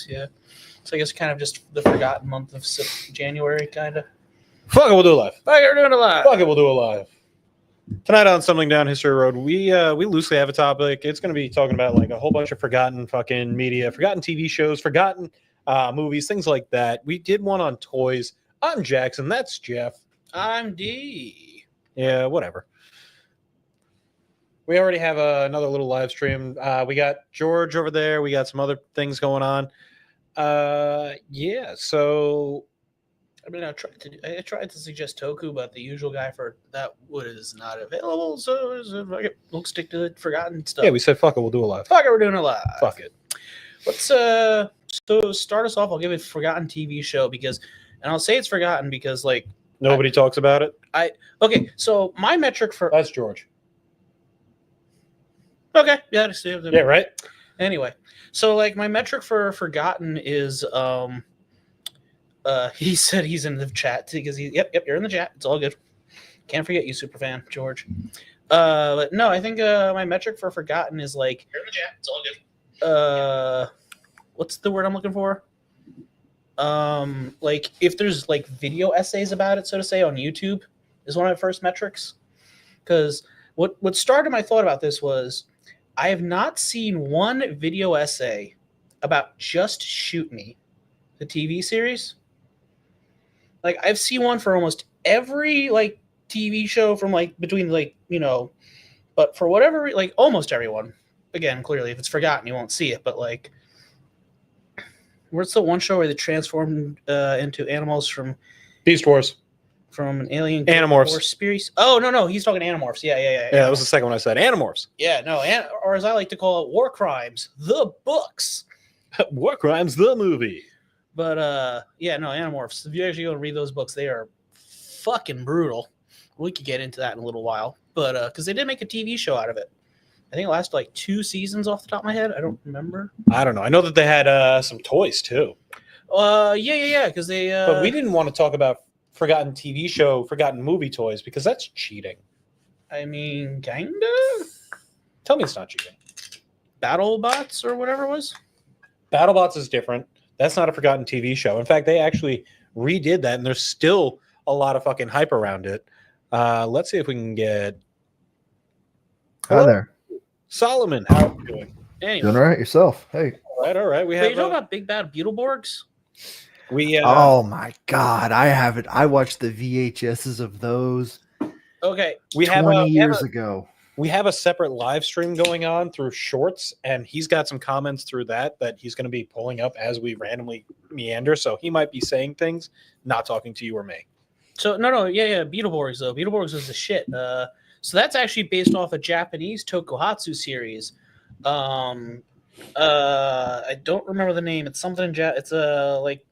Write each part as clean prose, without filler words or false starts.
yeah. So I guess kind of just the forgotten month of January, kind of. Fuck it, we'll do it live. Fuck it, we're doing it live. Fuck it, we'll do it live. Tonight on Stumbling Down History Road, we loosely have a topic. It's going to be talking about like a whole bunch of forgotten fucking media, forgotten TV shows, forgotten movies, things like that. We did one on toys. I'm Jackson. That's Jeff. I'm D. Yeah, whatever. We already have another little live stream. We got George over there. We got some other things going on. Yeah, so I mean, I tried to suggest Toku, but the usual guy for that is not available. So we'll stick to the forgotten stuff. yeah, we said fuck it, we'll do it live. Fuck it, we're doing it live. Fuck it. Let's so start us off. I'll give it forgotten TV show because, and I'll say it's forgotten because like Nobody talks about it. Okay, so my metric for That's George. okay, yeah, Yeah, right. Anyway, so like my metric for forgotten is he said he's in the chat because yep, you're in the chat. It's all good. Can't forget you, superfan George. But no, I think my metric for forgotten is like you're in the chat. It's all good. What's the word I'm looking for? Like if there's like video essays about it, so to say, on YouTube is one of my first metrics. Because what started my thought about this was I have not seen one video essay about Just Shoot Me, the TV series. Like I've seen one for almost every like TV show from like between like, you know, but for whatever, like almost everyone, again, clearly if it's forgotten, you won't see it. But like, what's the one show where they transformed into animals from Beast Wars. From an alien Animorphs. Species? Oh, no, he's talking Animorphs. Yeah. Yeah, that was the second one I said. Animorphs. Yeah, no, or as I like to call it, War Crimes, the books. War Crimes, the movie. But yeah, no, Animorphs. If you actually go and read those books, they are fucking brutal. We could get into that in a little while, but because they did make a TV show out of it. I think it lasted like 2 seasons off the top of my head. I don't remember. I don't know. I know that they had some toys too. Yeah, because they. But we didn't want to talk about forgotten TV show, forgotten movie toys because that's cheating. I mean, kinda. Tell me it's not cheating. BattleBots or whatever it was. BattleBots is different. That's not a forgotten TV show. In fact, they actually redid that, and there's still a lot of fucking hype around it. Let's see if we can get. Hi there. Solomon, how are you doing? Anyway. Doing all right yourself? Hey. All right. We have. Are you talking about Big Bad Beetleborgs? Oh my God, I have it. I watched the VHSs of those. Okay, we 20 years ago. We have a separate live stream going on through Shorts, and he's got some comments through that he's going to be pulling up as we randomly meander. So he might be saying things, not talking to you or me. So yeah, Beetleborgs though. Beetleborgs was the shit. So that's actually based off a Japanese tokusatsu series. I don't remember the name. It's something in it's like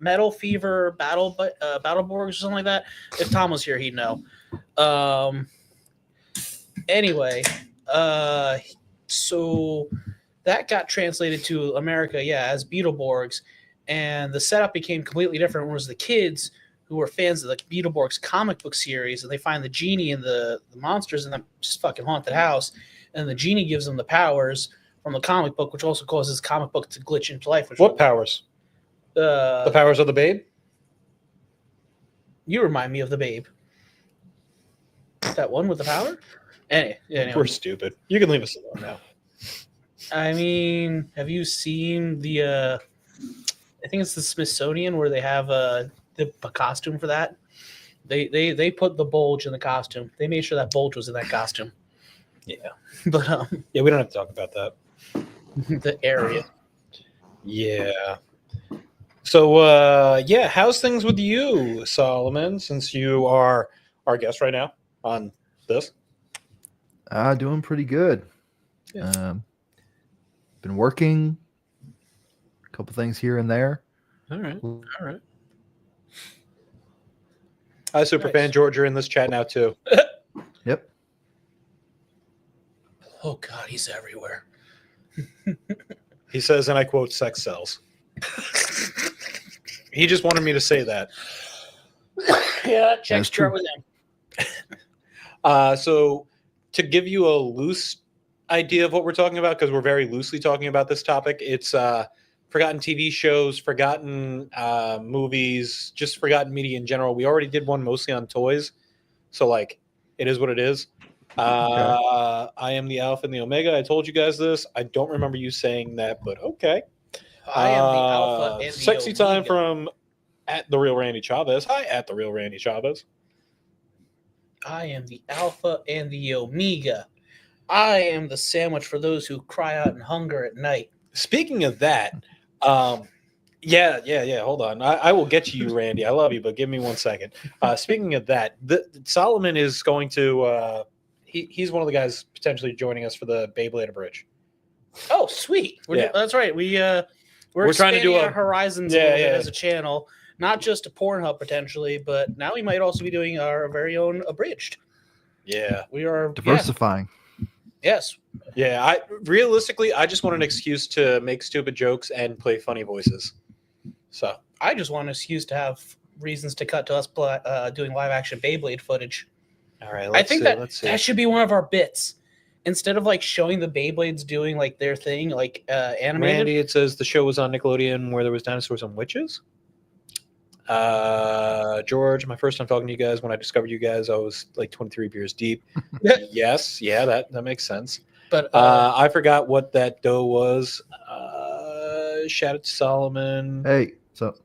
Metal Fever Battleborgs or something like that. If Tom was here, he'd know. Anyway, so that got translated to America, as Beetleborgs, and the setup became completely different. Whereas the kids who were fans of the Beetleborgs comic book series, and they find the genie and the monsters in the just fucking haunted house, and the genie gives them the powers from the comic book, which also causes comic book to glitch into life. What powers? The powers of the Babe? You remind me of the Babe. That one with the power? Anyway. We're stupid. You can leave us alone now. I mean, have you seen the I think it's the Smithsonian where they have the costume for that? They put the bulge in the costume. They made sure that bulge was in that costume. Yeah. But yeah, we don't have to talk about that. The area. Yeah. So how's things with you, Solomon, since you are our guest right now on this? Doing pretty good. Yeah. Been working a couple things here and there. All right. Hi, Superfan Nice. George. You're in this chat now too. Yep. Oh God, he's everywhere. He says, and I quote, "Sex sells." He just wanted me to say that. Yeah, check That's start true. with him. So to give you a loose idea of what we're talking about, because we're very loosely talking about this topic, it's forgotten TV shows, forgotten movies, just forgotten media in general. We already did one mostly on toys, so like it is what it is. I am the Alpha and the Omega. I told you guys this. I don't remember you saying that, but okay. I am the Alpha and the sexy Omega. time from at the real Randy Chavez. Hi, at the real Randy Chavez. I am the Alpha and the Omega. I am the sandwich for those who cry out in hunger at night. Speaking of that, yeah. Hold on, I will get to you, Randy. I love you, but give me 1 second. Speaking of that, Solomon is going to. He's one of the guys potentially joining us for the Beyblade Bridge. Oh, sweet! That's right. We're trying to do our horizons a little bit as a channel, not just a Pornhub potentially, but now we might also be doing our very own abridged. Yeah, we are diversifying. Yes. Yeah. I just want an excuse to make stupid jokes and play funny voices. So I just want an excuse to have reasons to cut to us doing live action Beyblade footage. All right. I think that should be one of our bits. Instead of like showing the Beyblades doing like their thing, like animated. Randy, it says the show was on Nickelodeon where there was dinosaurs and witches. George, my first time talking to you guys, when I discovered you guys, I was like 23 beers deep. Yes, yeah, that makes sense. But I forgot what that dough was. Shout out to Solomon. Hey, so.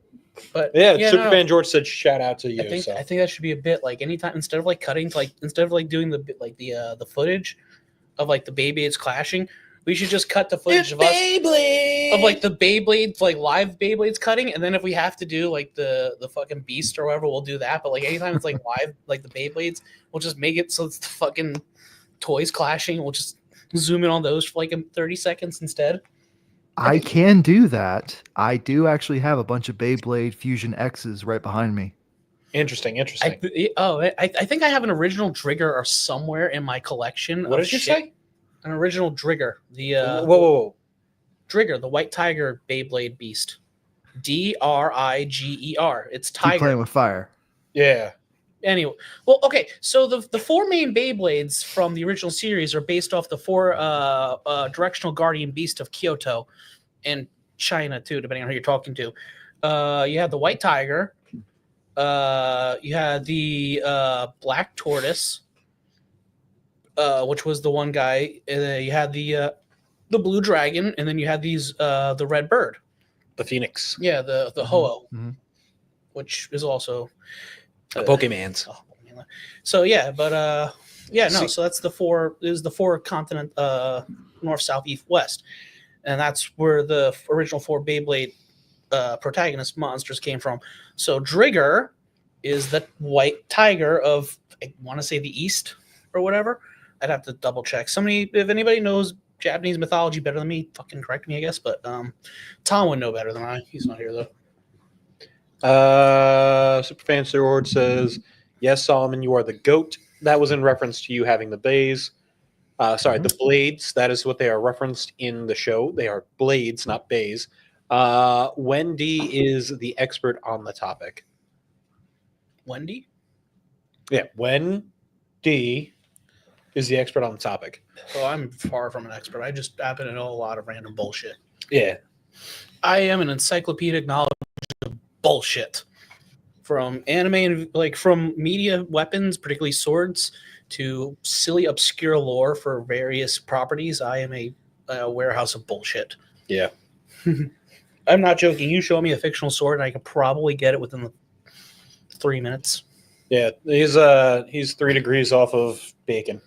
But Superfan George said shout out to you. I think that should be a bit like anytime instead of like cutting to like instead of like doing the footage of like the Beyblades clashing, we should just cut the footage of us of like the Beyblades, like live Beyblades cutting, and then if we have to do like the fucking Beast or whatever, we'll do that. But like anytime it's like live, like the Beyblades, we'll just make it so it's the fucking toys clashing. We'll just zoom in on those for like 30 seconds instead. I can do that. I do actually have a bunch of Beyblade Fusion X's right behind me. Interesting. I think I have an original Drigger or somewhere in my collection. What did you say? An original Drigger. The whoa. Drigger, the White Tiger Beyblade Beast. Driger. It's Tiger. Keep playing with fire. Yeah. Anyway, well, okay. So the four main Beyblades from the original series are based off the four directional guardian beast of Kyoto and China too, depending on who you're talking to. You had the White Tiger. You had the Black Tortoise, which was the one guy. You had the Blue Dragon, and then you had the Red Bird, the Phoenix. Yeah, the Ho-Oh, which is also Pokemon's. So yeah, but so that's the four continent north, south, east, west, and that's where the original four Beyblade protagonist monsters came from. So Drigger is the White Tiger of, I want to say, the east or whatever. I'd have to double check. If anybody knows Japanese mythology better than me, fucking correct me, I guess. But Tom would know better than I. He's not here though. Superfan Sword says, "Yes, Solomon, you are the goat." That was in reference to you having the bays. The blades. That is what they are referenced in the show. They are blades, not bays. Wendy is the expert on the topic. Wendy? Yeah, Wendy is the expert on the topic. Well, I'm far from an expert. I just happen to know a lot of random bullshit. Yeah. I am an encyclopedic knowledge of bullshit. From anime and like from media weapons, particularly swords, to silly obscure lore for various properties. I am a warehouse of bullshit. Yeah. I'm not joking. You show me a fictional sword and I could probably get it within 3 minutes. Yeah, he's 3 degrees off of bacon.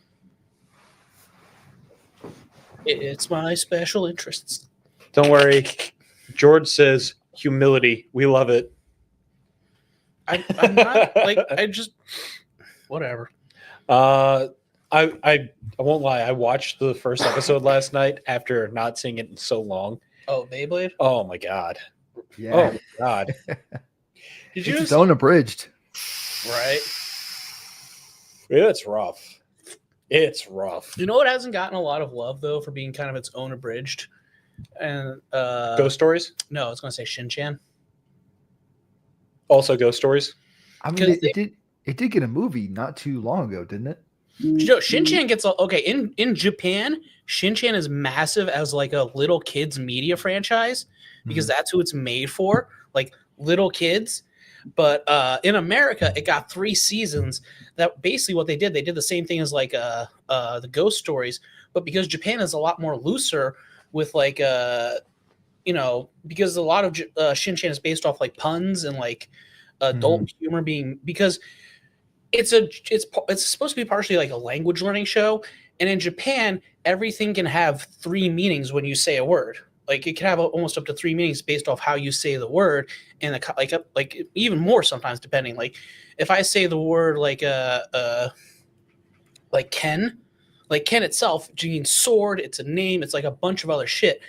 It's my special interests. Don't worry. George says humility. We love it. I'm not like I just whatever. I won't lie. I watched the first episode last night after not seeing it in so long. Oh, Beyblade? Oh my god. Yeah. Oh my god. Did you it's own abridged. Right. It's rough. It's rough. You know what hasn't gotten a lot of love though for being kind of its own abridged? And Ghost Stories? No, I was gonna say Shin-Chan. Also Ghost Stories? I mean it did get a movie not too long ago, didn't it? You know, Shin-Chan gets in Japan, Shin-Chan is massive as like a little kids media franchise. because that's who it's made for, like little kids. But in America, it got 3 seasons. That basically what they did the same thing as like the Ghost Stories, but because Japan is a lot more looser with like because a lot of Shin-chan is based off like puns and like adult humor being, because it's supposed to be partially like a language learning show, and in Japan everything can have 3 meanings when you say a word. Like it can have almost up to 3 meanings based off how you say the word, and like even more sometimes depending. Like if I say the word like Ken, like Ken itself means sword. It's a name. It's like a bunch of other shit.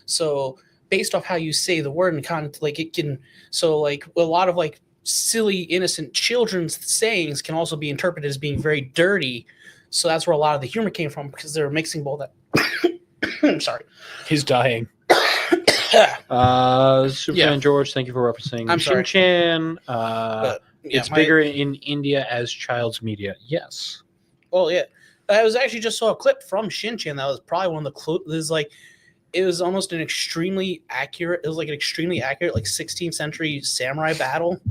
So based off how you say the word and kind of like it can, so like a lot of like silly innocent children's sayings can also be interpreted as being very dirty. So that's where a lot of the humor came from, because they're mixing both that. I'm sorry. He's dying. Superman George, thank you for referencing I'm sorry. Shin-chan. It's bigger in India as child's media. Yes. Well, yeah. I was actually just saw a clip from Shin-chan that was probably one of the it was almost an extremely accurate, it was like an extremely accurate like 16th century samurai battle.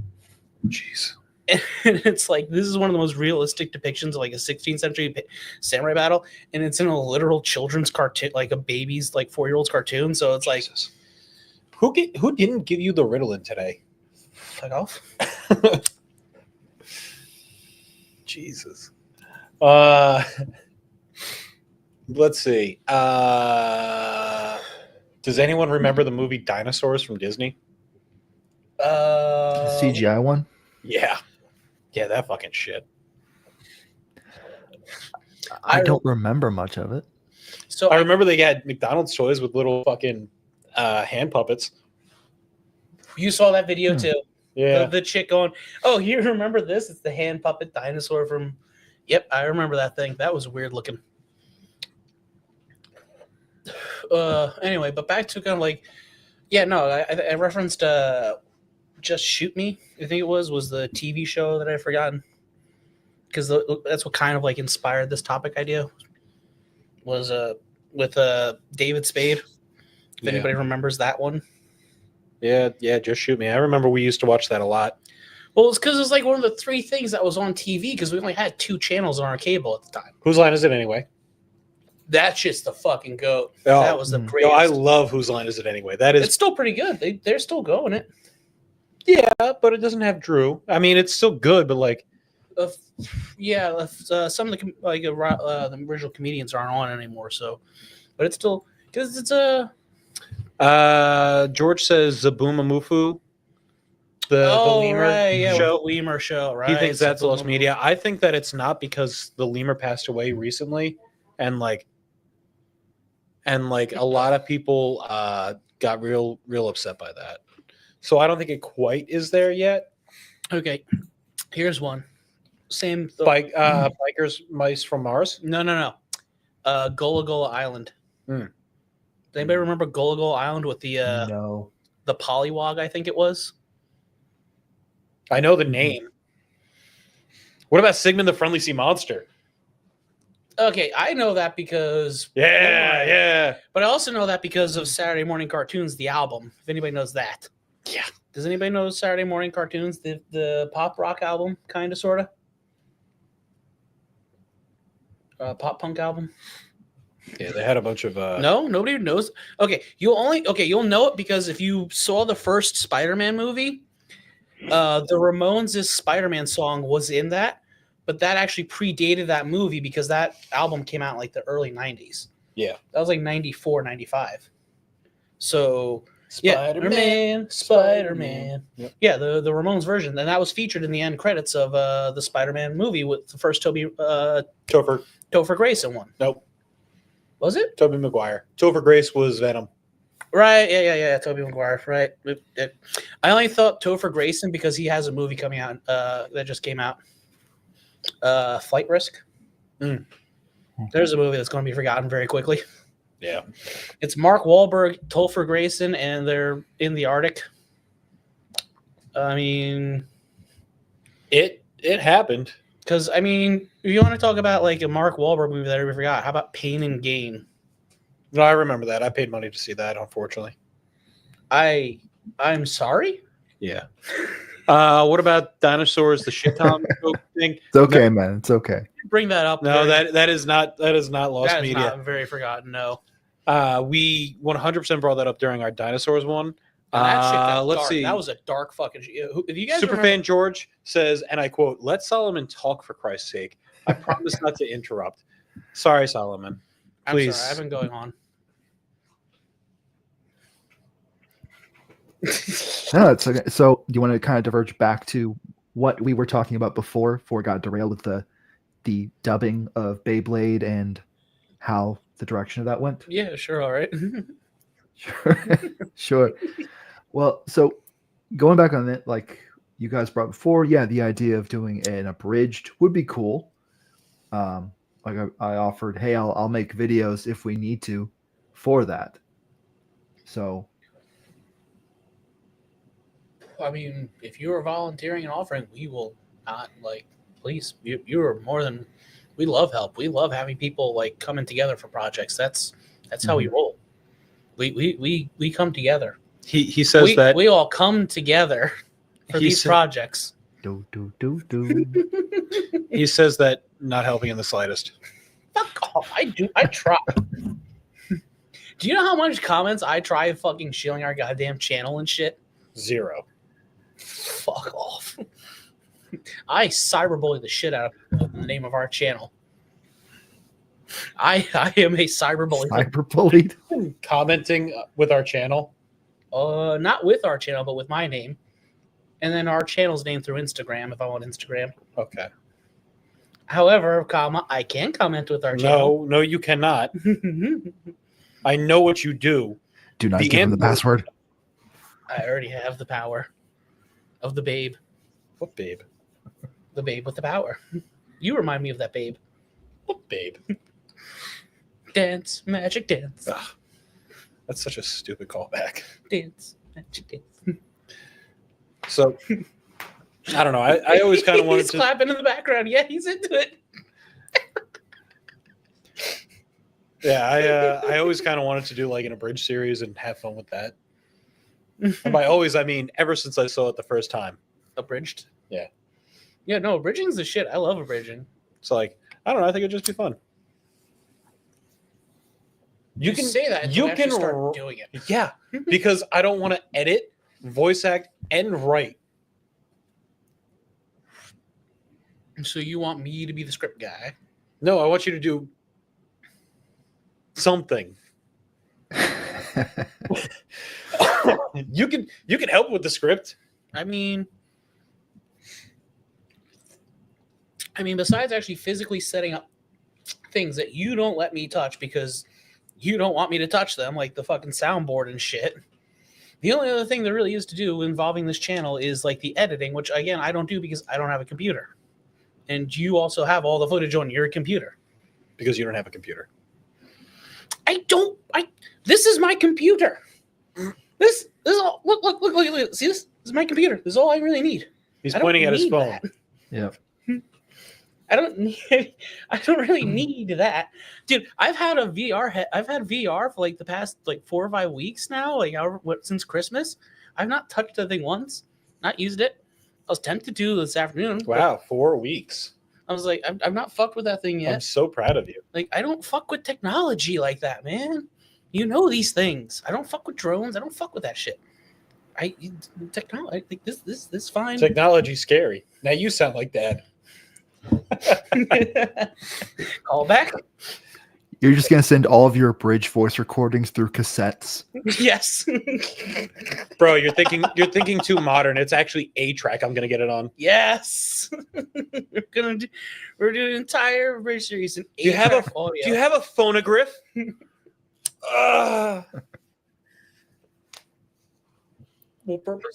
Jeez. And it's like, this is one of the most realistic depictions of like a 16th century samurai battle, and it's in a literal children's cartoon, like a baby's like 4-year-old's cartoon. So it's Jesus. Like, who didn't give you the Ritalin today? Fuck off. Jesus. Let's see. Does anyone remember the movie Dinosaurs from Disney? The CGI one? Yeah. Yeah, that fucking shit. I don't remember much of it. So I remember they had McDonald's toys with little fucking hand puppets. You saw that video too. Yeah. The chick going, oh, you remember this? It's the hand puppet dinosaur from... Yep, I remember that thing. That was weird looking. Anyway, but back to kind of like... Yeah, no, I referenced Just Shoot Me, I think it was the TV show that I've forgotten. Because that's what kind of like inspired this topic idea. Was with David Spade. If anybody remembers that one. Yeah, Just Shoot Me. I remember we used to watch that a lot. Well, it's because it's like one of the 3 things that was on TV, because we only had 2 channels on our cable at the time. Whose Line Is It Anyway? That shit's the fucking goat. Oh, that was the greatest. I love Whose Line Is It Anyway? That is... It's still pretty good. They're still going it. Yeah, but it doesn't have Drew. I mean, it's still good, but like... some of the original comedians aren't on anymore, so... But it's still... Because it's a... George says Zabumamufu. The lemur show. The lemur show, right? He thinks that's lost media. I think that it's not, because the lemur passed away recently, and like a lot of people got real upset by that. So I don't think it quite is there yet. Okay, here's one. Same Bikers Mice from Mars. No. Gullah Gullah Island. Does anybody remember Gullah Gullah Island with the no, the Pollywog? I think it was. I know the name. What about Sigmund the Friendly Sea Monster? Okay, I know that because... Yeah. But I also know that because of Saturday Morning Cartoons, the album, if anybody knows that. Yeah. Does anybody know Saturday Morning Cartoons, the pop rock album, kind of, sort of? Pop punk album? Yeah, they had a bunch of... No? Nobody knows? Okay, you'll know it because if you saw the first Spider-Man movie... the Ramones' Spider-Man song was in that, but that actually predated that movie because that album came out in like the early 90s. Yeah. That was like 94, 95. So, Spider-Man. Yep. Yeah, the Ramones version. And that was featured in the end credits of the Spider-Man movie with the first Topher Grayson one. Nope. Was it? Tobey Maguire. Topher Grace was Venom. Right, yeah, Tobey Maguire, right. I only thought Topher Grayson because he has a movie coming out that just came out. Flight Risk. There's a movie that's going to be forgotten very quickly. Yeah. It's Mark Wahlberg, Topher Grayson, and they're in the Arctic. I mean... It happened. Because, I mean, if you want to talk about like a Mark Wahlberg movie that everybody forgot, how about Pain and Gain? No, I remember that. I paid money to see that, unfortunately. I'm sorry. Yeah. What about dinosaurs? The shit Tom thing. It's okay, man. It's okay. Bring that up. No, that is not lost that is media. not very forgotten. No. We 100% brought that up during our dinosaurs one. And that shit got let's dark. see. That was a dark fucking shit. If you guys Superfan George says, and I quote, "Let Solomon talk for Christ's sake. I promise not to interrupt." Sorry, Solomon. Please. I'm sorry, I've been going on. No, it's okay. So you want to kind of diverge back to what we were talking about before it got derailed with the dubbing of Beyblade and how the direction of that went? Yeah, sure, all right. Sure. Well, so going back on it, like you guys brought before, yeah, the idea of doing an abridged would be cool. Like I offered, hey, I'll make videos if we need to for that. So, I mean, if you are volunteering and offering, we will not please. You are more than. We love help. We love having people like coming together for projects. That's how we roll. We come together. He says that we all come together for these projects. Do. He says that not helping in the slightest. Fuck off. I try. Do you know how much comments I try fucking shilling our goddamn channel and shit? 0. Fuck off. I cyberbully the shit out of the name of our channel. I am a cyberbully. Cyberbullied? Commenting with our channel? Not with our channel, but with my name. And then our channel's name through Instagram if I'm on Instagram. Okay. However, I can comment with our channel. No, you cannot. I know what you do. Do not give him the password. I already have the power of the babe. What babe? The babe with the power. You remind me of that babe. What babe? Dance, magic dance. Ugh, that's such a stupid callback. Dance, magic dance. So, I don't know. I always kind of wanted he's to. He's clapping in the background. Yeah, he's into it. Yeah, I always kind of wanted to do like an abridged series and have fun with that. And by always, I mean ever since I saw it the first time. Abridged? Yeah. Yeah, no, abridging's the shit. I love abridging. It's like, I don't know. I think it'd just be fun. You can say that. You can start doing it. Yeah, because I don't want to edit, voice act, and write. So you want me to be the script guy? No, I want you to do something. You can help with the script. I mean, besides actually physically setting up things that you don't let me touch because you don't want me to touch them, like the fucking soundboard and shit. The only other thing there really is to do involving this channel is like the editing, which again, I don't do because I don't have a computer. And you also have all the footage on your computer. Because you don't have a computer. This is my computer. This is all, look. See this? This is my computer. This is all I really need. He's pointing at his phone. Yeah. I don't really need that. Dude, I've had VR for like the past like 4 or 5 weeks now, since Christmas. I've not touched the thing once, not used it. I was tempted to this afternoon. Wow, 4 weeks. I was like, I've not fucked with that thing yet. I'm so proud of you. Like, I don't fuck with technology like that, man. You know these things. I don't fuck with drones. I don't fuck with that shit. Technology, I think this fine. Technology's scary. Now you sound like Dad. Call back. You're just gonna send all of your bridge voice recordings through cassettes. Yes. Bro, you're thinking too modern. It's actually A-track. I'm gonna get it on. Yes. We're doing an entire bridge series in Do you have a phonograph?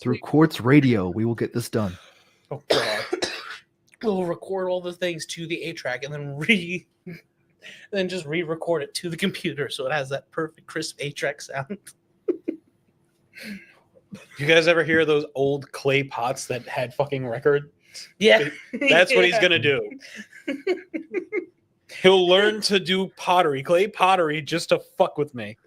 Through Quartz Radio, we will get this done. Oh God. We'll record all the things to the A-track and then just re-record it to the computer so it has that perfect crisp A-track sound. You guys ever hear those old clay pots that had fucking records? Yeah. That's what he's gonna do. He'll learn to do clay pottery, just to fuck with me.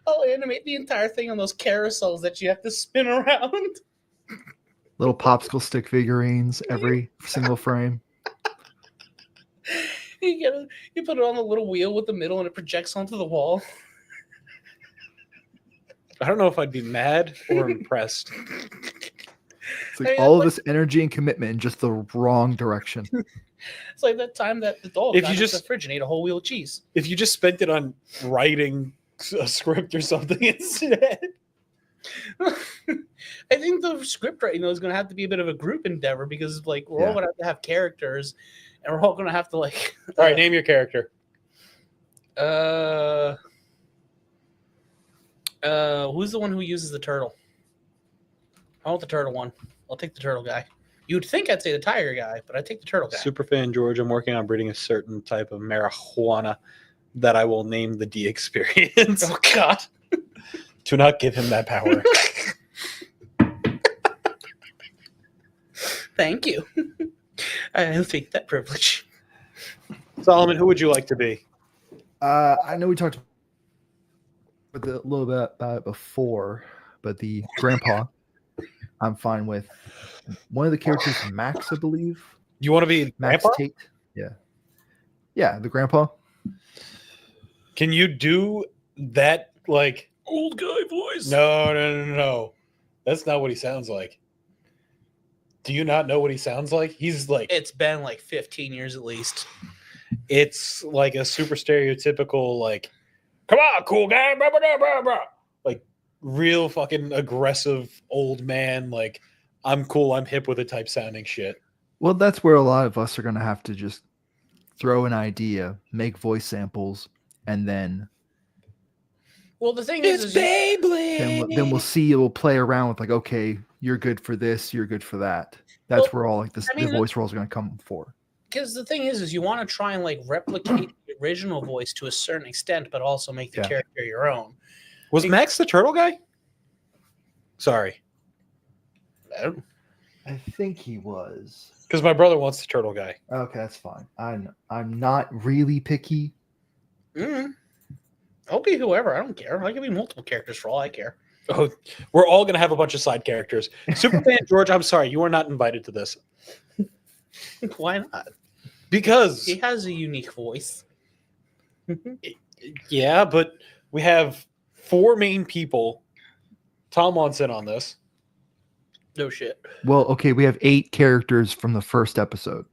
I'll animate the entire thing on those carousels that you have to spin around. Little popsicle stick figurines every single frame. You put it on the little wheel with the middle, and it projects onto the wall. I don't know if I'd be mad or impressed. It's like all of this energy and commitment in just the wrong direction. It's like that time that the dog got into the fridge and ate a whole wheel of cheese. If you just spent it on writing a script or something instead. I think the script writing, though, is going to have to be a bit of a group endeavor because, like, we're all going to have characters, and we're all going to have to, like... All right, name your character. Who's the one who uses the turtle? I want the turtle one. I'll take the turtle guy. You'd think I'd say the tiger guy, but I'd take the turtle guy. Superfan George, I'm working on breeding a certain type of marijuana that I will name the D Experience. Oh, God. Do not give him that power. Thank you. I'll take that privilege. Solomon, who would you like to be? I know we talked a little bit about it before, but the grandpa, I'm fine with. One of the characters, Max, I believe. You want to be Max grandpa? Tate? Yeah, the grandpa. Can you do that, like, old guy voice? No. That's not what he sounds like. Do you not know what he sounds like? He's like... It's been like 15 years at least. It's like a super stereotypical, like, come on, cool guy, blah, blah, blah, blah. Like, real fucking aggressive old man, like, I'm cool, I'm hip with it type sounding shit. Well, that's where a lot of us are going to have to just throw an idea, make voice samples, and then... Well, the thing is Beyblade. Then we'll see, we'll play around with, like, okay, you're good for this, you're good for that. That's where all, like, the voice roles are going to come for. Because the thing is you want to try and, like, replicate the original voice to a certain extent, but also make the character your own. Was Max the turtle guy? Sorry. I think he was. Because my brother wants the turtle guy. Okay, that's fine. I'm not really picky. I'll be whoever. I don't care. I can be multiple characters for all I care. Oh, we're all going to have a bunch of side characters. Superfan George, I'm sorry. You are not invited to this. Why not? Because... he has a unique voice. Yeah, but we have 4 main people. Tom wants in on this. No shit. Well, okay, we have 8 characters from the first episode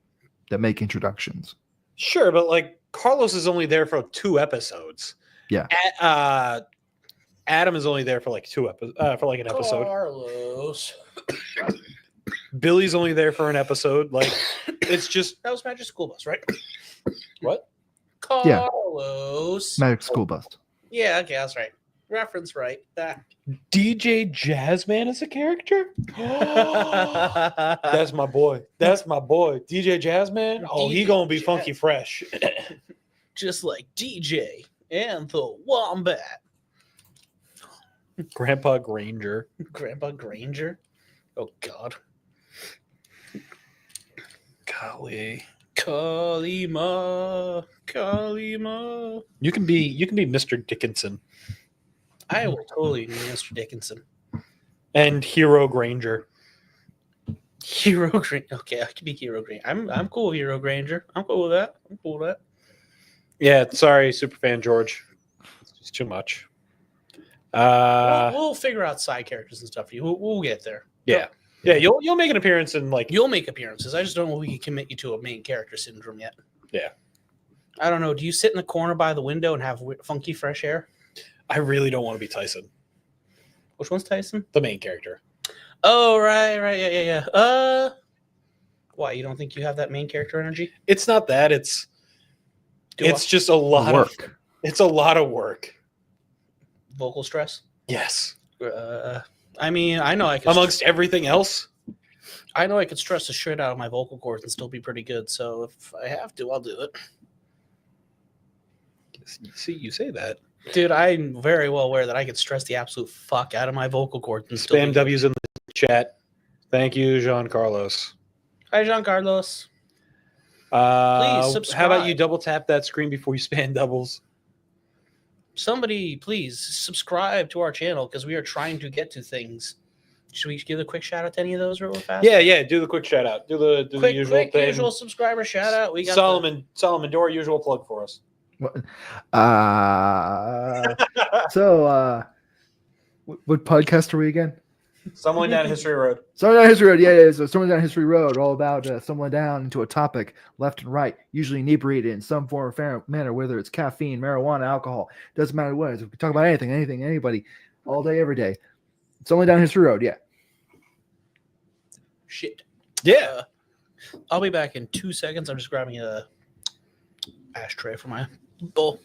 that make introductions. Sure, but, like, Carlos is only there for 2 episodes. Yeah. Adam is only there for like 2 episodes, for like an episode. Carlos. Billy's only there for an episode. Like, it's just... That was Magic School Bus, right? What? Carlos. Magic School Bus. Yeah, okay, that's right. Reference right. DJ Jazzman is a character? That's my boy. That's my boy. DJ Jazzman? Oh, he gonna be funky fresh. Just like DJ and the Wombat. Grandpa Granger. Grandpa Granger? Oh, God. Golly. Kalima. You can be Mr. Dickinson. I will totally be Mr. Dickinson. And Hero Granger. Hero Granger. Okay, I can be Hero Granger. I'm cool with Hero Granger. I'm cool with that. Yeah, sorry, Superfan George. It's just too much. We'll figure out side characters and stuff for you. We'll get there. Yeah. Yeah, you'll make an appearance in, like... You'll make appearances. I just don't know if we can commit you to a main character syndrome yet. Yeah. I don't know. Do you sit in the corner by the window and have funky fresh air? I really don't want to be Tyson. Which one's Tyson? The main character. Oh, right. Yeah. Why, you don't think you have that main character energy? It's not that. It's just a lot of work. It's a lot of work. Vocal stress? Yes. I mean, I know I could... Amongst everything else? I know I could stress the shit out of my vocal cords and still be pretty good, so if I have to, I'll do it. See, you say that. Dude, I'm very well aware that I could stress the absolute fuck out of my vocal cords and still Spam W's in the chat. Thank you, Jean Carlos. Hi, Jean Carlos. Please subscribe. How about you double tap that screen before you spam doubles? somebody please subscribe to our channel because we are trying to get to things. Should we give a quick shout out to any of those real fast? Yeah. Do the quick shout out. Do the usual thing. Usual subscriber shout out. We got Solomon, do our usual plug for us. So, what podcast are we again? Stumbling Down History Road. Stumbling Down History Road, yeah. So Stumbling Down History Road, all about stumbling down into a topic, left and right, usually inebriated in some form or manner, whether it's caffeine, marijuana, alcohol, doesn't matter what it is. We can talk about anything, anybody, all day, every day. Stumbling Down History Road, yeah. Shit. Yeah. I'll be back in 2 seconds. I'm just grabbing a ashtray for my bowl.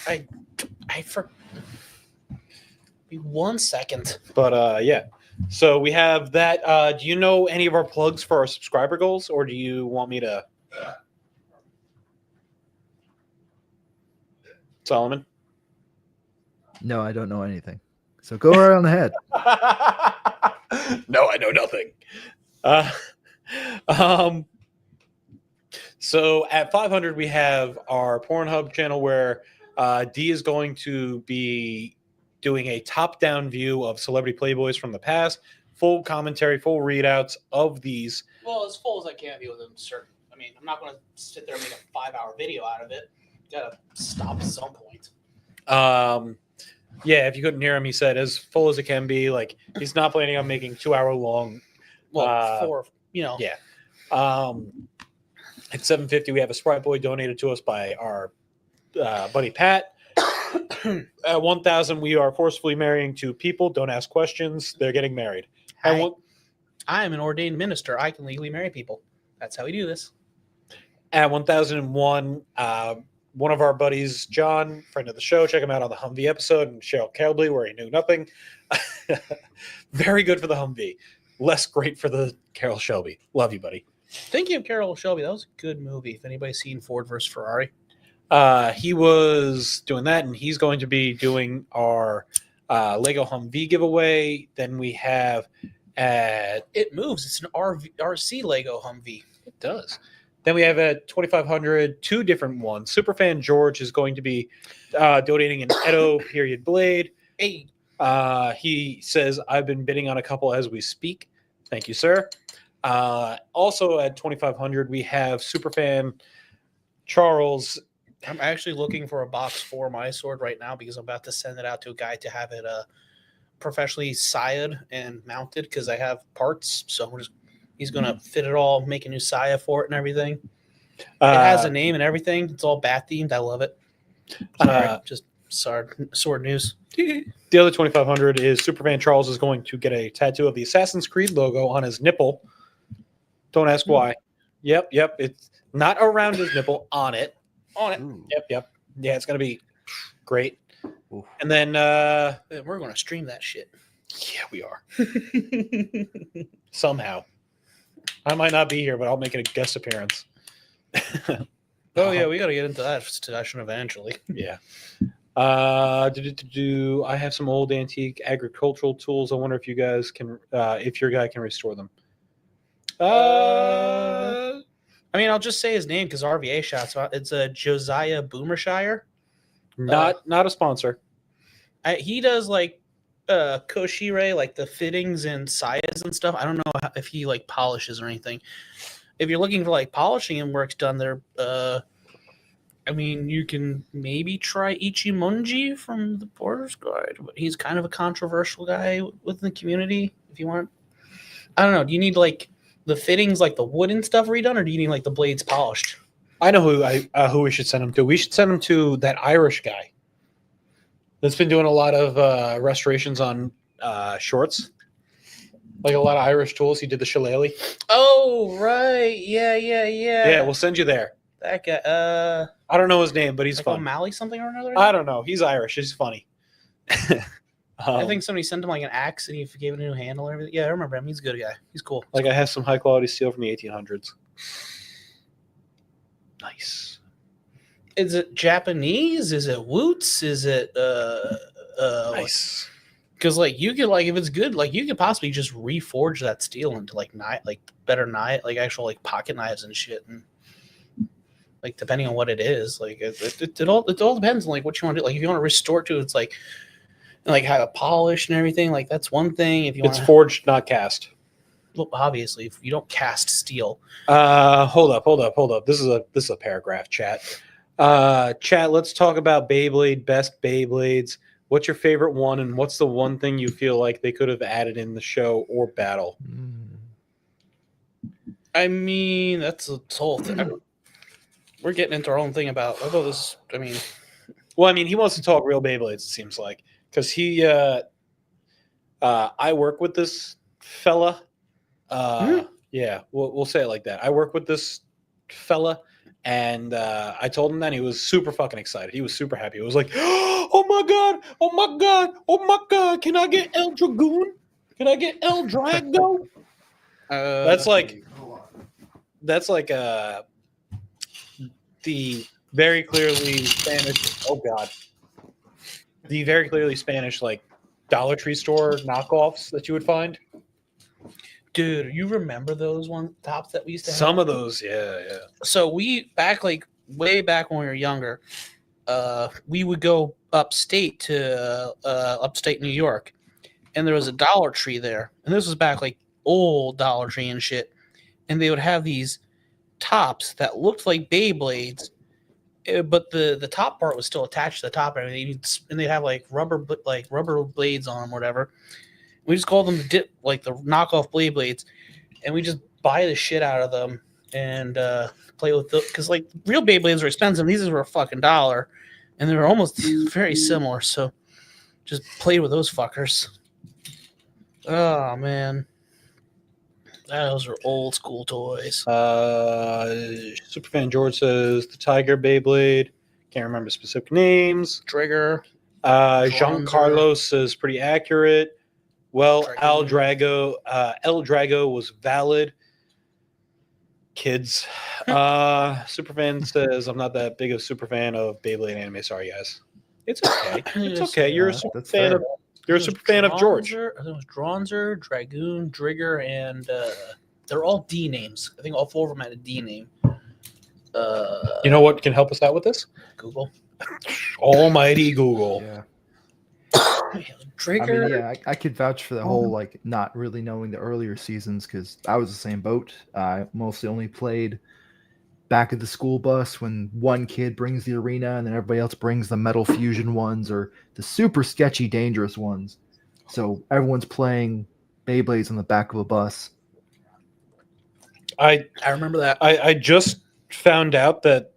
I for 1 second. But yeah. So we have that. Do you know any of our plugs for our subscriber goals, or do you want me to? Solomon? No, I don't know anything. So go right on ahead. No, I know nothing. So at 500, we have our Pornhub channel where D is going to be doing a top-down view of celebrity playboys from the past, full commentary, full readouts of these. Well, as full as I can be with them. Certain. I mean, I'm not going to sit there and make a 5-hour video out of it. Got to stop at some point. Yeah, if you couldn't hear him, he said as full as it can be. Like he's not planning on making 2-hour long. Well, Yeah. At 750, we have a Sprite Boy donated to us by our buddy Pat. At 1,000, we are forcefully marrying 2 people. Don't ask questions. They're getting married. I am an ordained minister. I can legally marry people. That's how we do this. At 1,001, one of our buddies, John, friend of the show, check him out on the Humvee episode, and Cheryl Kelbley, where he knew nothing. Very good for the Humvee. Less great for the Carol Shelby. Love you, buddy. Thinking of Carol Shelby, that was a good movie. If anybody's seen Ford versus Ferrari. He was doing that, and he's going to be doing our Lego Humvee giveaway. Then we have It moves. It's an RC Lego Humvee. It does. Then we have at 2,500, 2 different ones. Superfan George is going to be donating an Edo period blade. Hey. He says, I've been bidding on a couple as we speak. Thank you, sir. Also at 2,500, we have Superfan Charles. I'm actually looking for a box for my sword right now because I'm about to send it out to a guy to have it professionally sired and mounted because I have parts. So he's going to fit it all, make a new saya for it and everything. It has a name and everything. It's all bat themed. I love it. Sorry, sword news. The other 2,500 is Superfan Charles is going to get a tattoo of the Assassin's Creed logo on his nipple. Don't ask why. Yep. It's not around his nipple, on it. On it. Ooh. Yep. Yeah, it's going to be great. Ooh. And then we're going to stream that shit. Yeah, we are. Somehow. I might not be here, but I'll make it a guest appearance. Oh, yeah, we got to get into that discussion eventually. Yeah. I have some old antique agricultural tools. I wonder if you guys can, if your guy can restore them. I mean, I'll just say his name because RVA shots. It's a Josiah Boomershire. Not a sponsor. He does like koshire, like the fittings and sayas and stuff. I don't know if he like polishes or anything. If you're looking for like polishing and works done there, I mean, you can maybe try Ichimonji from the Porter's Guide. But he's kind of a controversial guy within the community. If you want, I don't know. Do you need like the fittings, like the wooden stuff redone, or do you need like the blades polished? I know who we should send him to. We should send him to that Irish guy that's been doing a lot of restorations on shorts. Like a lot of Irish tools. He did the shillelagh. Oh, right. Yeah. Yeah, we'll send you there. That guy. I don't know his name, but he's like fun. O'Malley something or another? I don't know. He's Irish. He's funny. I think somebody sent him like an axe and he gave it a new handle and everything. Yeah, I remember him. He's a good guy. He's cool. Like I have some high quality steel from the 1800s. Nice. Is it Japanese? Is it Woots? Is it nice? Because like you could like if it's good, like you could possibly just reforge that steel into like better knife, like actual like pocket knives and shit. And like depending on what it is. Like it all depends on like what you want to do. Like if you want to restore it to it's like have it polished and everything, like that's one thing. If you want It's forged, not cast. well, obviously if you don't cast steel. Hold up. This is a paragraph, chat. Chat, let's talk about Beyblade, best Beyblades. What's your favorite one, and what's the one thing you feel like they could have added in the show or battle? I mean, that's a whole thing. We're getting into our own thing about although this. I mean, Well, I mean, he wants to talk real Beyblades. It seems like because he, I work with this fella. Yeah, we'll say it like that. I work with this fella, and I told him that he was super fucking excited. He was super happy. He was like, "Oh my god! Oh my god! Oh my god! Can I get El Dragoon? Can I get El Drago?" That's like the very clearly Spanish. Oh god, the very clearly Spanish like Dollar Tree store knockoffs that you would find. dude, you remember those one tops that we used to have? Some of those, yeah. So we way back when we were younger, we would go upstate to upstate New York, and there was a Dollar Tree there, and this was back like old Dollar Tree and shit, and they would have these tops that looked like Beyblades, but the top part was still attached to the top and everything, and they'd have like rubber blades on them, or whatever. We just called them the knockoff Beyblades, and we just buy the shit out of them and play with them because like real Beyblades are expensive. These were $1, and they were almost very similar. So just played with those fuckers. Oh man, those were old school toys. Superfan George says the Tiger Beyblade. Can't remember specific names. Trigger. Giancarlo says pretty accurate. Well, Dragoon. El Drago was valid. Kids. Superfan says I'm not that big of a superfan of Beyblade anime. Sorry, guys. It's okay. It's okay. You're a super fan of. You're a super fan of George. I think it was Dronzer, Dragoon, Drigger, and they're all D names. I think all 4 of them had a D name. You know what can help us out with this? Google. Almighty Google. Yeah. Trigger. I mean, yeah, I could vouch for the whole like not really knowing the earlier seasons because I was the same boat. I mostly only played back at the school bus when one kid brings the arena and then everybody else brings the metal fusion ones or the super sketchy, dangerous ones. So everyone's playing Beyblades on the back of a bus. I remember that. I just found out that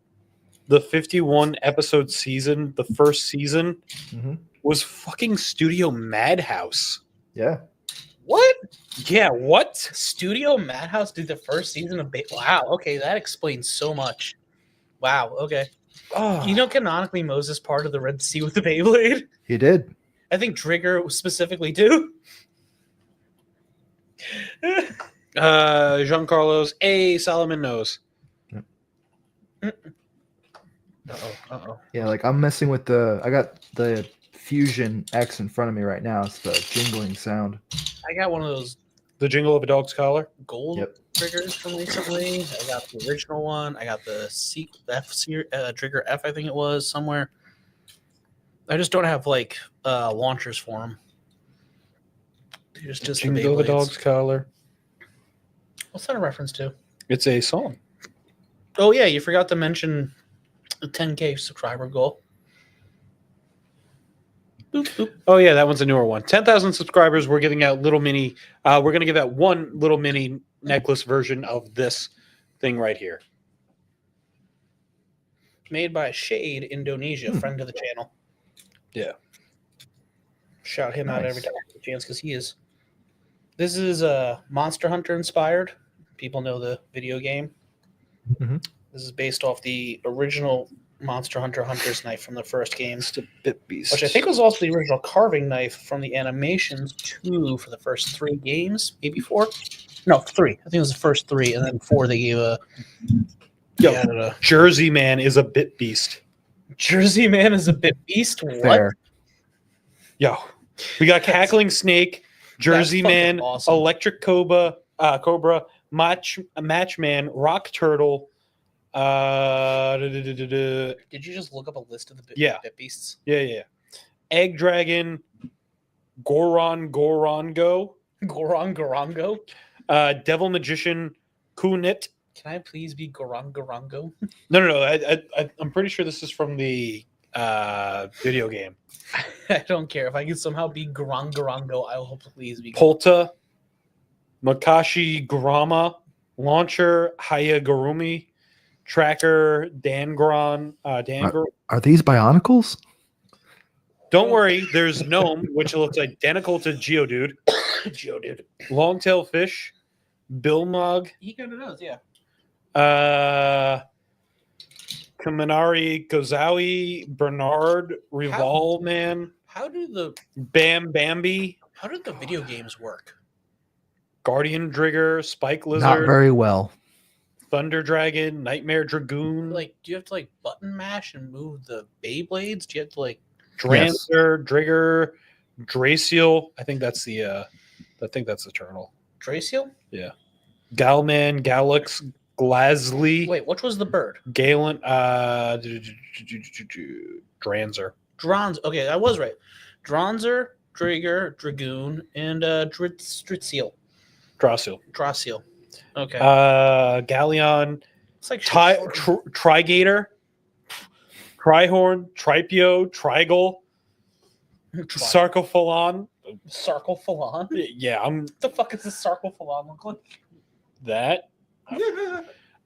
the 51 episode season, the first season, was fucking Studio Madhouse. Yeah. What? Yeah, what? Studio Madhouse did the first season of Wow, okay, that explains so much. Wow, okay. Oh. You know, canonically, Moses part of the Red Sea with the Beyblade? He did. I think Trigger specifically, too. Giancarlo's Solomon knows. Uh-oh. Yeah, like I'm messing with I got the Fusion X in front of me right now. It's the jingling sound. I got one of those The jingle of a dog's collar. gold triggers from recently. I got the original one. I got the Trigger F, I think it was, somewhere. I just don't have like launchers for them. Just Jingle of a dog's collar. What's that a reference to? It's a song. Oh yeah, you forgot to mention the 10K subscriber goal. Boop, boop. Oh yeah, that one's a newer one. 10,000 subscribers. We're giving out little mini. We're gonna give out one little mini necklace version of this thing right here. Made by Shade Indonesia, friend of the channel. Yeah. Shout him out every time I get a chance because he is. This is Monster Hunter inspired. People know the video game. This is based off the original Monster Hunter Hunter's knife from the first game. Just a bit beast. Which I think was also the original carving knife from the animations too for the first 3 games, maybe 4. No, 3. I think it was the first 3, and then 4 they gave a. Jersey Man is a bit beast. Jersey Man is a bit beast. What? Fair. Yo, we got Cackling Snake, Jersey Man, awesome. Electric Cobra, Matchman, Rock Turtle, Did Did you just look up a list of the Yeah. bit beasts? Yeah. Egg Dragon, Gorongo, Gorongo? Devil Magician, Kunit. Can I please be Gorongo? No. I'm pretty sure this is from the video game. I don't care. If I can somehow be Gorongo, I will please be. Polta, Makashi Grama, Launcher, Hayagurumi, Tracker, Dangron, Are these Bionicles? Don't worry, there's Gnome, which looks identical to Geodude. Geodude. Longtail Fish, Bilmog, He kind of does, yeah. Kaminari Gozawi, Bernard, Revolman, How do the Bambi, video games work? Guardian Drigger, Spike Not Lizard, very well. Thunder Dragon, Nightmare Dragoon, Like, do you have to like button mash and move the Beyblades? Do you have to like Drancer, Drigger, Draciel. I think that's the turtle. Draciel? Galman, Galax, Glasley, Wait, which was the bird? Galen, Dranzer. Okay, I was right. Dronzer, Drigger, Dragoon, and Dritziel. Draciel. Okay. Galleon, It's like Trigator, Trihorn, Tripio, Trigal, Sarcophalon. Sarcophalon? Yeah, I'm What the fuck is this Sarcophalon look like? that.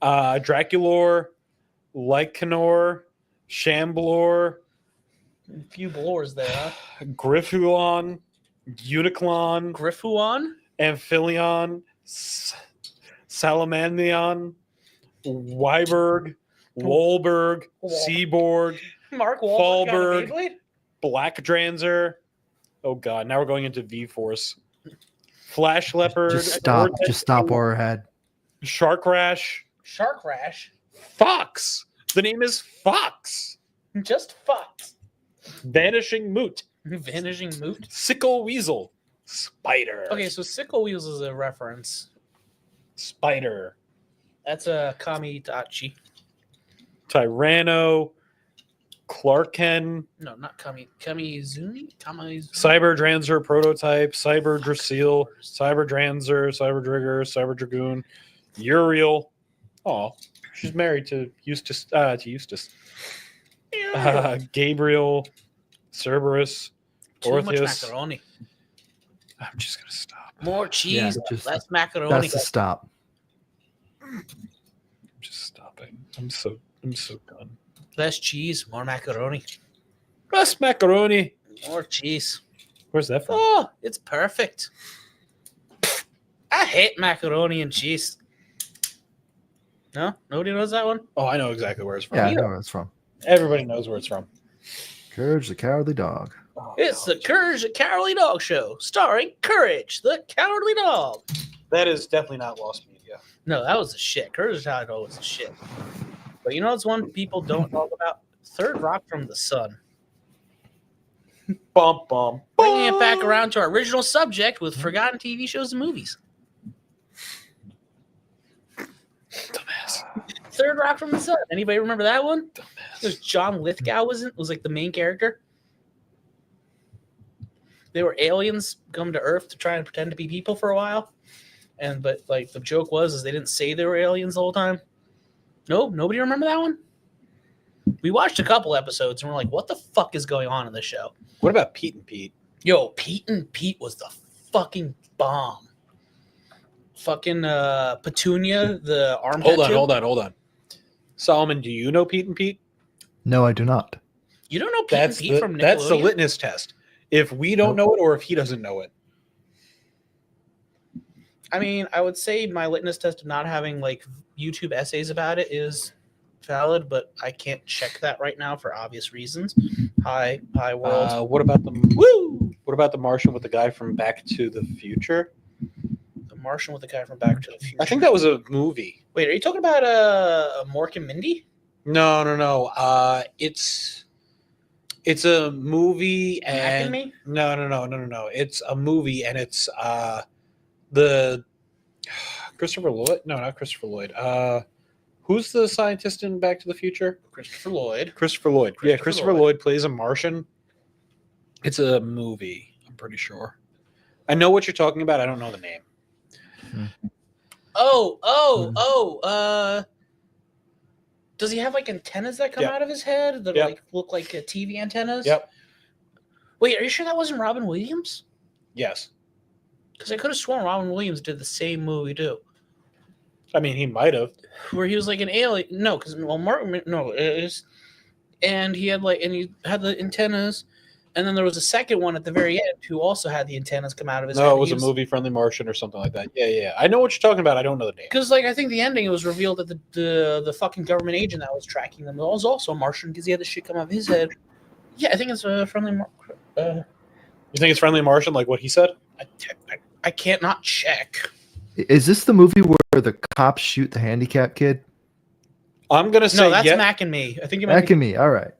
Draculor, Lycanor, Shamblor, A few blores there, huh? Griffulon, Uniclon, Griffuon? Amphileon, Salamandrion, Wyberg, Wolberg, Seaborg, Mark Wahlberg got a Fallberg. Beyblade? Black Dranzer. Oh god, now we're going into V-Force. Flash Leopard. Just stop. Just stop where we're at. Shark Rash. Shark Rash? Fox. The name is Fox. Just fucked. Vanishing Moot. Vanishing Moot? Sickle Weasel. Spider. Okay, so Sickle Wheels is a reference. Spider. That's a Kamitachi. Tyranno. Clarken. No, not Kamizumi? Cyber Dranzer Prototype. Cyber Draciel. Cyber Dranzer. Cyber Drigger. Cyber Dragoon. Uriel. Oh, she's married to Eustace. Gabriel. Cerberus. Too much Orpheus. macaroni. I'm just gonna stop. More cheese, Yeah, just- less macaroni. That's the stop. I'm just stopping. I'm so done. Less cheese, more macaroni. Less macaroni. More cheese. Where's that from? Oh, it's perfect. I hate macaroni and cheese. No? Nobody knows that one? Oh, I know exactly where it's from. Yeah, I know where it's from. Everybody knows where it's from. Courage the Cowardly Dog. Oh, It's the Courage the Cowardly Dog Show, starring Courage the Cowardly Dog. That is definitely not lost media. No, that was the shit. Courage the Cowardly Dog was the shit. But you know what's one people don't talk about? Third Rock from the Sun. Bum bum. Bringing it back around to our original subject with forgotten TV shows and movies. Dumbass. Third Rock from the Sun. Anybody remember that one? Dumbass. There's John Lithgow was like the main character. They were aliens come to Earth to try and pretend to be people for a while, but like the joke was they didn't say they were aliens the whole time. No, nobody remember that one. We watched a couple episodes and we're like, what the fuck is going on in this show? What about Pete and Pete? Yo, Pete and Pete was the fucking bomb. Fucking Petunia, the arm. Hold tattoo. on. Solomon, do you know Pete and Pete? No, I do not. You don't know Pete and Pete from Nickelodeon? That's the litmus test. If we don't know it or if he doesn't know it. I mean, I would say my litmus test of not having like YouTube essays about it is valid, but I can't check that right now for obvious reasons. Hi world. What about the Martian with the guy from Back to the Future? The Martian with the guy from Back to the Future. I think that was a movie. Wait, are you talking about Mork and Mindy? No. It's a movie Mac and and Me? No. It's a movie and it's the Christopher Lloyd. No, not Christopher Lloyd. Who's the scientist in Back to the Future? Christopher Lloyd. Christopher Lloyd. Yeah, Christopher Christopher Lloyd. Lloyd plays a Martian. It's a movie, I'm pretty sure. I know what you're talking about. I don't know the name. Does he have like antennas that come Yep. out of his head that Yep. like look like TV antennas? Yep. Wait, are you sure that wasn't Robin Williams? Yes. Because I could have sworn Robin Williams did the same movie too, I mean, he might have. where he was like an alien. No, because Martin. No, it is, and he had the antennas, and then there was a second one at the very end who also had the antennas come out of his head. No, it was a movie, Friendly Martian or something like that. Yeah. I know what you're talking about. I don't know the name. Because I think the ending it was revealed that the fucking government agent that was tracking them was also a Martian because he had the shit come out of his head. Yeah, I think it's a friendly. You think it's Friendly Martian, like what he said? I can't not check. Is this the movie where the cops shoot the handicapped kid? I'm gonna say No, that's yes. Mac and Me. I think it Back in me. All right.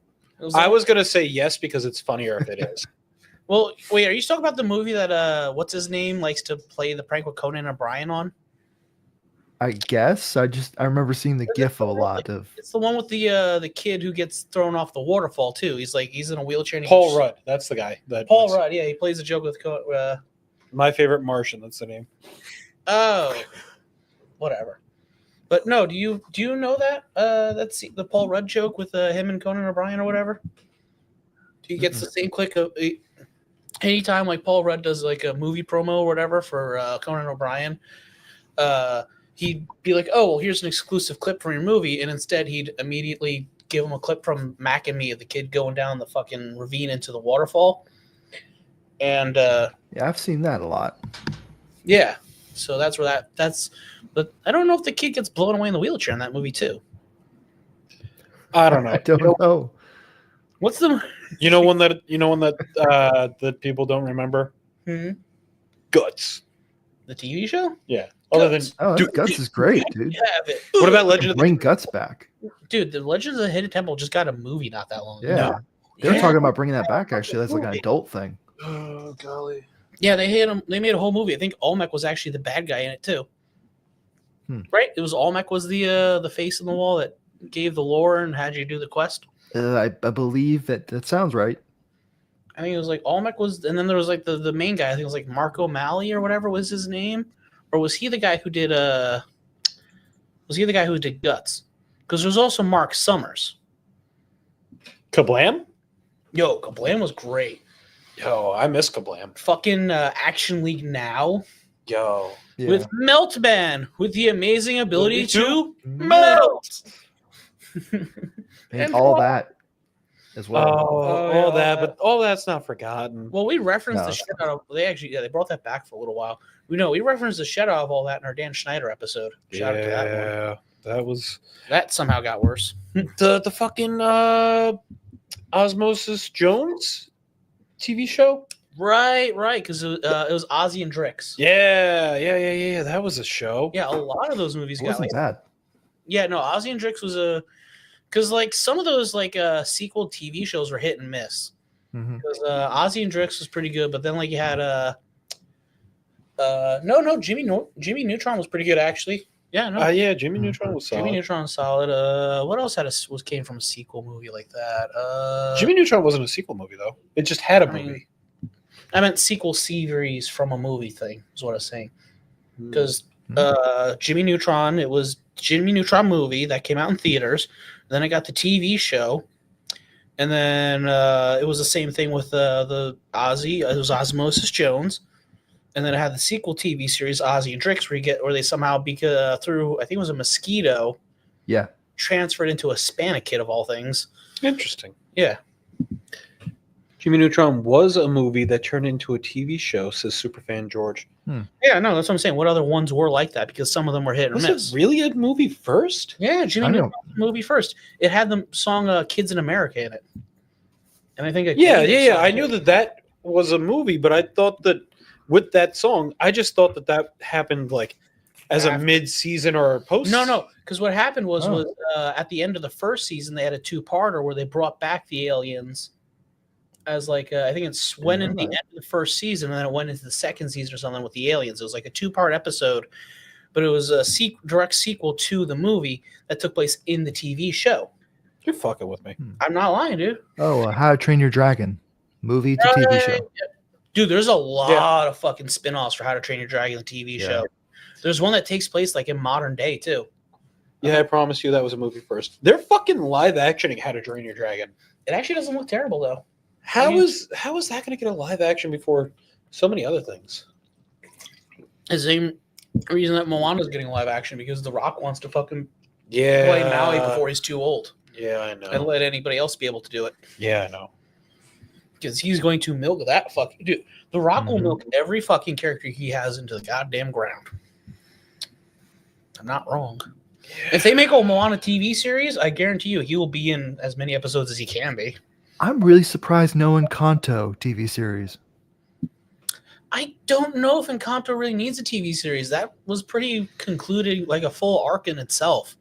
I was gonna say yes because it's funnier if it is. Well, wait, are you talking about the movie that what's his name likes to play the prank with Conan O'Brien on? I guess I remember seeing the GIF of a lot of. It's the one with the kid who gets thrown off the waterfall too. He's in a wheelchair. And he Paul Rudd. That's the guy. Paul Rudd. Yeah, he plays a joke with. My Favorite Martian. That's the name. Oh, whatever. But no, do you know that? That's the Paul Rudd joke with him and Conan O'Brien or whatever. He gets the same click of anytime like Paul Rudd does like a movie promo or whatever for Conan O'Brien. He'd be like, "Oh, well, here's an exclusive clip from your movie," and instead he'd immediately give him a clip from Mac and Me of the kid going down the fucking ravine into the waterfall. And Yeah, I've seen that a lot. yeah, so that's where that's. But I don't know if the kid gets blown away in the wheelchair in that movie too. I don't know. I don't know. What's the? You know one that that people don't remember? Guts. The TV show? Yeah. Other than Oh, Dude, Guts is great, dude. Have it. what about Legend of the Bring Guts back. Dude, the Legends of the Hidden Temple just got a movie not that long ago. Yeah, No. they were talking about bringing that back. Actually, that's like an adult thing. Oh golly. Yeah, they made a whole movie. I think Olmec was actually the bad guy in it too. Right? It was Olmec was the face in the wall that gave the lore and had you do the quest. I believe that sounds right. I think it was like Olmec was, and then there was like the main guy. I think it was like Mark O'Malley or whatever was his name, or was he the guy who did Was he the guy who did Guts? Because there's also Mark Summers. Kablam? Yo, Kablam was great. Yo, I miss Kablam. Fucking Action League Now Yo. Yeah. with Meltman with the amazing ability to melt. and all that as well. All that, but all that's not forgotten. Well, we referenced No. the shit out of. They brought that back for a little while. We referenced the shit out of all that in our Dan Schneider episode. Shout out to that one. Yeah, that was That somehow got worse. the fucking Osmosis Jones TV show. Right, because it was Ozzy and Drix. Yeah. That was a show. Yeah, a lot of those movies It got wasn't like. bad. Yeah, no, Ozzy and Drix was a. Because like some of those like sequel TV shows were hit and miss. Mhm. Because Ozzy and Drix was pretty good, but then like you had Jimmy Neutron was pretty good actually. Yeah, no, Yeah, Jimmy Neutron was solid. Jimmy Neutron was solid. What else came from a sequel movie like that? Jimmy Neutron wasn't a sequel movie though. It just had a I mean, movie. I meant sequel series from a movie thing is what I was saying. Because Jimmy Neutron, it was Jimmy Neutron movie that came out in theaters. Then I got the TV show, and then it was the same thing with the Ozzy. It was Osmosis Jones, and then I had the sequel TV series Ozzy and Drix, where they somehow through I think it was a mosquito, Yeah. transferred into a Spanakid of all things. Interesting. Yeah. Jimmy Neutron was a movie that turned into a TV show, says Superfan George. Yeah, no, that's what I'm saying. What other ones were like that? Because some of them were hit or Was miss. it really a movie first? Yeah, Jimmy I know. Neutron movie first. It had the song "Kids in America" in it, and I think Yeah. I knew that was a movie, but I thought that with that song, I just thought that happened like as a After. mid-season or a post. No, because what happened was Oh. at the end of the first season they had a two-parter where they brought back the aliens as like I think it's went in the end of the first season and then it went into the second season or something with the aliens. It was like a two-part episode, but it was a direct sequel to the movie that took place in the TV show. You're fucking with me. I'm not lying, dude. Oh, How to Train Your Dragon, movie to TV show. Dude, there's a lot of fucking spin-offs for How to Train Your Dragon, the TV show. There's one that takes place like in modern day too. Yeah, I promise you that was a movie first. They're fucking live actioning How to Train Your Dragon. It actually doesn't look terrible though. How is that going to get a live action before so many other things? The same reason that Moana's getting live action, because The Rock wants to fucking Yeah, play Maui before he's too old. Yeah, I know. And let anybody else be able to do it. Yeah, I know. Because he's going to milk that fucking dude. The Rock will milk every fucking character he has into the goddamn ground. I'm not wrong. If they make a Moana TV series, I guarantee you he will be in as many episodes as he can be. I'm really surprised no Encanto TV series. I don't know if Encanto really needs a TV series. That was pretty concluding, like a full arc in itself.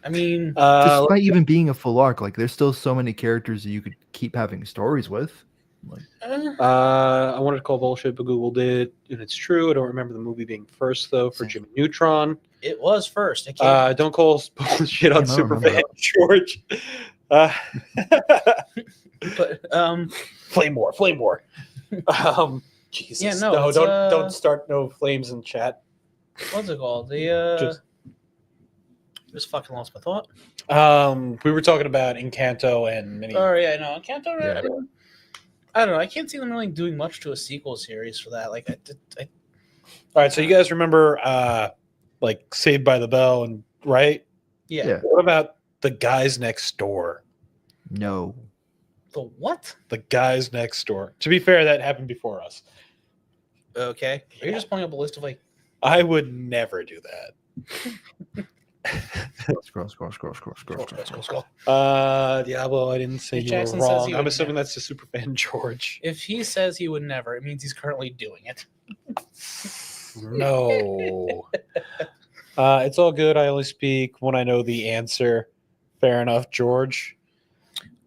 I mean, despite even being a full arc, like there's still so many characters that you could keep having stories with. Like, I wanted to call bullshit, but Google did, and it's true. I don't remember the movie being first though for Jimmy Neutron. It was first. Don't call bullshit on Superfan George. But flame war. Jesus. Yeah, no, don't start no flames in chat. What's it called? Just fucking lost my thought. We were talking about Encanto and many. Oh yeah, no, Encanto. Yeah. I don't know. I can't see them really doing much to a sequel series for that. Like, All right, so you guys remember, like Saved by the Bell, and right? Yeah. What about The Guys Next Door? No. The what? The Guys Next Door. To be fair, that happened before us. Okay. Are you just pulling up a list of like? I would never do that. Scroll. Diablo, I didn't say If you were Jackson says wrong. he I'm would assuming that's the Superfan George. If he says he would never, it means he's currently doing it. No. It's all good. I only speak when I know the answer. Fair enough, George.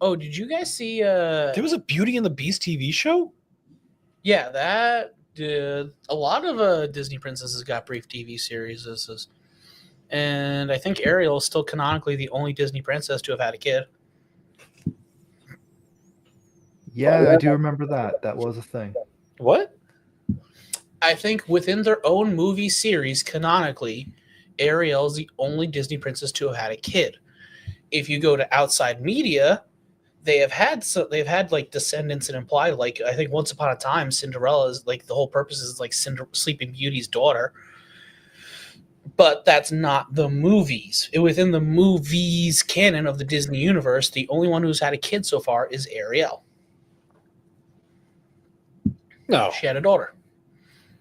Oh, did you guys see? There was a Beauty and the Beast TV show? Yeah, that did. A lot of Disney princesses got brief TV series. And I think Ariel is still canonically the only Disney princess to have had a kid. Yeah, I do remember that. That was a thing. What? I think within their own movie series, canonically, Ariel is the only Disney princess to have had a kid. If you go to outside media, they've had like descendants and implied, like I think Once Upon a Time, Cinderella is like the whole purpose is like Sleeping Beauty's daughter. But that's not the movies. Within the movies canon of the Disney universe, the only one who's had a kid so far is Ariel. No. She had a daughter.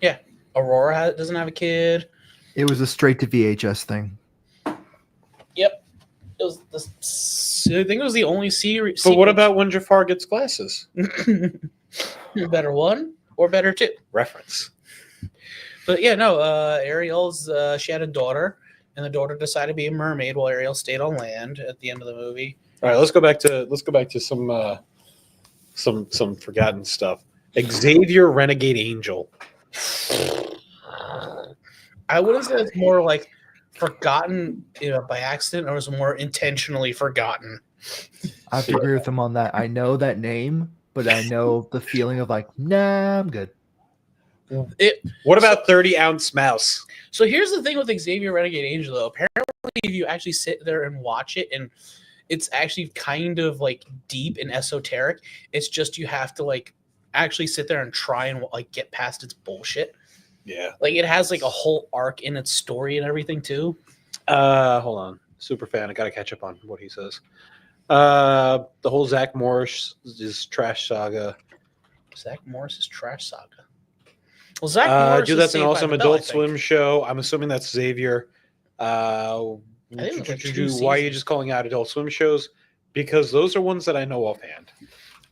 Yeah. Aurora doesn't have a kid. It was a straight to VHS thing. Yep. It was I think it was the only series. But what about when Jafar gets glasses? Better one or better two? Reference. But yeah, no. Ariel's she had a daughter, and the daughter decided to be a mermaid while Ariel stayed on land at the end of the movie. All right, let's go back to some forgotten stuff. Xavier Renegade Angel. I wouldn't say it's more like forgotten, by accident, or was more intentionally forgotten. I have to agree with him on that. I know that name, but I know the feeling of like, nah, I'm good. What about 30-ounce mouse? So here's the thing with Xavier Renegade Angel, though. Apparently, if you actually sit there and watch it, and it's actually kind of like deep and esoteric, it's just you have to like actually sit there and try and like get past its bullshit. Yeah. Like it has like a whole arc in its story and everything too. Hold on. Superfan, I gotta catch up on what he says. The whole Zach Morris is trash saga. Zach Morris's trash saga. Well, Zach Morris dude, that's an awesome Adult Swim Swim show. I'm assuming that's Xavier. I think it was like 2 why are you just calling out Adult Swim shows? Because those are ones that I know offhand.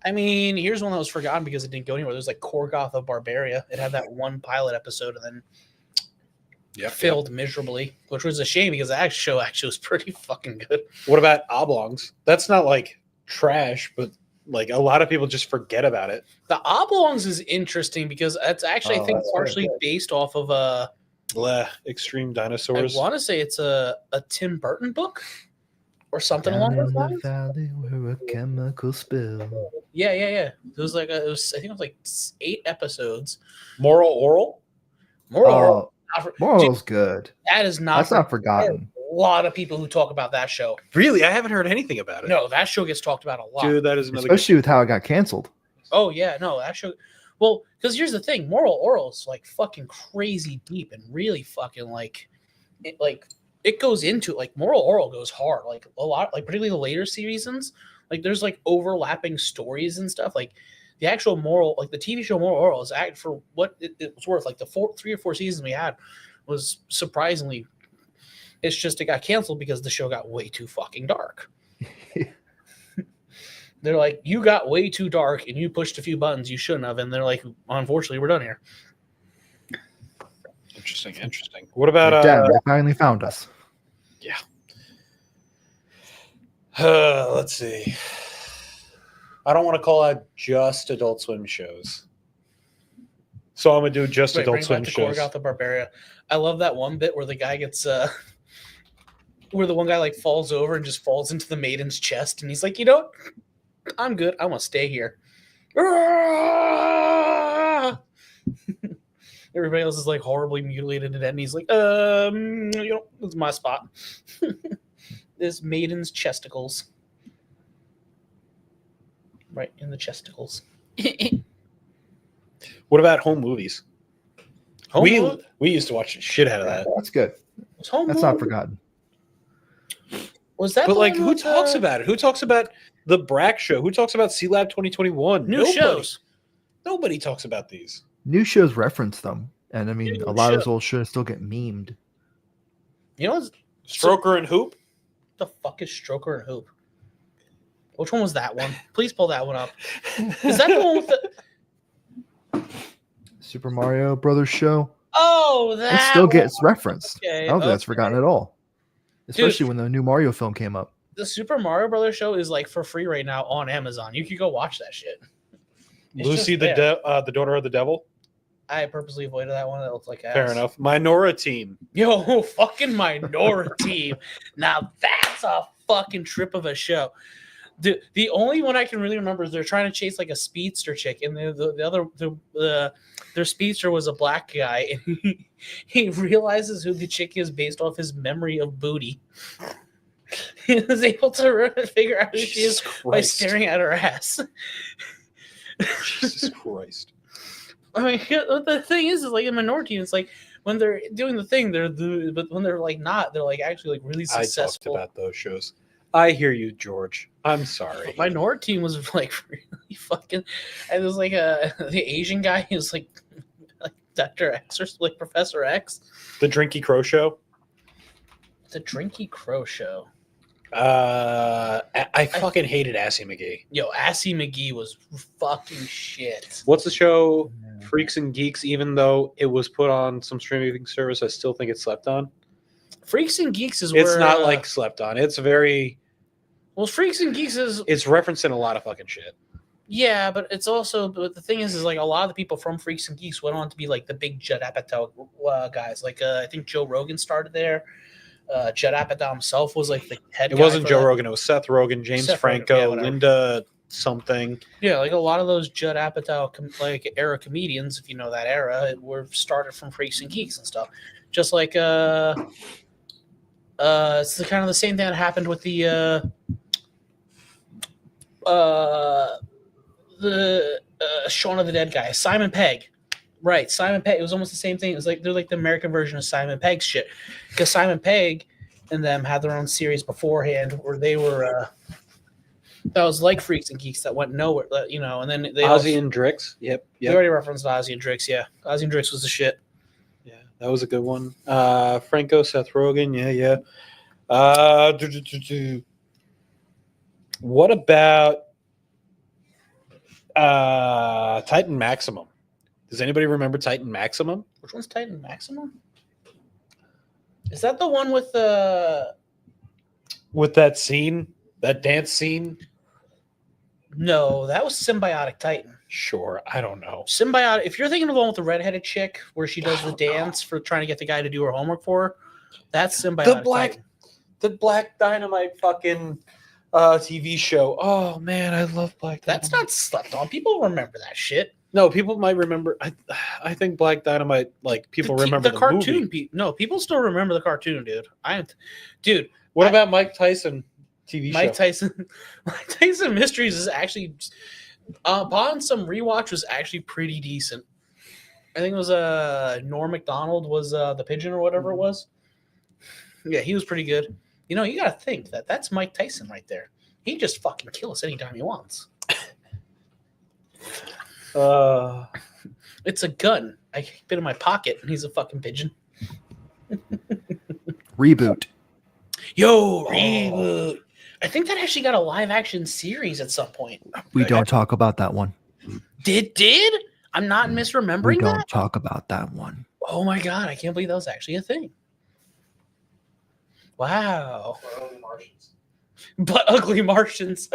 I mean, here's one that was forgotten because it didn't go anywhere. There's like Korgoth of Barbaria. It had that one pilot episode and then failed miserably, which was a shame because that show actually was pretty fucking good. What about Oblongs? That's not like trash, but like a lot of people just forget about it. The Oblongs is interesting because it's actually, I think, partially based off of Extreme I Dinosaurs. want to say it's a Tim Burton book or something Down along those in the lines. valley where a chemical spill. Yeah. It was like I think it was like 8 episodes. Moral Oral. Moral. Oh, Moral's good. That is not. That's not There are forgotten. a lot of people who talk about that show. Really, I haven't heard anything about it. No, that show gets talked about a lot. Dude, that is another. Especially with how it got canceled. Oh yeah, no, that show. Well, because here's the thing, Moral Oral is like fucking crazy deep and really fucking like it goes into like Moral Oral goes hard, like a lot, like particularly the later seasons. Like there's like overlapping stories and stuff. Like the actual Moral, like the TV show Moral Oral is act for what it was worth. Like the 3 or 4 seasons we had was surprisingly. It's just it got canceled because the show got way too fucking dark. They're like, you got way too dark and you pushed a few buttons you shouldn't have. And they're like, unfortunately, we're done here. Interesting. What about Damn, they finally found us. Yeah. Let's see. I don't want to call out just Adult Swim shows. So I'm gonna do just Adult Swim shows. Korgoth the Barbarian. I love that one bit where the guy gets where the one guy like falls over and just falls into the maiden's chest and he's like, you know what? I'm good. I want to stay here. Everybody else is like horribly mutilated and he's like, you know, it's my spot. This maiden's chesticles. Right in the chesticles. What about home movies? We used to watch the shit out of that. That's good. That's not forgotten. Was that? But like, who talks about it? Who talks about the Brack Show? Who talks about C Lab 2021? New shows. Nobody talks about these. New shows reference them, and I mean, a lot of those old shows still get memed. You know, Stroker and Hoop. The fuck is Stroker and Hoop? Which one was that one? Please pull that one up. Is that the one with the Super Mario Brothers show? Oh, that it still gets referenced. Okay, I don't think that's forgotten at all. Especially when the new Mario film came up. The Super Mario Brothers show is like for free right now on Amazon. You could go watch that shit. Lucy, the daughter of the devil. I purposely avoided that one. That looks like ass. Fair enough. Minora Team. Yo, fucking Minora Team. Now that's a fucking trip of a show. The only one I can really remember is they're trying to chase like a speedster chick, and their speedster was a black guy, and he realizes who the chick is based off his memory of booty. He was able to figure out who she is by staring at her ass. Jesus Christ. I mean, the thing is like in Minority, it's like when they're doing the thing, but when they're like not, they're like actually like really successful. I talked about those shows. I hear you, George. I'm sorry. Minority Team was like really fucking. And it was like the Asian guy. He was like Dr. X or like Professor X. The Drinky Crow Show. The Drinky Crow Show. I fucking hated Assy McGee. Yo, Assy McGee was fucking shit. What's the show? Freaks and Geeks. Even though it was put on some streaming service, I still think it's slept on. Freaks and Geeks is where it's not like slept on. It's very Freaks and Geeks is it's referencing a lot of fucking shit. Yeah, but it's also but the thing is like a lot of the people from Freaks and Geeks went on to be like the big Judd Apatow guys. Like I think Joe Rogan started there. Judd Apatow himself was like the head. It wasn't Joe Rogan. It was Seth Rogen, James Franco, Linda something. Yeah, like a lot of those Judd Apatow like era comedians, if you know that era, were started from Freaks and Geeks and stuff. Just like it's kind of the same thing that happened with the Shaun of the Dead guy, Simon Pegg. Right, Simon Pegg. It was almost the same thing. It was like they're like the American version of Simon Pegg's shit, because Simon Pegg and them had their own series beforehand where they were that was like Freaks and Geeks that went nowhere, you know. And then they Ozzy and Drix. Yep. They already referenced Ozzy and Drix. Yeah, Ozzy and Drix was the shit. Yeah, that was a good one. Franco, Seth Rogen. Yeah. What about Titan Maximum? Does anybody remember Titan Maximum? Which one's Titan Maximum? Is that the one with that scene, that dance scene? No, that was Symbiotic Titan. Sure, I don't know. Symbiotic. If you're thinking of the one with the redheaded chick where she does the dance for trying to get the guy to do her homework for her, that's Symbiotic. The Black Dynamite fucking TV show. Oh man, I love Black Dynamite. That's not slept on. People remember that shit. No, people might remember. I think Black Dynamite, like people remember the cartoon. movie. No, people still remember the cartoon, dude. What about Mike Tyson TV Mike show? Mike Tyson Mysteries is actually upon some rewatch was actually pretty decent. I think it was Norm Macdonald was the pigeon or whatever it was. Yeah, he was pretty good. You know, you got to think that's Mike Tyson right there. He just fucking kills anytime he wants. It's a gun. I keep it in my pocket, and he's a fucking pigeon. Reboot. Yo, reboot. I think that actually got a live action series at some point. We don't talk about that one. Did? I'm not misremembering We don't that? talk about that one. Oh my god, I can't believe that was actually a thing. Wow. But ugly Martians.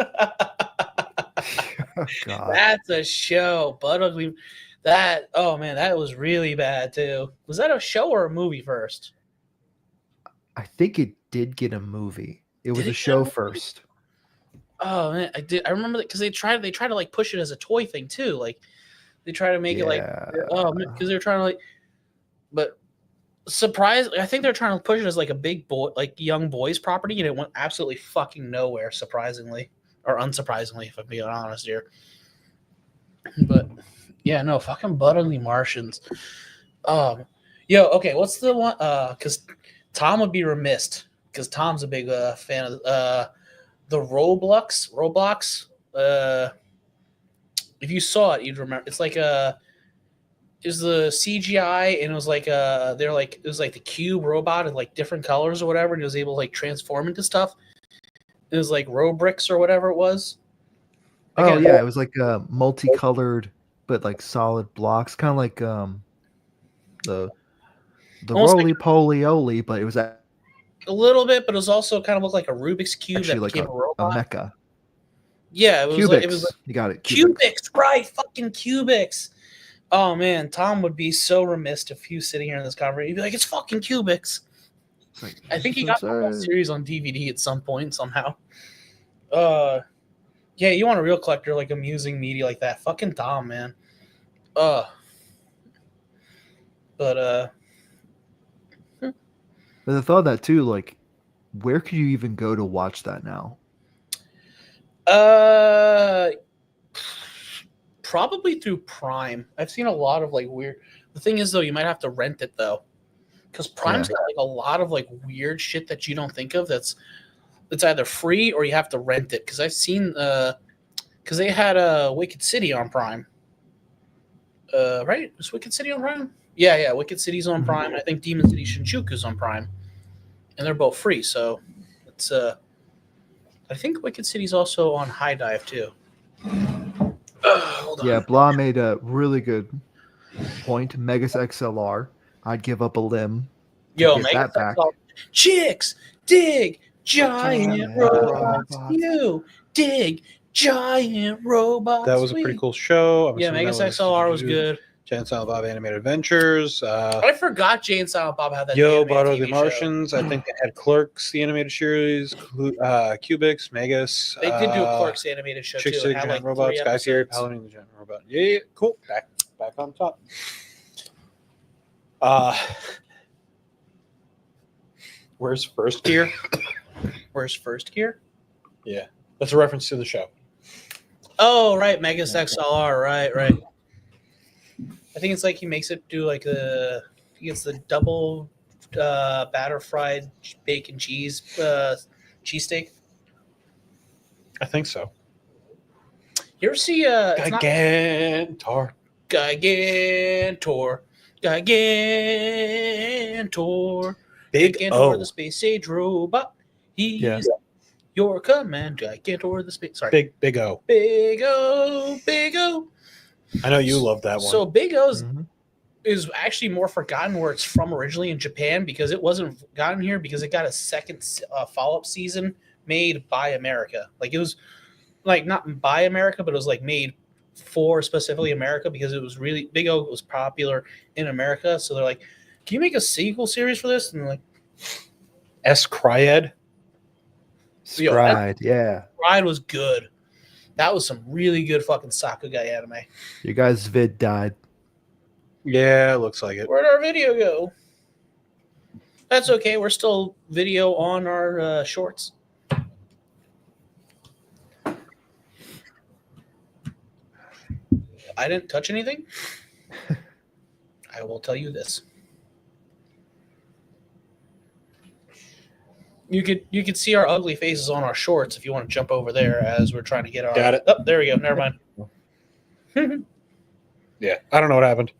Oh, God. That's a show. But ugly. Oh man, that was really bad too. Was that a show or a movie first? I think it did get a movie. It was Did a it show get a first. Oh man, I remember that because they try to like push it as a toy thing too. Like they try to make it like because they're trying to like, but surprisingly, I think they're trying to push it as like a big boy, like young boys property, and it went absolutely fucking nowhere. Surprisingly or unsurprisingly, if I'm being honest here. But yeah, no, fucking But Ugly Martians. Yo, okay, what's the one? Because Tom would be remiss because Tom's a big fan of the Roblox. If you saw it, you'd remember. It's like it was the CGI, and it was like it was like the cube robot in like different colors or whatever, and it was able to like transform into stuff. It was like Robricks or whatever it was. Oh yeah, it was like multicolored but like solid blocks, kind of like the roly poly oly, but it was a little bit, but it was also kind of looked like a Rubik's cube that like became a robot. A mecha. Yeah, it was Cubics. like it was like you got it. Cubics, right? Fucking Cubics. Oh man, Tom would be so remiss if he was sitting here in this conversation. He'd be like, "It's fucking Cubics." Like, I think he got the whole series on DVD at some point somehow. Yeah, you want a real collector like amusing media like that? Fucking Tom, man. But the thought of that too, like, where could you even go to watch that now? Probably through Prime. I've seen a lot of like weird. The thing is though, you might have to rent it though, because Prime's got like a lot of like weird shit that you don't think of. That's either free or you have to rent it. Because I've seen because they had Wicked City on Prime. Right? Is Wicked City on Prime? Yeah. Wicked City's on Prime. I think Demon City Shinjuku's on Prime, and they're both free. So it's I think Wicked City's also on High Dive too. Hold on. Yeah, Blah made a really good point. Megas XLR. I'd give up a limb. Yo, Megas XLR. Chicks dig giant robots. You dig giant robots. That was a pretty cool show. Yeah, Megas XLR was good. Jay and Silent Bob Animated Adventures. I forgot Jay and Silent Bob had that. But Ugly Martians. I think they had Clerks, the animated series, Cubics, Megas. They did do a Clerks animated show Chicks too. Dig Giant Robots, Sky Sierra, Paladin the Giant Robot. Yeah, cool. Back on top. Where's First Gear? Where's First Gear? Yeah, that's a reference to the show. Oh, right, Megas XLR. Right. I think it's like he makes it do like he gets the double batter fried bacon cheese cheesesteak. I think so. You ever see Gigantor? Big Gigantor, O, the space age robot. He's your command. Gigantor, the space. Sorry, Big O. Big O. I know you love that one. So Big O's is actually more forgotten where it's from originally in Japan, because it wasn't forgotten here because it got a second follow-up season made by America. Like it was like not by America, but it was like made for specifically America because it was really Big O was popular in America. So they're like, "Can you make a sequel series for this?" And they're like, Cryed. Stride, yeah. "Ride was good. That was some really good fucking Sakugai anime." Your guys' vid died. Yeah, it looks like it. Where'd our video go? That's okay. We're still video on our shorts. I didn't touch anything. I will tell you this. You could see our ugly faces on our shorts if you want to jump over there as we're trying to get our. Got it. Oh, there we go. Never mind. Yeah, I don't know what happened.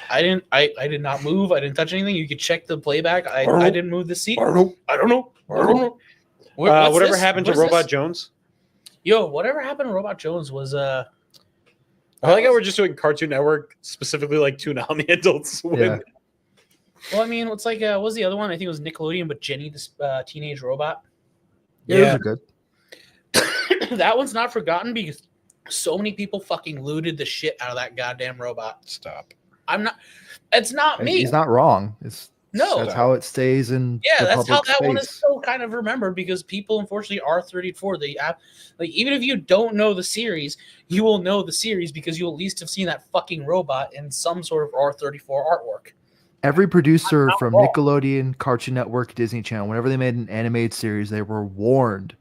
I did not move. I didn't touch anything. You could check the playback. I didn't move the seat. I don't know. Whatever this? happened to What's Robot this? Jones? Yo, whatever happened to Robot Jones was I like how we're just doing Cartoon Network, specifically like Toonami Adult Swim. Yeah. Well, I mean, it's like what was the other one? I think it was Nickelodeon, but Jenny, this teenage robot. Yeah, those are good. That one's not forgotten because so many people fucking looted the shit out of that goddamn robot. Stop. I'm not. It's not me. He's not wrong. It's No. that's how it stays in. Yeah, the that's how public that one is space. so kind of remembered because people unfortunately are 34. They like even if you don't know the series, you will know the series because you'll at least have seen that fucking robot in some sort of R34 artwork. Every producer not from wrong. Nickelodeon, Cartoon Network, Disney Channel, whenever they made an animated series, they were warned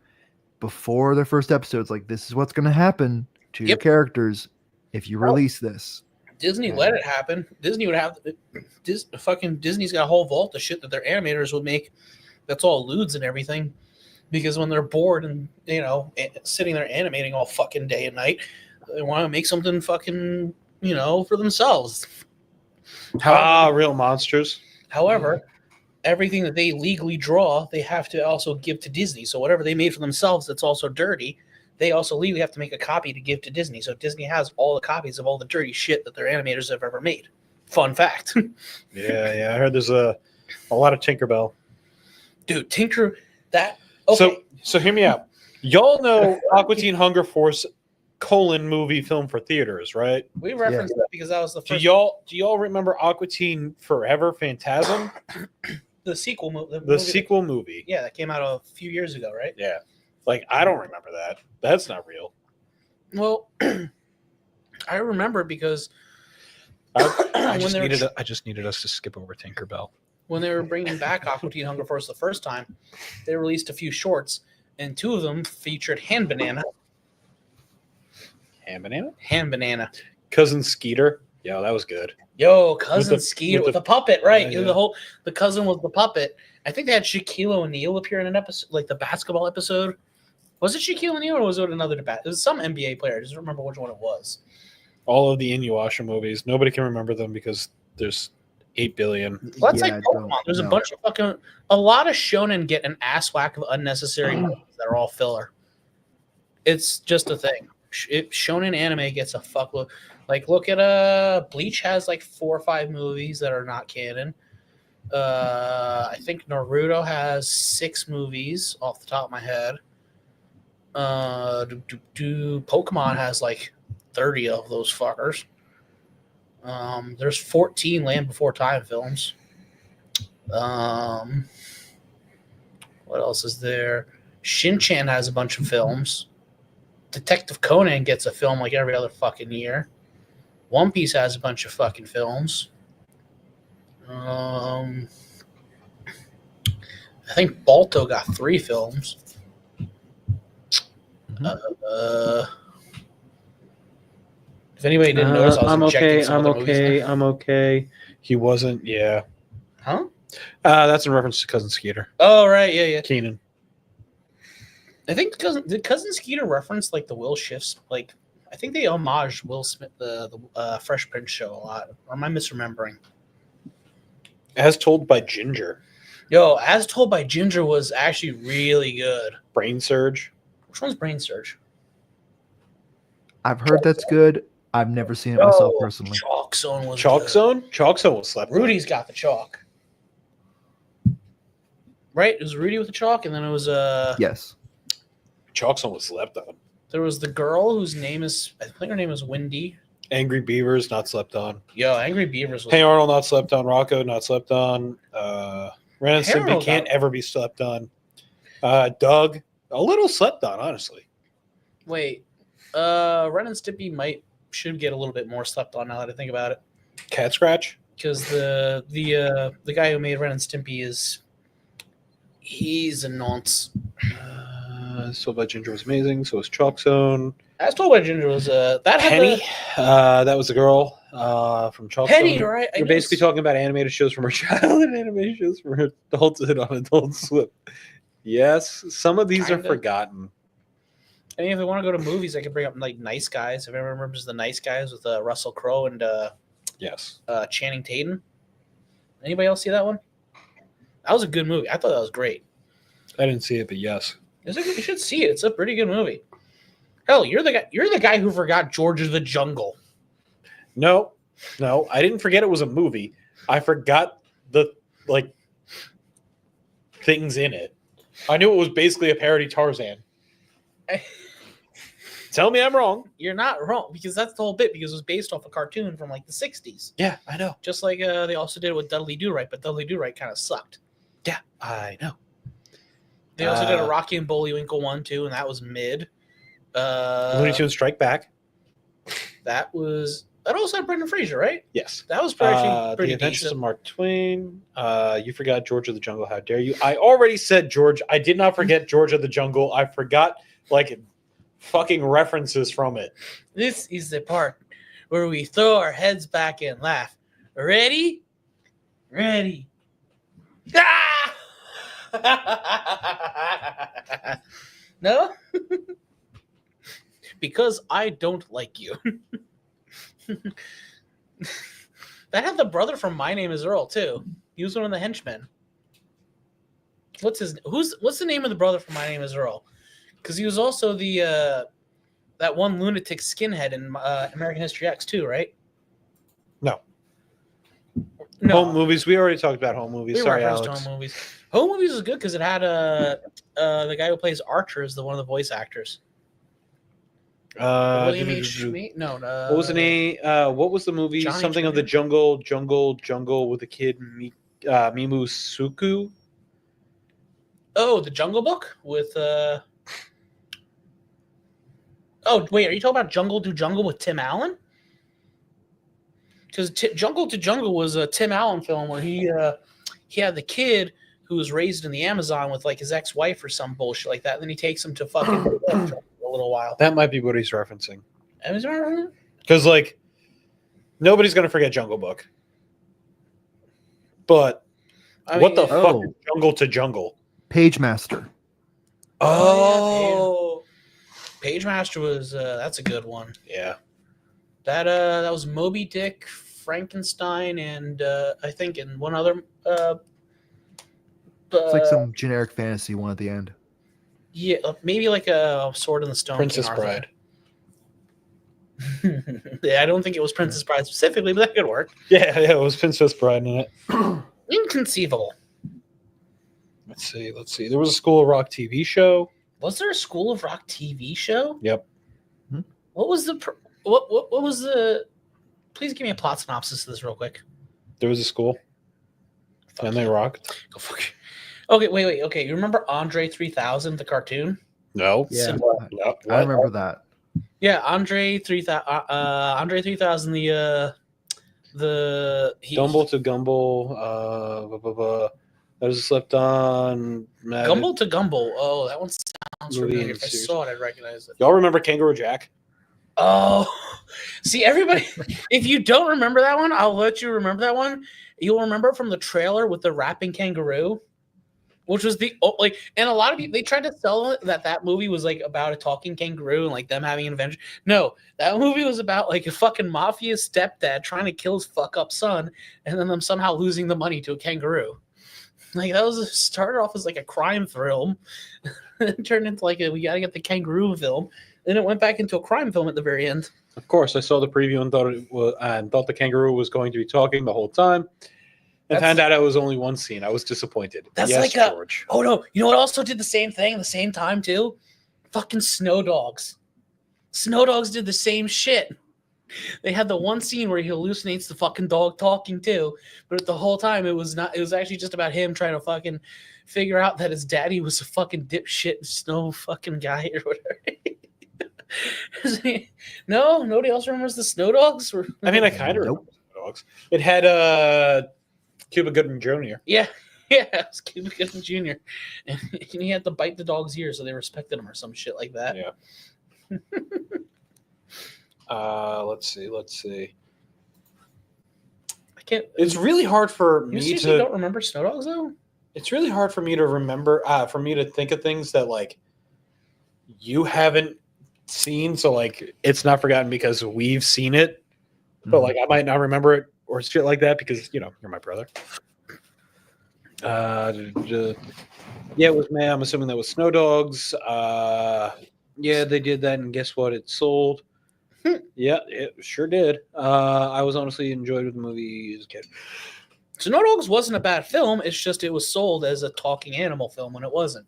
before their first episodes, like this is what's going to happen to your Yep. characters if you release this. Disney Yeah. let it happen. Disney would have Disney's got a whole vault of shit that their animators would make. That's all lewds and everything, because when they're bored and sitting there animating all fucking day and night, they want to make something fucking for themselves. Real monsters. However, everything that they legally draw, they have to also give to Disney. So whatever they made for themselves that's also dirty, they also legally have to make a copy to give to Disney. So Disney has all the copies of all the dirty shit that their animators have ever made. Fun fact. Yeah. I heard there's a lot of Tinkerbell. Dude, Tinker, that... Okay. So hear me out. Y'all know Aqua Teen Hunger Force : movie film for theaters, right? We referenced that because that was the Do first... y'all remember Aqua Teen Forever Phantasm? The sequel movie. The sequel movie. Yeah, that came out a few years ago, right? Yeah. Like, I don't remember that. That's not real. Well, I remember because I just when needed us to skip over Tinkerbell. when they were bringing back Aqua Teen Hunger Force the first time, they released a few shorts, and two of them featured Hand Banana. Hand Banana. Cousin Skeeter. Yeah, that was good. Yo, cousin With the- Skeeter with with the puppet, right? Yeah. The cousin was the puppet. I think they had Shaquille O'Neal appear in an episode, like the basketball episode. Was it Shaquille O'Neal or was it another debate? It was some NBA player. I just don't remember which one it was. All of the Inuyasha movies. Nobody can remember them because there's 8 billion. Well, that's Yeah, like I Pokemon. don't There's a know. bunch of a lot of shonen get an ass whack of unnecessary movies that are all filler. It's just a thing. Shonen anime gets a fuckload. Like, look at Bleach has like 4 or 5 movies that are not canon. I think Naruto has 6 movies off the top of my head. Pokemon has like 30 of those fuckers. There's 14 Land Before Time films. What else is there? Shin-Chan has a bunch of films. Detective Conan gets a film like every other fucking year. One Piece has a bunch of fucking films. I think Balto got 3 films. If anybody didn't notice, I was injecting some other movies in there. I'm okay. He wasn't, yeah. Huh? That's in reference to Cousin Skeeter. Oh, right. Yeah. Keenan. I think did Cousin Skeeter reference like the Will Shifts? Like, I think they homaged Will Smith, the Fresh Prince show a lot. Or am I misremembering? As told by Ginger. Yo, As Told by Ginger was actually really good. Brain Surge. Which one's Brain Surge? I've heard that's good. I've never seen it myself personally. Chalk Zone was Chalk good. Zone? Chalk Zone was slept. Rudy's got the chalk. Right? It was Rudy with the chalk, and then it was Yes. Chalk Zone was slept on. There was the girl whose name is, I think her name is Wendy. Angry Beavers, not slept on. Yo, Angry Beavers was Hey Arnold, not slept on. Rocco, not slept on. Ren and Hey Stimpy Arnold can't got- ever be slept on. Doug, a little slept on, honestly. Wait, Ren and Stimpy should get a little bit more slept on now that I think about it. Cat Scratch. Because the guy who made Ren and Stimpy he's a nonce. Soul by Ginger was amazing. So was Chalk Zone. As told by Ginger was that had Penny, the- that was the girl from Chalk Penny, Zone. right? I You're know basically talking about animated shows from her childhood and animated shows from her adulthood on Adult Swim. Yes, some of these Kinda. are forgotten. I mean, if we want to go to movies, I could bring up like Nice Guys. If everyone remembers the Nice Guys with Russell Crowe and Yes. Channing Tatum. Anybody else see that one? That was a good movie. I thought that was great. I didn't see it, but yes. You should see it. It's a pretty good movie. Hell, you're the guy who forgot George of the Jungle. No, I didn't forget it was a movie. I forgot the things in it. I knew it was basically a parody Tarzan. Tell me I'm wrong. You're not wrong, because that's the whole bit, because it was based off a cartoon from like the 60s. Yeah, I know. Just like they also did it with Dudley Do-Right, but Dudley Do-Right kind of sucked. Yeah, I know. They also did a Rocky and Bullwinkle one too, and that was mid. Looney Tunes Strike Back. That also had Brendan Fraser, right? Yes. That was pretty The Adventures decent. of Mark Twain. You forgot George of the Jungle. How dare you? I already said George. I did not forget George of the Jungle. I forgot fucking references from it. This is the part where we throw our heads back and laugh. Ready? Ready. Ah! No? Because I don't like you. That had the brother from My Name is Earl too. He was one of the henchmen. What's the name of the brother from My Name is Earl? Because he was also the that one lunatic skinhead in American History X too, right? No. No. Home movies. We already talked about home movies. We Sorry, referenced Alex. Home movies. Home movies was good because it had the guy who plays Archer is one of the voice actors. William H. Schmee? No. What was the name? What was the movie? Johnny Something of the Tribune? jungle with the kid Mimu Suku. Oh, the Jungle Book with. Oh wait, are you talking about Jungle to Jungle with Tim Allen? Because Jungle to Jungle was a Tim Allen film where he had the kid who was raised in the Amazon with like his ex-wife or some bullshit like that. And then he takes him to fucking for a little while. That might be what he's referencing. Amazon? Because nobody's gonna forget Jungle Book. But what the fuck is Jungle to Jungle? Page Master. Oh, Page Master was that's a good one. Yeah. That was Moby Dick, Frankenstein, and I think in one other. It's like some generic fantasy one at the end. Yeah, maybe like a Sword in the Stone. Princess Bride. Yeah, I don't think it was Princess Bride specifically, but that could work. Yeah, it was Princess Bride in it. Inconceivable. Let's see. There was a School of Rock TV show. Was there a School of Rock TV show? Yep. What was the what was the? Please give me a plot synopsis of this real quick. There was a school, and they rocked. Go fuck. Okay, wait. Okay, you remember Andre 3000, the cartoon? No. Yeah, No. I remember that. Yeah, Andre 3000. Andre 3000. Gumble to Gumble. That was slept on. Gumble to Gumble. Oh, that one sounds Movie familiar. If I series. saw it, I'd recognize it. Y'all remember Kangaroo Jack? Oh, see, everybody, if you don't remember that one, I'll let you remember that one. You'll remember it from the trailer with the rapping kangaroo, which was and a lot of people, they tried to sell it that movie was like about a talking kangaroo and like them having an adventure. No, that movie was about like a fucking mafia stepdad trying to kill his fuck up son and then them somehow losing the money to a kangaroo. Like that started off as like a crime film, and turned into like we gotta get the kangaroo film. Then it went back into a crime film at the very end. Of course, I saw the preview and thought the kangaroo was going to be talking the whole time. And found out it was only one scene. I was disappointed. That's yes, like George. Oh no! You know what also did the same thing at the same time too? Fucking Snow Dogs. Snow Dogs did the same shit. They had the one scene where he hallucinates the fucking dog talking too, but the whole time it was not. It was actually just about him trying to fucking figure out that his daddy was a fucking dipshit snow fucking guy or whatever. No, nobody else remembers the Snow Dogs. I mean, I kind of remember Snow Dogs. It had Cuba Gooding Jr. Yeah, it was Cuba Gooding Jr. And he had to bite the dog's ear so they respected him or some shit like that. Yeah. Let's see. I can't. It's really hard for You me seriously to. don't remember Snow Dogs though? It's really hard for me to remember. For me to think of things that like you haven't seen, so like it's not forgotten because we've seen it, but like I might not remember it or shit like that because you're my brother. Yeah, it was man. I'm assuming that was Snow Dogs. Yeah, they did that, and guess what? It sold. Yeah, it sure did. I was honestly enjoyed with the movie as a kid. Snow Dogs wasn't a bad film. It's just it was sold as a talking animal film when it wasn't.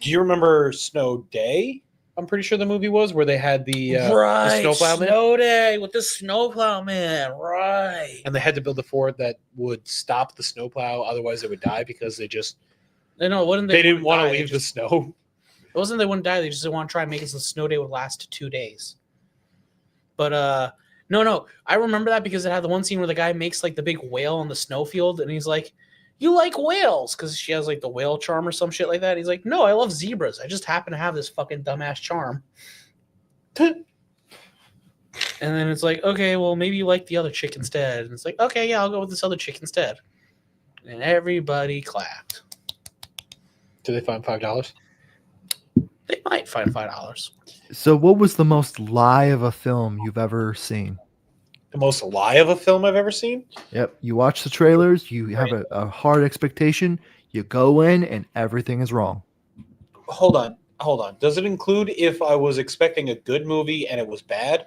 Do you remember Snow Day? I'm pretty sure the movie was where they had the snowplow man. Snow Day with the snowplow man, right? And they had to build a fort that would stop the snowplow, otherwise they would die because they just they didn't want to leave the snow. It wasn't they wouldn't die. They just didn't want to try and make it so the snow day would last 2 days. But no, I remember that because it had the one scene where the guy makes like the big whale on the snowfield, and he's like, "You like whales?" Because she has like the whale charm or some shit like that. He's like, "No, I love zebras. I just happen to have this fucking dumbass charm." And then it's like, okay, well maybe you like the other chick instead. And it's like, okay, yeah, I'll go with this other chick instead. And everybody clapped. Did they find $5? They might find $5. So, what was the most lie of a film you've ever seen? The most lie of a film I've ever seen? Yep. You watch the trailers, you have a hard expectation, you go in, and everything is wrong. Hold on. Does it include if I was expecting a good movie and it was bad?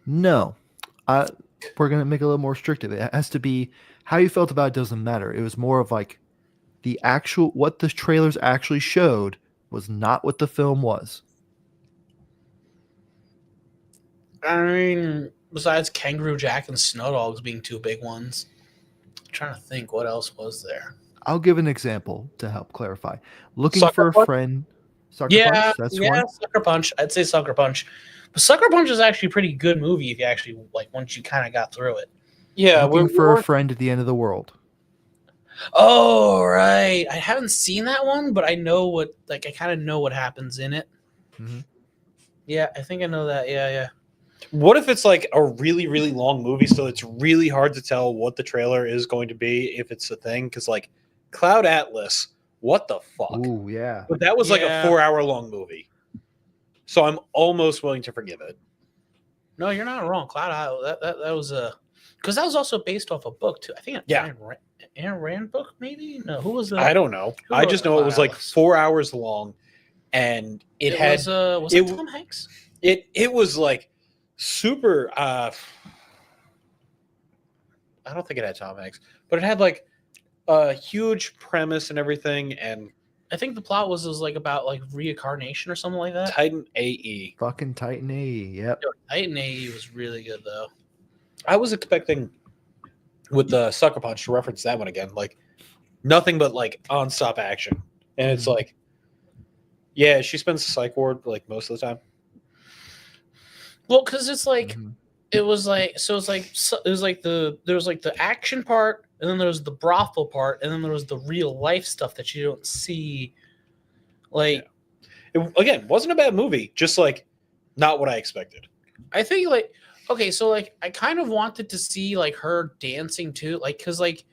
No. We're going to make it a little more restrictive. It has to be how you felt about it doesn't matter. It was more of like what the trailers actually showed was not what the film was. I mean, besides Kangaroo Jack and Snow Dogs being two big ones, I'm trying to think what else was there. I'll give an example to help clarify. Looking Sucker for a Punch? Friend. Sucker Punch, that's one. Sucker Punch. I'd say Sucker Punch. But Sucker Punch is actually a pretty good movie if you actually like once you kind of got through it. Yeah, Looking for a Friend at the End of the World. Oh, right. I haven't seen that one, but I know I kind of know what happens in it. Mm-hmm. Yeah, I think I know that. Yeah. What if it's like a really, really long movie, so it's really hard to tell what the trailer is going to be if it's a thing? Because like Cloud Atlas, what the fuck? Ooh, yeah. But that was like a 4-hour long movie. So I'm almost willing to forgive it. No, you're not wrong. Cloud Atlas, that was because that was also based off a book too. I think Ayn Rand book, maybe? No, who was that? I don't know. I just know it was like 4 hours long, and it had was it Tom Hanks? It was like super. I don't think it had Tom Hanks, but it had like a huge premise and everything, and I think the plot was like about like reincarnation or something like that. Titan AE. Fucking Titan AE. Yep. Titan AE was really good though. I was expecting with the Sucker Punch to reference that one again, like nothing but like on-stop action, and it's like, yeah, she spends the psych ward like most of the time. Well, because it's like it was like there was like the action part, and then there was the brothel part, and then there was the real life stuff that you don't see. Like, it, again, wasn't a bad movie, just like not what I expected. I think like. Okay, so like I kind of wanted to see like her dancing too, like because like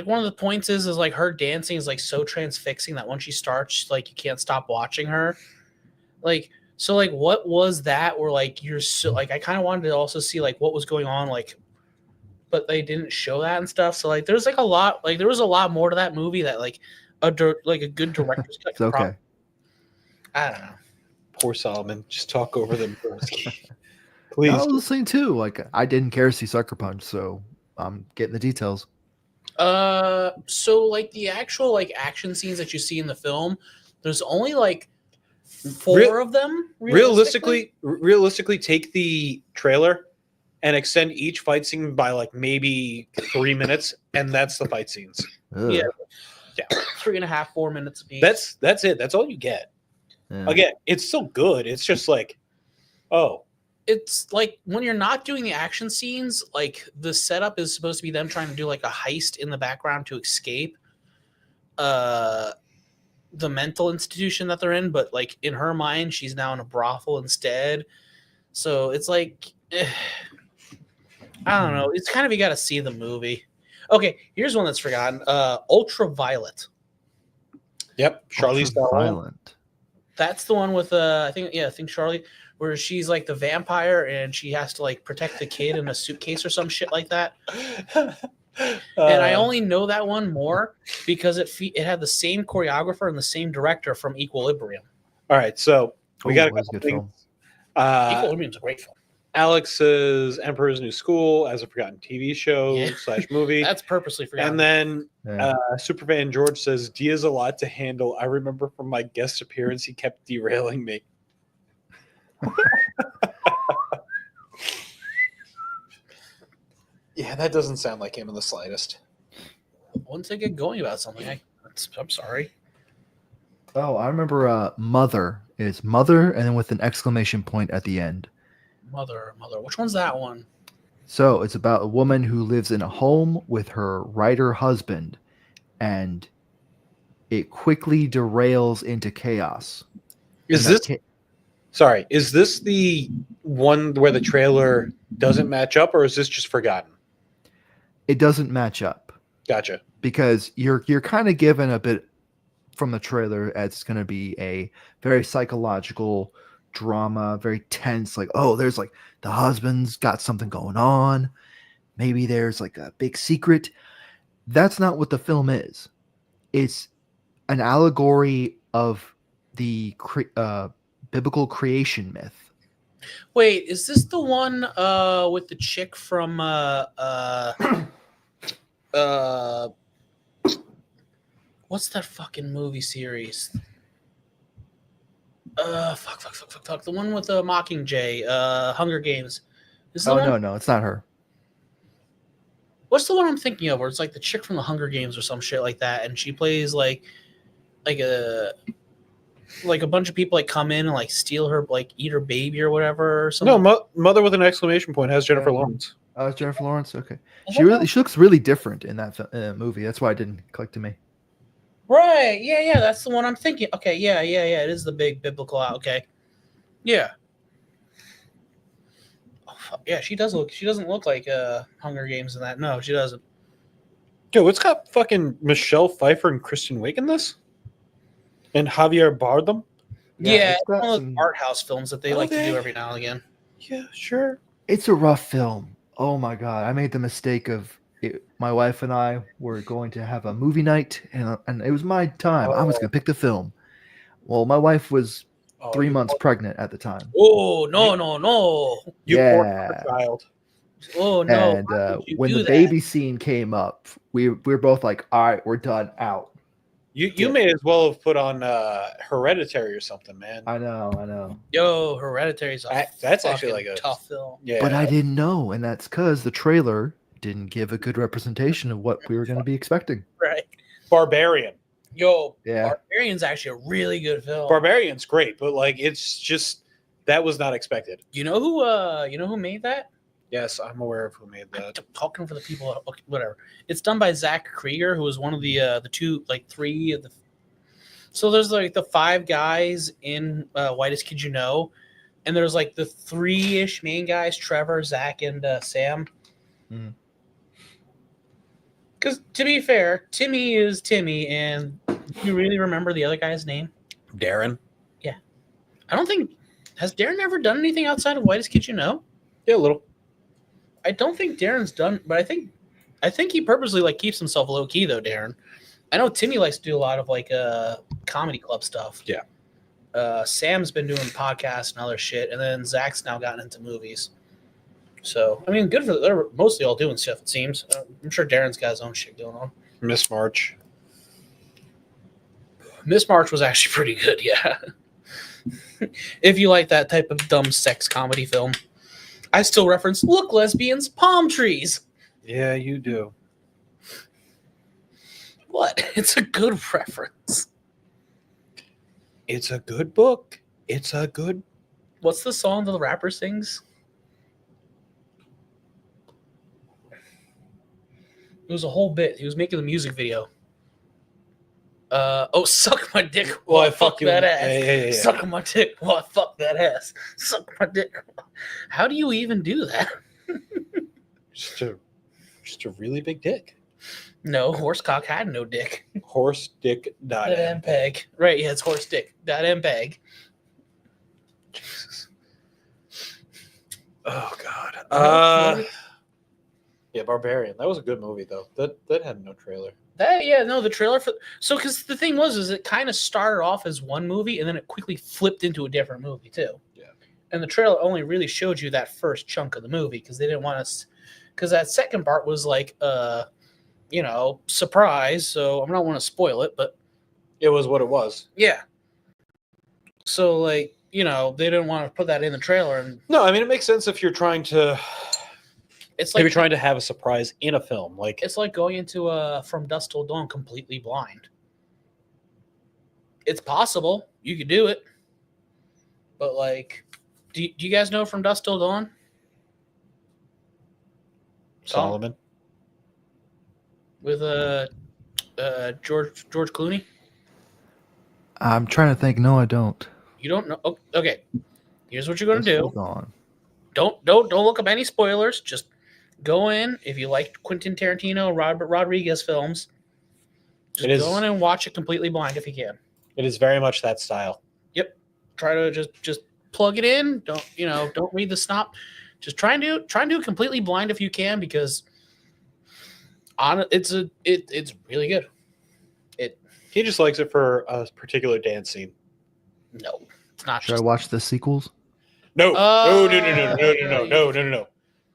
one of the points is like her dancing is like so transfixing that once she starts, like you can't stop watching her. Like so, like what was that? Where like you're so like I kind of wanted to also see like what was going on, like, but they didn't show that and stuff. So like there's like a lot, like there was a lot more to that movie that like a good director's cut. It's okay. I don't know. Poor Solomon, just talk over them. Please. I was listening too. Like I didn't care to see Sucker Punch, so I'm getting the details. So like the actual like action scenes that you see in the film, there's only like 4 of them. Realistically, take the trailer and extend each fight scene by like maybe 3 minutes, and that's the fight scenes. Yeah. Ugh. Yeah, 3.5, 4 minutes a piece. That's it. That's all you get. Yeah. Again, it's still good. It's just like, oh, it's like when you're not doing the action scenes, like the setup is supposed to be them trying to do like a heist in the background to escape the mental institution that they're in, but like in her mind, she's now in a brothel instead. So it's like, I don't know. It's kind of, you got to see the movie. Okay, here's one that's forgotten. Ultraviolet. yep, Charlize Theron. Ultraviolet. That's the one with I think Charlie, where she's like the vampire and she has to like protect the kid in a suitcase or some shit like that. And I only know that one more because it had the same choreographer and the same director from Equilibrium. All right, so we got a that's couple good things. film. Equilibrium's a great film. Alex's Emperor's New School as a forgotten TV show / movie. That's purposely forgotten. And then Yeah. Superfan George says, Dia's a lot to handle. I remember from my guest appearance, he kept derailing me. Yeah, that doesn't sound like him in the slightest. Once I get going about something, I'm sorry. Oh, I remember Mother is Mother and then with an exclamation point at the end. Mother. Which one's that one? So it's about a woman who lives in a home with her writer husband, and it quickly derails into chaos. Is And this sorry? Is this the one where the trailer doesn't match up, or is this just forgotten? it doesn't match up Gotcha. because you're kind of given a bit from the trailer as it's going to be a very psychological drama, very tense. Like, oh, there's like the husband's got something going on. Maybe there's like a big secret. That's not what the film is. It's an allegory of the biblical creation myth. Wait, is this the one with the chick from what's that fucking movie series? Fuck. The one with Mockingjay, Hunger Games. Is Oh, the one? no, it's not her. What's the one I'm thinking of? Where it's like the chick from the Hunger Games or some shit like that, and she plays like a bunch of people like come in and like steal her, like eat her baby or whatever. Or something. No, Mother with an exclamation point has Jennifer Lawrence. Oh, it's Jennifer Lawrence. Okay, she looks really different in that movie. That's why it didn't click to me. Right? Yeah. That's the one I'm thinking. Okay, yeah. It is the big biblical. Okay, yeah. Oh, fuck. Yeah, she does look. She doesn't look like Hunger Games in that. No, she doesn't. Yo, it's got fucking Michelle Pfeiffer and Kristen Wiig in this, and Javier Bardem. Yeah, it's it's one got of those some- art house films that they like to do every now and again. Yeah, sure. It's a rough film. Oh my god, I made the mistake of it. My wife and I were going to have a movie night, and it was my time. I was going to pick the film. Well, my wife was 3 months pregnant at the time. Oh no! You Yeah. poor child. Oh no! And Why would you when do the that? baby scene came up, we're both like, all right, we're done, out. You may as well have put on Hereditary or something, man. I know. Yo, Hereditary's That's actually fucking like a tough film. Yeah, But I didn't know, and that's because the trailer didn't give a good representation of what we were going to be expecting. Right. Barbarian. Yo, Yeah. Barbarian's actually a really good film. Barbarian's great, but like it's just that was not expected. You know who made that? Yes, I'm aware of who made I'm that. talking for the people. Okay, whatever. It's done by Zach Krieger, who was one of the three of the. So there's like the 5 guys in Whitest Kid You Know, and there's like the 3-ish main guys: Trevor, Zach, and Sam. Mm. Because to be fair, Timmy is Timmy, and you really remember the other guy's name? Darren. I don't think has Darren ever done anything outside of Whitest Kid You Know. Yeah, a little. I don't think Darren's done, but I think he purposely like keeps himself low key though. Darren, I know Timmy likes to do a lot of like comedy club stuff. Yeah. Sam's been doing podcasts and other shit, and then Zach's now gotten into movies. So I mean, good for they're mostly all doing stuff. It seems. I'm sure Darren's got his own shit going on. Miss March. Miss March was actually pretty good. Yeah. If you like that type of dumb sex comedy film, I still reference "Look, lesbians, palm trees." Yeah, you do. What? It's a good reference. It's a good book. It's a good. What's the song that the rapper sings? It was a whole bit. He was making the music video. Suck my dick while I fuck that ass. Yeah. Suck my dick while I fuck that ass. Suck my dick. How do you even do that? Just a really big dick. No, horsecock had no dick. Horse dick dot Peg. Right, yeah, it's horse dick. Peg. Jesus. Oh God. Yeah, Barbarian. That was a good movie though. That had no trailer. The trailer for because the thing was it kind of started off as one movie and then it quickly flipped into a different movie too. Yeah. And the trailer only really showed you that first chunk of the movie because they didn't want us because that second part was like surprise. So I'm not want to spoil it, but it was what it was. Yeah. So they didn't want to put that in the trailer. And no, I mean it makes sense if you're trying to. It's like you're trying to have a surprise in a film. Like it's like going into From Dusk Till Dawn completely blind. It's possible you could do it, but do you guys know From Dusk Till Dawn? Solomon with George Clooney. I'm trying to think. No, I don't. You don't know? Oh, okay. Here's what you're gonna do. Hold on. Don't look up any spoilers. Just go in if you like Quentin Tarantino, Robert Rodriguez films. Just go in and watch it completely blind if you can. It is very much that style. Yep. Try to just plug it in. Don't read the snop. Just try and do it completely blind if you can because it's really good. He just likes it for a particular dance scene. No, it's not. Should I watch the sequels? No.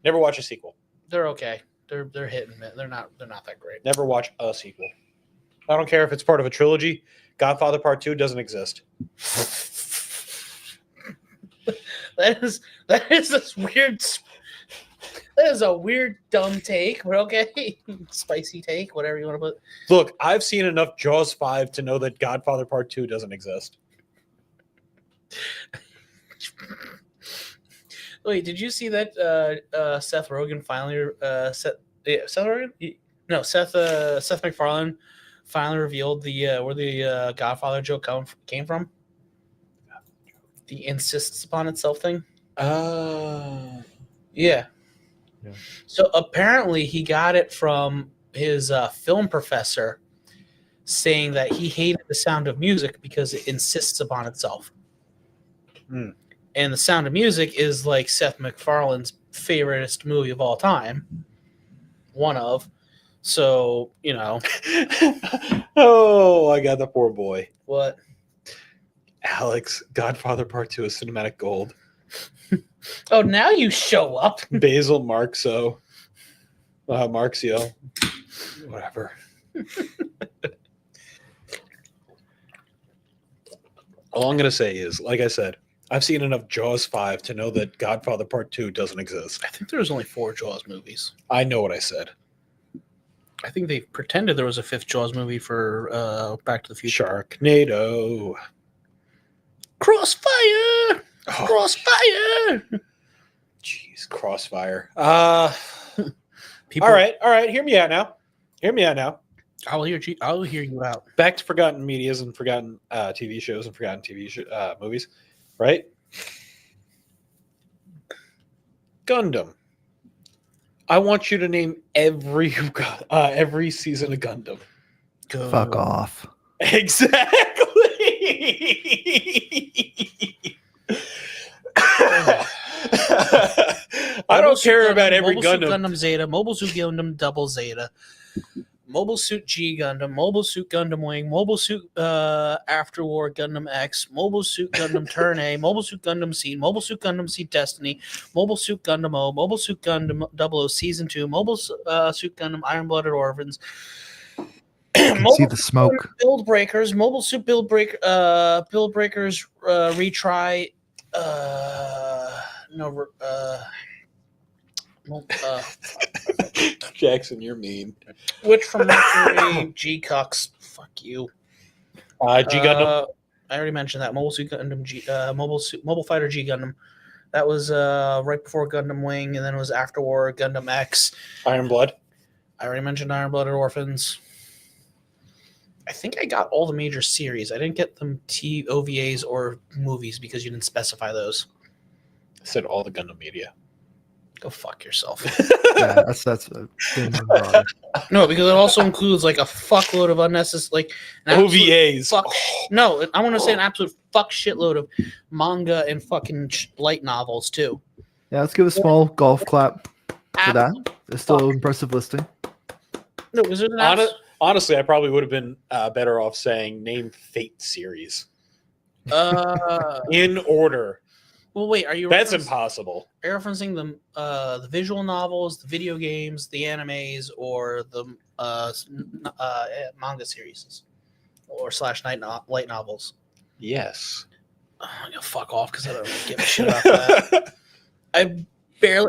Never watch a sequel. They're okay. They're hit and miss. They're not that great. Never watch a sequel. I don't care if it's part of a trilogy. Godfather Part 2 doesn't exist. That is this weird. That is a weird, dumb take, but okay. Spicy take, whatever you want to put. Look, I've seen enough Jaws 5 to know that Godfather Part 2 doesn't exist. Wait, did you see that Seth Rogen finally Seth MacFarlane finally revealed where the Godfather joke came from? The insists upon itself thing. Yeah. So apparently he got it from his film professor saying that he hated The Sound of Music because it insists upon itself. Mm. And The Sound of Music is like Seth MacFarlane's favoriteest movie of all time. One of. So, Oh, I got the poor boy. What? Alex, Godfather Part 2 is cinematic gold. Oh, now you show up. Basil Marxio. Whatever. All I'm going to say is, like I said, I've seen enough Jaws 5 to know that Godfather Part 2 doesn't exist. I think there's only 4 Jaws movies. I know what I said. I think they pretended there was a 5th Jaws movie for Back to the Future. Sharknado. Crossfire! Oh, Crossfire! Jeez, Crossfire. All right. Hear me out now. I'll hear you out. Back to forgotten medias and forgotten TV shows and forgotten movies, right? Gundam. I want you to name every season of Gundam. Go. Fuck off. Exactly. I don't care about every Mobile Gundam. Suit Gundam Zeta, Mobile Suit Gundam Double Zeta, Mobile Suit G Gundam, Mobile Suit Gundam Wing, Mobile Suit After War Gundam X, Mobile Suit Gundam Turn A, Mobile Suit Gundam Seed, Mobile Suit Gundam Seed Destiny, Mobile Suit Gundam O, Mobile Suit Gundam 00 Season 2, Mobile Suit Gundam Iron Blooded Orphans, can see the smoke. Build breakers, mobile suit build breakers retry. No, Jackson, you're mean. Which from Mercury, G Cucks. Fuck you. G Gundam. I already mentioned that Mobile Suit Gundam, Mobile Fighter G Gundam. That was right before Gundam Wing, and then it was after War Gundam X. Iron Blood. I already mentioned Iron Blooded Orphans. I think I got all the major series. I didn't get them OVAs or movies because you didn't specify those. I said all the Gundam media. Go fuck yourself. Yeah, that's a thing. No, because it also includes like a fuckload of unnecessary, like OVAs. No, I want to say an absolute fuck shitload of manga and fucking light novels too. Yeah, let's give a small golf clap for that. It's still an impressive listing. No, is it an Honestly, I probably would have been better off saying name Fate series. In order. Well, wait. Are you? That's impossible. Are you referencing the visual novels, the video games, the animes, or the manga series, or / light novels? Yes. I'm gonna fuck off because I don't give a shit about that.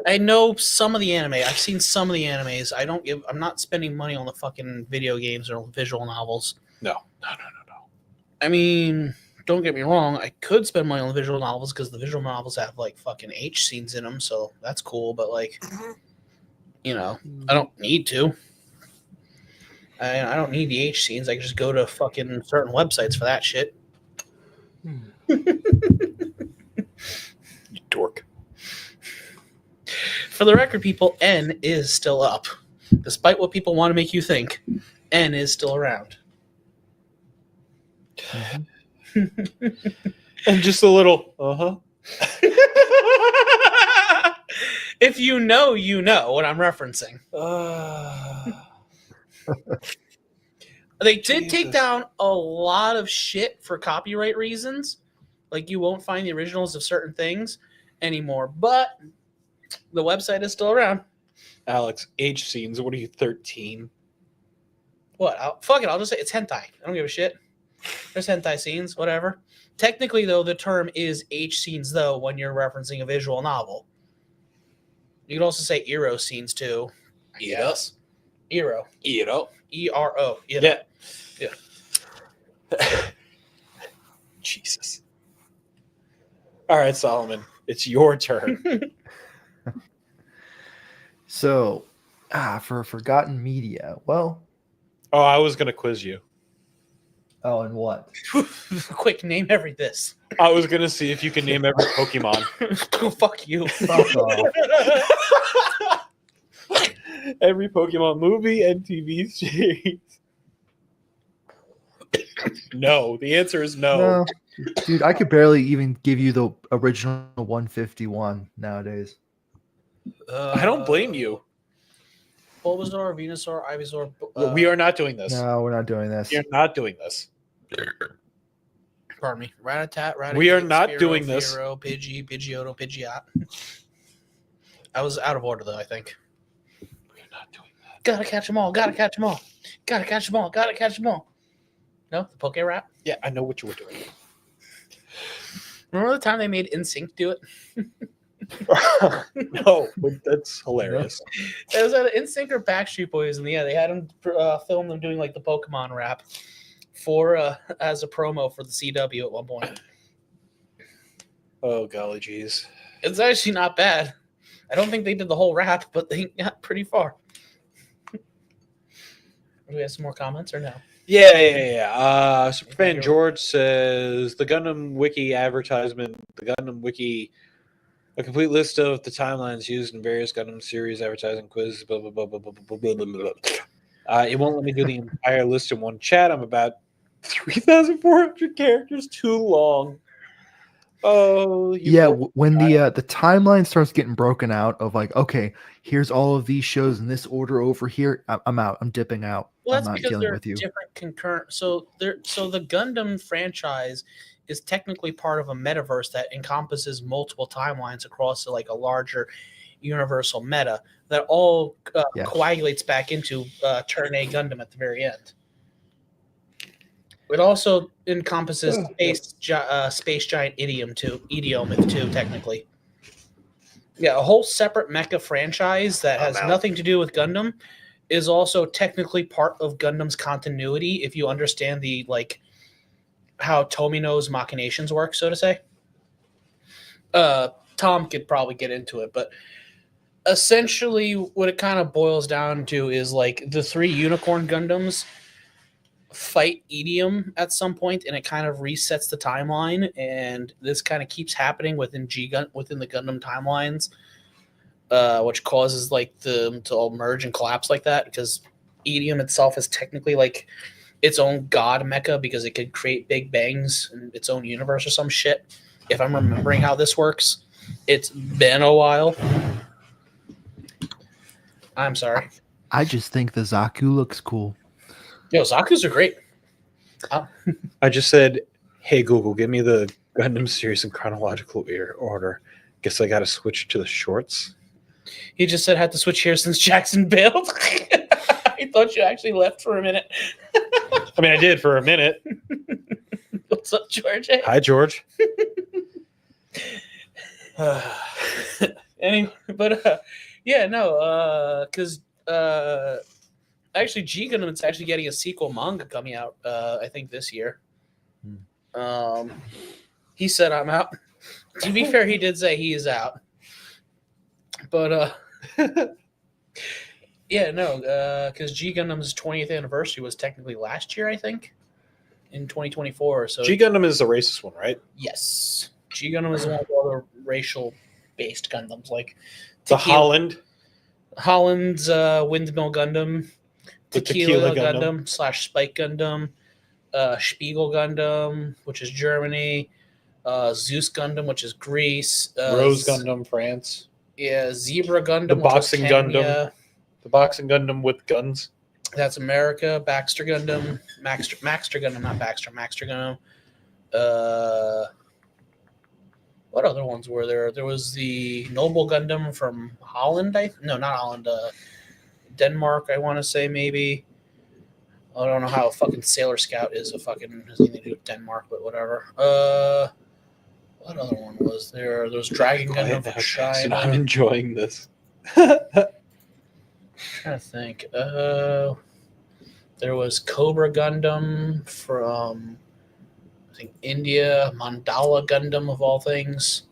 I know some of the anime. I've seen some of the animes. I'm not spending money on the fucking video games or visual novels. No. I mean, don't get me wrong. I could spend money on the visual novels because the visual novels have like fucking H scenes in them, so that's cool. But like, you know, I don't need to. I don't need the H scenes. I can just go to fucking certain websites for that shit. You dork. For the record, people, N is still up. Despite what people want to make you think, N is still around. And just a little, If you know what I'm referencing. They did take down a lot of shit for copyright reasons. Like, you won't find the originals of certain things anymore, but the website is still around. Alex, H scenes. What are you, 13? What? Fuck it. I'll just say it's hentai. I don't give a shit. There's hentai scenes, whatever. Technically, though, the term is H scenes, though, when you're referencing a visual novel. You could also say Ero scenes, too. Yes. Ero. Ero. E-R-O. Yeah. Jesus. All right, Solomon. It's your turn. So, for forgotten media, well. Oh, I was going to quiz you. Oh, and what? Quick, name every this. I was going to see if you can name every Pokemon. Oh, fuck you. Fuck off. Every Pokemon movie and TV series. No. The answer is no. Dude, I could barely even give you the original 151 nowadays. I don't blame you. Bulbasaur, Venusaur, Ivysaur. We are not doing this. No, we're not doing this. You're not doing this. Pardon me. Rattata, Rattata. We are not doing this. Fearow, Pidgey, Pidgeotto, Pidgeot. I was out of order, though, I think. We're not doing that. Gotta catch them all. Gotta catch them all. Gotta catch them all. Gotta catch them all. No? The Poke Rap? Yeah, I know what you were doing. Remember the time they made NSYNC do it? No, but that's hilarious. It was either NSYNC or Backstreet Boys, and yeah, they had them film them doing like the Pokemon rap for as a promo for the CW at one point. Oh golly, jeez. It's actually not bad. I don't think they did the whole rap, but they got pretty far. Do we have some more comments or no? Yeah. Superfan George says the Gundam Wiki advertisement, the Gundam Wiki, a complete list of the timelines used in various Gundam series, advertising quizzes, blah, blah, blah, blah, blah, blah, blah, blah, blah. It won't let me do the entire list in one chat. I'm about 3,400 characters too long. Oh, when the timeline starts getting broken out of like, okay, here's all of these shows in this order over here. I'm out. I'm dipping out. Well, I'm that's not because dealing they're with you. different concurrent. So the Gundam franchise is technically part of a metaverse that encompasses multiple timelines across like a larger universal meta that all coagulates back into Turn A Gundam at the very end. It also encompasses space giant Idiomyth too, technically. Yeah, a whole separate mecha franchise that has nothing to do with Gundam is also technically part of Gundam's continuity if you understand the how Tomino's machinations work, so to say. Tom could probably get into it, but essentially what it kind of boils down to is the 3 unicorn Gundams fight Idiom at some point, and it kind of resets the timeline, and this kind of keeps happening within within the Gundam timelines, which causes them to all merge and collapse like that, because Idiom itself is technically its own god mecha because it could create big bangs in its own universe or some shit. If I'm remembering how this works, it's been a while. I'm sorry. I just think the Zaku looks cool. Yo, Zaku's are great. I just said, hey, Google, give me the Gundam series in chronological order. Guess I got to switch to the shorts. He just said had to switch here since Jackson bailed. I thought you actually left for a minute. I mean, I did for a minute. What's up, George? Hi, George. Anyway, but yeah, no, because actually, G Gundam is actually getting a sequel manga coming out. I think this year. He said I'm out. To be fair, he did say he is out. But yeah, no, because G Gundam's 20th anniversary was technically last year, I think, in 2024. So G Gundam is the racist one, right? yes, G Gundam is one of the other racial-based Gundams, like The Holland's Windmill Gundam, Tequila Gundam / Spike Gundam, Spiegel Gundam, which is Germany, Zeus Gundam, which is Greece, Rose Gundam, France. Yeah, Zebra Gundam, The boxing Gundam. The boxing Gundam with guns. That's America. Baxter Gundam. Maxter Gundam, not Baxter. Maxter Gundam. What other ones were there? There was the Noble Gundam from Holland. No, not Holland. Denmark, I want to say, maybe. I don't know how a fucking Sailor Scout is has anything to do with Denmark, but whatever. What other one was there? There was Dragon Gundam from China. I'm enjoying this. I'm trying to think. There was Cobra Gundam from, I think, India. Mandala Gundam, of all things.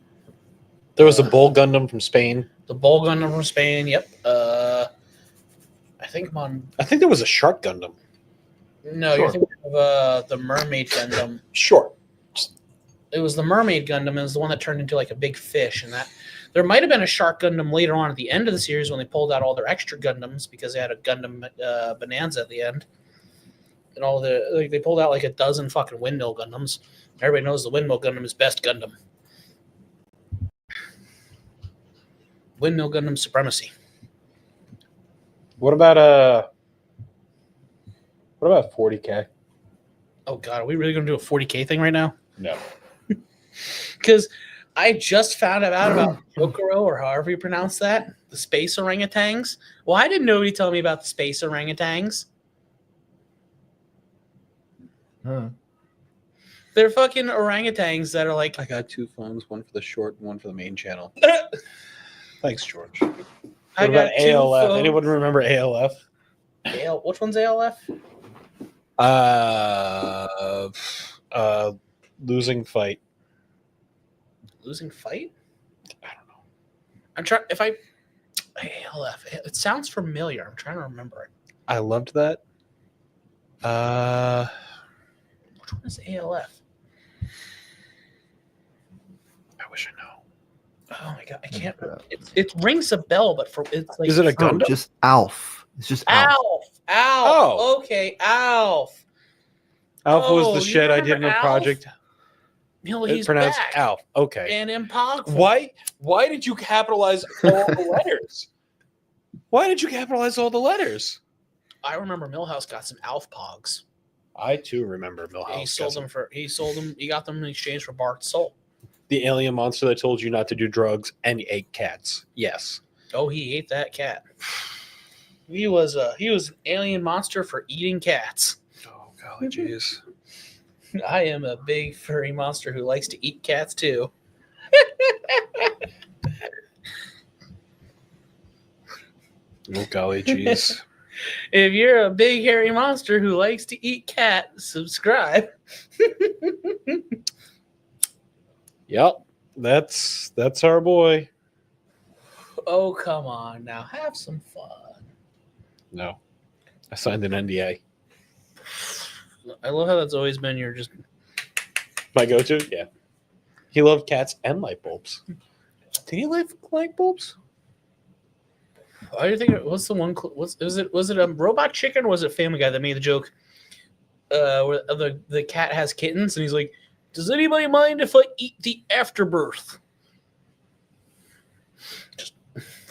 There was a Bull Gundam from Spain. The Bull Gundam from Spain, yep. I think there was a Shark Gundam. No, you're thinking of the Mermaid Gundam. Sure. It was the Mermaid Gundam. It was the one that turned into a big fish, and that there might have been a Shark Gundam later on at the end of the series when they pulled out all their extra Gundams because they had a Gundam Bonanza at the end, and all they pulled out a dozen fucking Windmill Gundams. Everybody knows the Windmill Gundam is best Gundam. Windmill Gundam supremacy. What about 40K? Oh god, are we really gonna do a 40K thing right now? No. Because I just found out about Kokoro, or however you pronounce that, the space orangutans. Why didn't nobody tell me about the space orangutans? Huh. They're fucking orangutans that are I got 2 phones, one for the short and one for the main channel. Thanks, George. What about ALF? Phones. Anyone remember ALF? Which one's ALF? Losing fight. Losing fight? I don't know. I'm trying. ALF. It sounds familiar. I'm trying to remember it. I loved that. Which one is ALF? I wish I know. Oh my god, I can't. It rings a bell, but it's Is it a Gundam? Just Alf. It's just Alf. Alf. Oh. Okay, Alf. Alpha was the you shed I did in remember a Alf? project. He's pronounced back. Alf. Okay. And Impog. Why did you capitalize all the letters? Why did you capitalize all the letters? I remember Millhouse got some Alf Pogs. I too remember Millhouse. He got them in exchange for Barked Soul. The alien monster that told you not to do drugs and ate cats. Yes. Oh, he ate that cat. He was an alien monster for eating cats. Oh golly jeez. I am a big furry monster who likes to eat cats too. Oh golly, jeez. If you're a big hairy monster who likes to eat cat, subscribe. Yep, that's our boy. Oh, come on now. Have some fun. No, I signed an NDA. I love how that's always been your just. My go-to, yeah. He loved cats and light bulbs. Did he like light bulbs? Why do you think? What's the one? Was it a Robot Chicken or was it Family Guy that made the joke? Where the cat has kittens and he's like, "Does anybody mind if I eat the afterbirth?" Just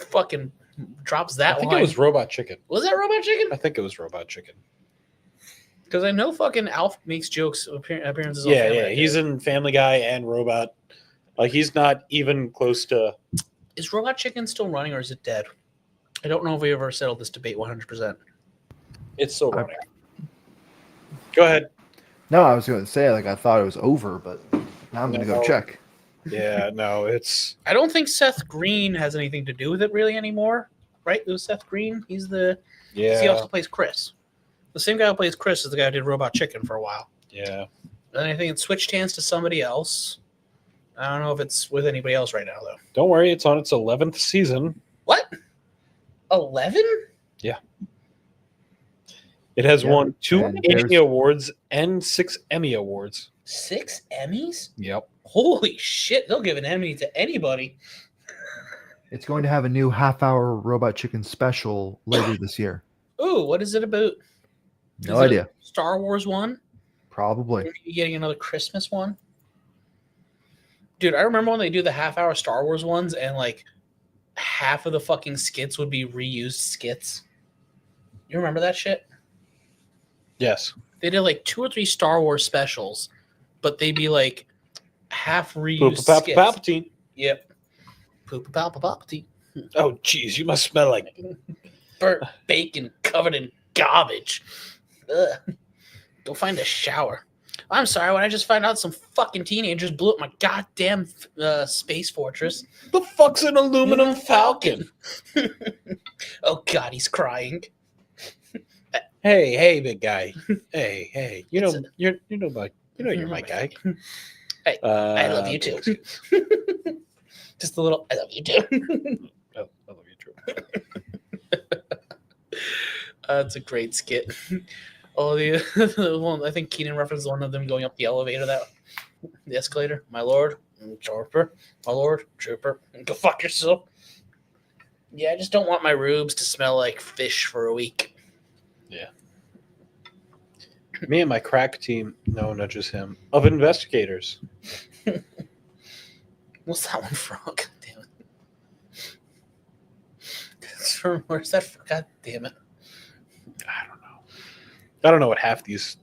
fucking drops that I think line. it was Robot Chicken. Was that Robot Chicken? I think it was Robot Chicken. Because I know fucking Alf makes jokes appearances. On Yeah, Family yeah. Guy. He's in Family Guy and Robot. Like he's not even close to. Is Robot Chicken still running or is it dead? I don't know if we ever settled this debate 100%. It's still running. Go ahead. No, I was going to say, like, I thought it was over, but now I'm going to go No. check. Yeah, no, it's. I don't think Seth Green has anything to do with it really anymore, right? It was Seth Green. He's the Yeah. he also plays Chris. The same guy who plays Chris is the guy who did Robot Chicken for a while. Yeah. And I think it switched hands to somebody else. I don't know if it's with anybody else right now though. Don't worry, it's on its 11th season. What? 11? It has Yep. won 2 And Annie there's- Awards and 6 Emmy Awards. 6 Emmys? Yep. Holy shit! They'll give an Emmy to anybody. It's going to have a new half-hour Robot Chicken special later this year. Ooh, what is it about? No Is it idea. a Star Wars one? Probably. Are you getting another Christmas one? Dude, I remember when they do the half-hour Star Wars ones, and like half of the fucking skits would be reused skits. You remember that shit? Yes. They did like 2 or 3 Star Wars specials, but they'd be like half reused Poopa skits. Palpatine. Yep. Poopa Palpatine. Oh, jeez, you must smell like. Burnt bacon covered in garbage. Ugh. Go find a shower. I'm sorry, when I just found out some fucking teenagers blew up my goddamn space fortress. The fuck's an aluminum falcon? Oh God, he's crying. Hey, big guy. Hey. You know, It's you're my guy. Hey, I love you too. Just a little. I love you too. Oh, I love you too. It's a great skit. Oh, the one I think Keenan referenced one of them going up the elevator, the escalator. My lord, trooper. My lord, trooper. Go fuck yourself. Yeah, I just don't want my rubes to smell like fish for a week. Yeah. Me and my crack team, no, not just him, of investigators. What's that one from? God damn it. It's from, where's that from? God damn it. I don't know. I don't know what half these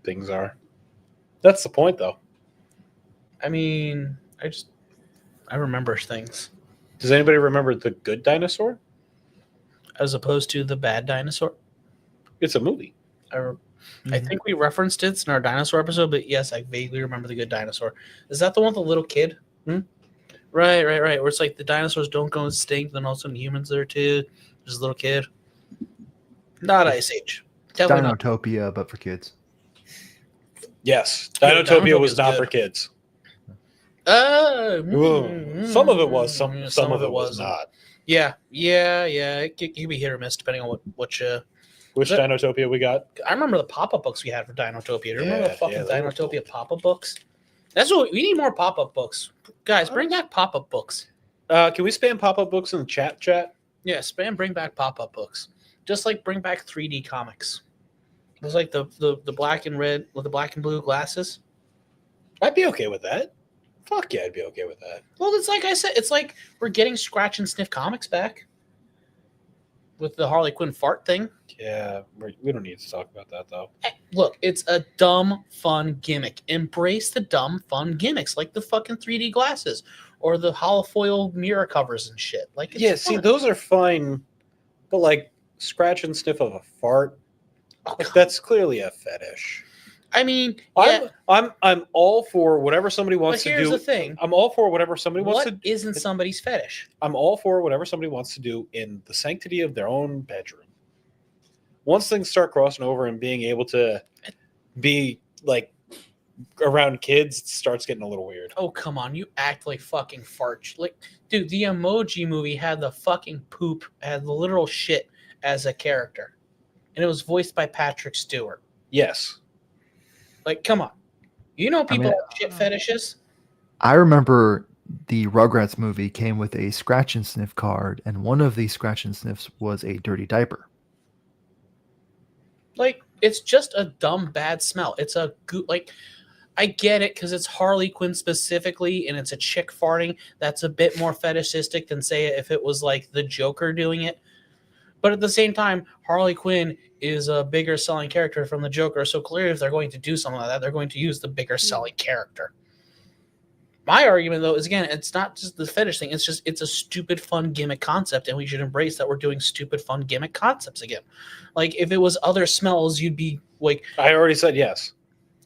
things are. That's the point, though. I mean, I remember things. Does anybody remember The Good Dinosaur? As opposed to the bad dinosaur. It's a movie. I think we referenced it in our dinosaur episode, but yes, I vaguely remember the good dinosaur. Is that the one with the little kid? Right. Where it's like the dinosaurs don't go extinct, then all of a sudden humans there too. There's a little kid. Not Ice Age. Definitely not. Dinotopia, but for kids. Yes. Yeah, Dinotopia was Dinotopia's not good. for kids. Some Some of it was. Some of it was not. Yeah. It could be hit or miss depending on which. Which Dinotopia we got? I remember the pop-up books we had for Dinotopia. Do you remember the Yeah, fucking they were Dinotopia pop-up books? That's what we need, more pop-up books. Guys, bring back pop-up books. Can we spam pop-up books in the chat? Yeah, spam bring back pop-up books. Just like bring back 3D comics. It was like the black and red with the black and blue glasses. I'd be okay with that. Fuck yeah, I'd be okay with that. Well, it's like I said, it's like we're getting Scratch and Sniff comics back. With the Harley Quinn fart thing. Yeah, we don't need to talk about that, though. Hey, look, it's a dumb, fun gimmick. Embrace the dumb, fun gimmicks, like the fucking 3D glasses or the holofoil mirror covers and shit. Like, it's Yeah, see, fun. those are fine, but like scratch and sniff of a fart, Oh, like, that's clearly a fetish. I mean, yeah. I'm all for whatever somebody wants But to here's do. the thing. I'm all for whatever somebody wants What to. isn't somebody's fetish? I'm all for whatever somebody wants to do in the sanctity of their own bedroom. Once things start crossing over and being able to be like around kids, it starts getting a little weird. Oh, come on. You act like fucking fart. Like, dude, the Emoji Movie had the fucking poop, had the literal shit as a character. And it was voiced by Patrick Stewart. Yes. Like, come on. You know people mean, have shit fetishes? I remember the Rugrats movie came with a scratch and sniff card, and one of these scratch and sniffs was a dirty diaper. Like, it's just a dumb, bad smell. It's a like, I get it because it's Harley Quinn specifically, and it's a chick farting. That's a bit more fetishistic than say if it was like the Joker doing it. But at the same time, Harley Quinn is a bigger selling character from the Joker. So clearly, if they're going to do something like that, they're going to use the bigger selling character. My argument, though, is again, it's not just the fetish thing. It's just it's a stupid, fun gimmick concept, and we should embrace that we're doing stupid, fun gimmick concepts again. Like if it was other smells, you'd be like, I already said yes.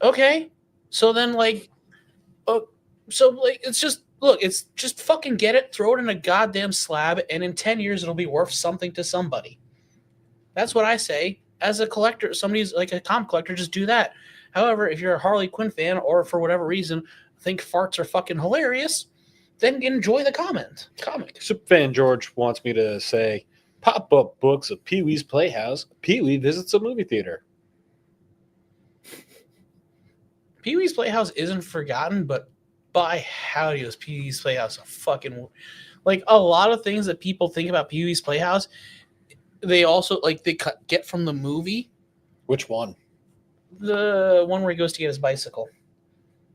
okay, so then like, oh, so like it's just look, it's just fucking get it, throw it in a goddamn slab, and in 10 years it'll be worth something to somebody. That's what I say. As a collector, somebody's like a comic collector, just do that. However, if you're a Harley Quinn fan or for whatever reason think farts are fucking hilarious, then enjoy the comic. Superfan George wants me to say pop-up books of Pee-wee's Playhouse. Pee-wee visits a movie theater. Pee-wee's Playhouse isn't forgotten, but by howdy is Pee-wee's Playhouse a fucking like a lot of things that people think about Pee-wee's Playhouse. They also like they get from the movie. Which one? The one where he goes to get his bicycle.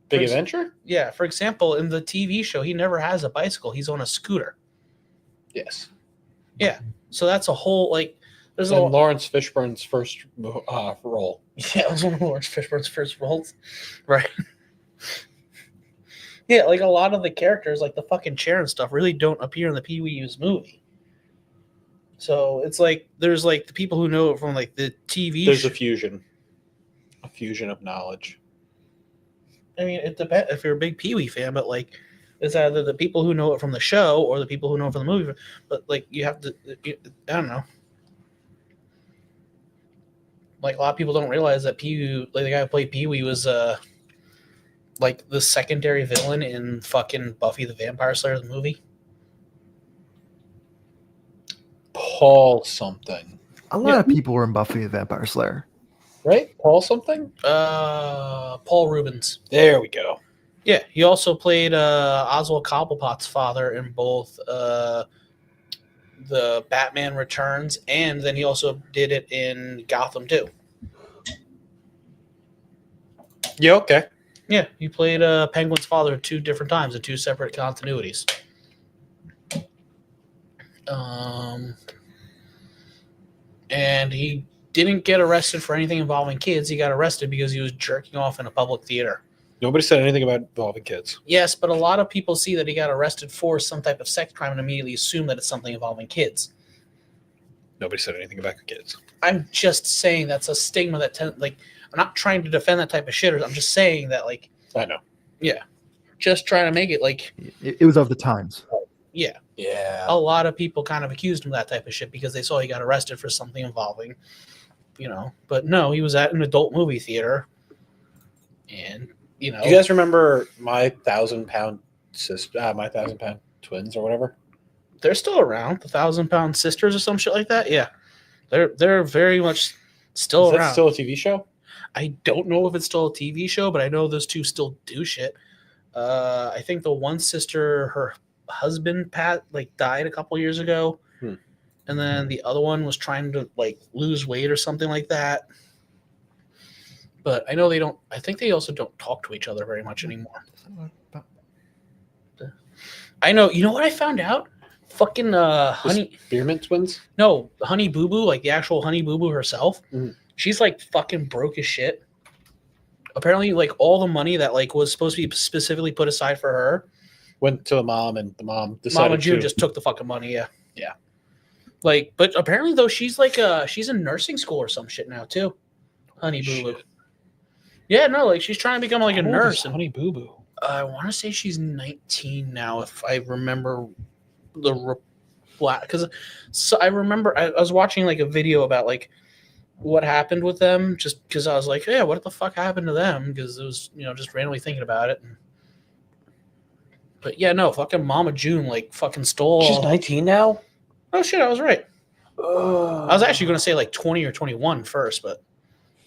Big Adventure? Yeah. For example, in the TV show, he never has a bicycle. He's on a scooter. Yes. Yeah. So that's a whole like. There's and Lawrence Fishburne's first role. Yeah, it was one of Lawrence Fishburne's first roles. Right. Yeah, like a lot of the characters, like the fucking chair and stuff, really don't appear in the Pee-wee's movie. So it's like there's like the people who know it from like the TV. There's a fusion of knowledge. I mean, it depends if you're a big Pee-wee fan, but like it's either the people who know it from the show or the people who know it from the movie. But like you have to, I don't know. Like a lot of people don't realize that Pee-wee, like the guy who played Pee-wee, was like the secondary villain in fucking Buffy the Vampire Slayer the movie. Paul something. A lot of people were in Buffy the Vampire Slayer. Right? Paul something? Paul Rubens. There we go. Yeah, he also played Oswald Cobblepot's father in both the Batman Returns, and then he also did it in Gotham too. Yeah, okay. Yeah, he played Penguin's father 2 different times in 2 separate continuities. And he didn't get arrested for anything involving kids. He got arrested because he was jerking off in a public theater. Nobody said anything about involving kids. Yes, but a lot of people see that he got arrested for some type of sex crime and immediately assume that it's something involving kids. Nobody said anything about kids. I'm just saying that's a stigma that, I'm not trying to defend that type of shit. I'm just saying that, like... I know. Yeah. Just trying to make it, like... It was of the times. Yeah. Yeah. A lot of people kind of accused him of that type of shit because they saw he got arrested for something involving, But no, he was at an adult movie theater. And, You guys remember my 1,000-pound sister, my 1,000-pound twins or whatever? They're still around. The 1,000-pound sisters or some shit like that. Yeah. They're very much still around. Is that still a TV show? I don't know if it's still a TV show, but I know those two still do shit. I think the one sister, her husband Pat, died a couple years ago, and then the other one was trying to lose weight or something like that. But I know they don't. I think they also don't talk to each other very much anymore. I know. You know what I found out? Fucking Honey Spearmint twins? No, Honey Boo Boo, the actual Honey Boo Boo herself. Mm-hmm. She's fucking broke as shit. Apparently, all the money that was supposed to be specifically put aside for her went to the mom, and the mom decided Mama June just took the fucking money. Yeah. But apparently though she's she's in nursing school or some shit now too. Honey Boo Boo. Yeah, no, like she's trying to become like a How old nurse. is And Honey Boo Boo? I want to say she's 19 now, if I remember the because I remember I was watching like a video about like what happened with them, just because I was like, yeah, what the fuck happened to them? Because it was just randomly thinking about it. But yeah, no, fucking Mama June like fucking stole. She's 19 now. Oh shit, I was right. I was actually going going to say like 20 or 21 first, but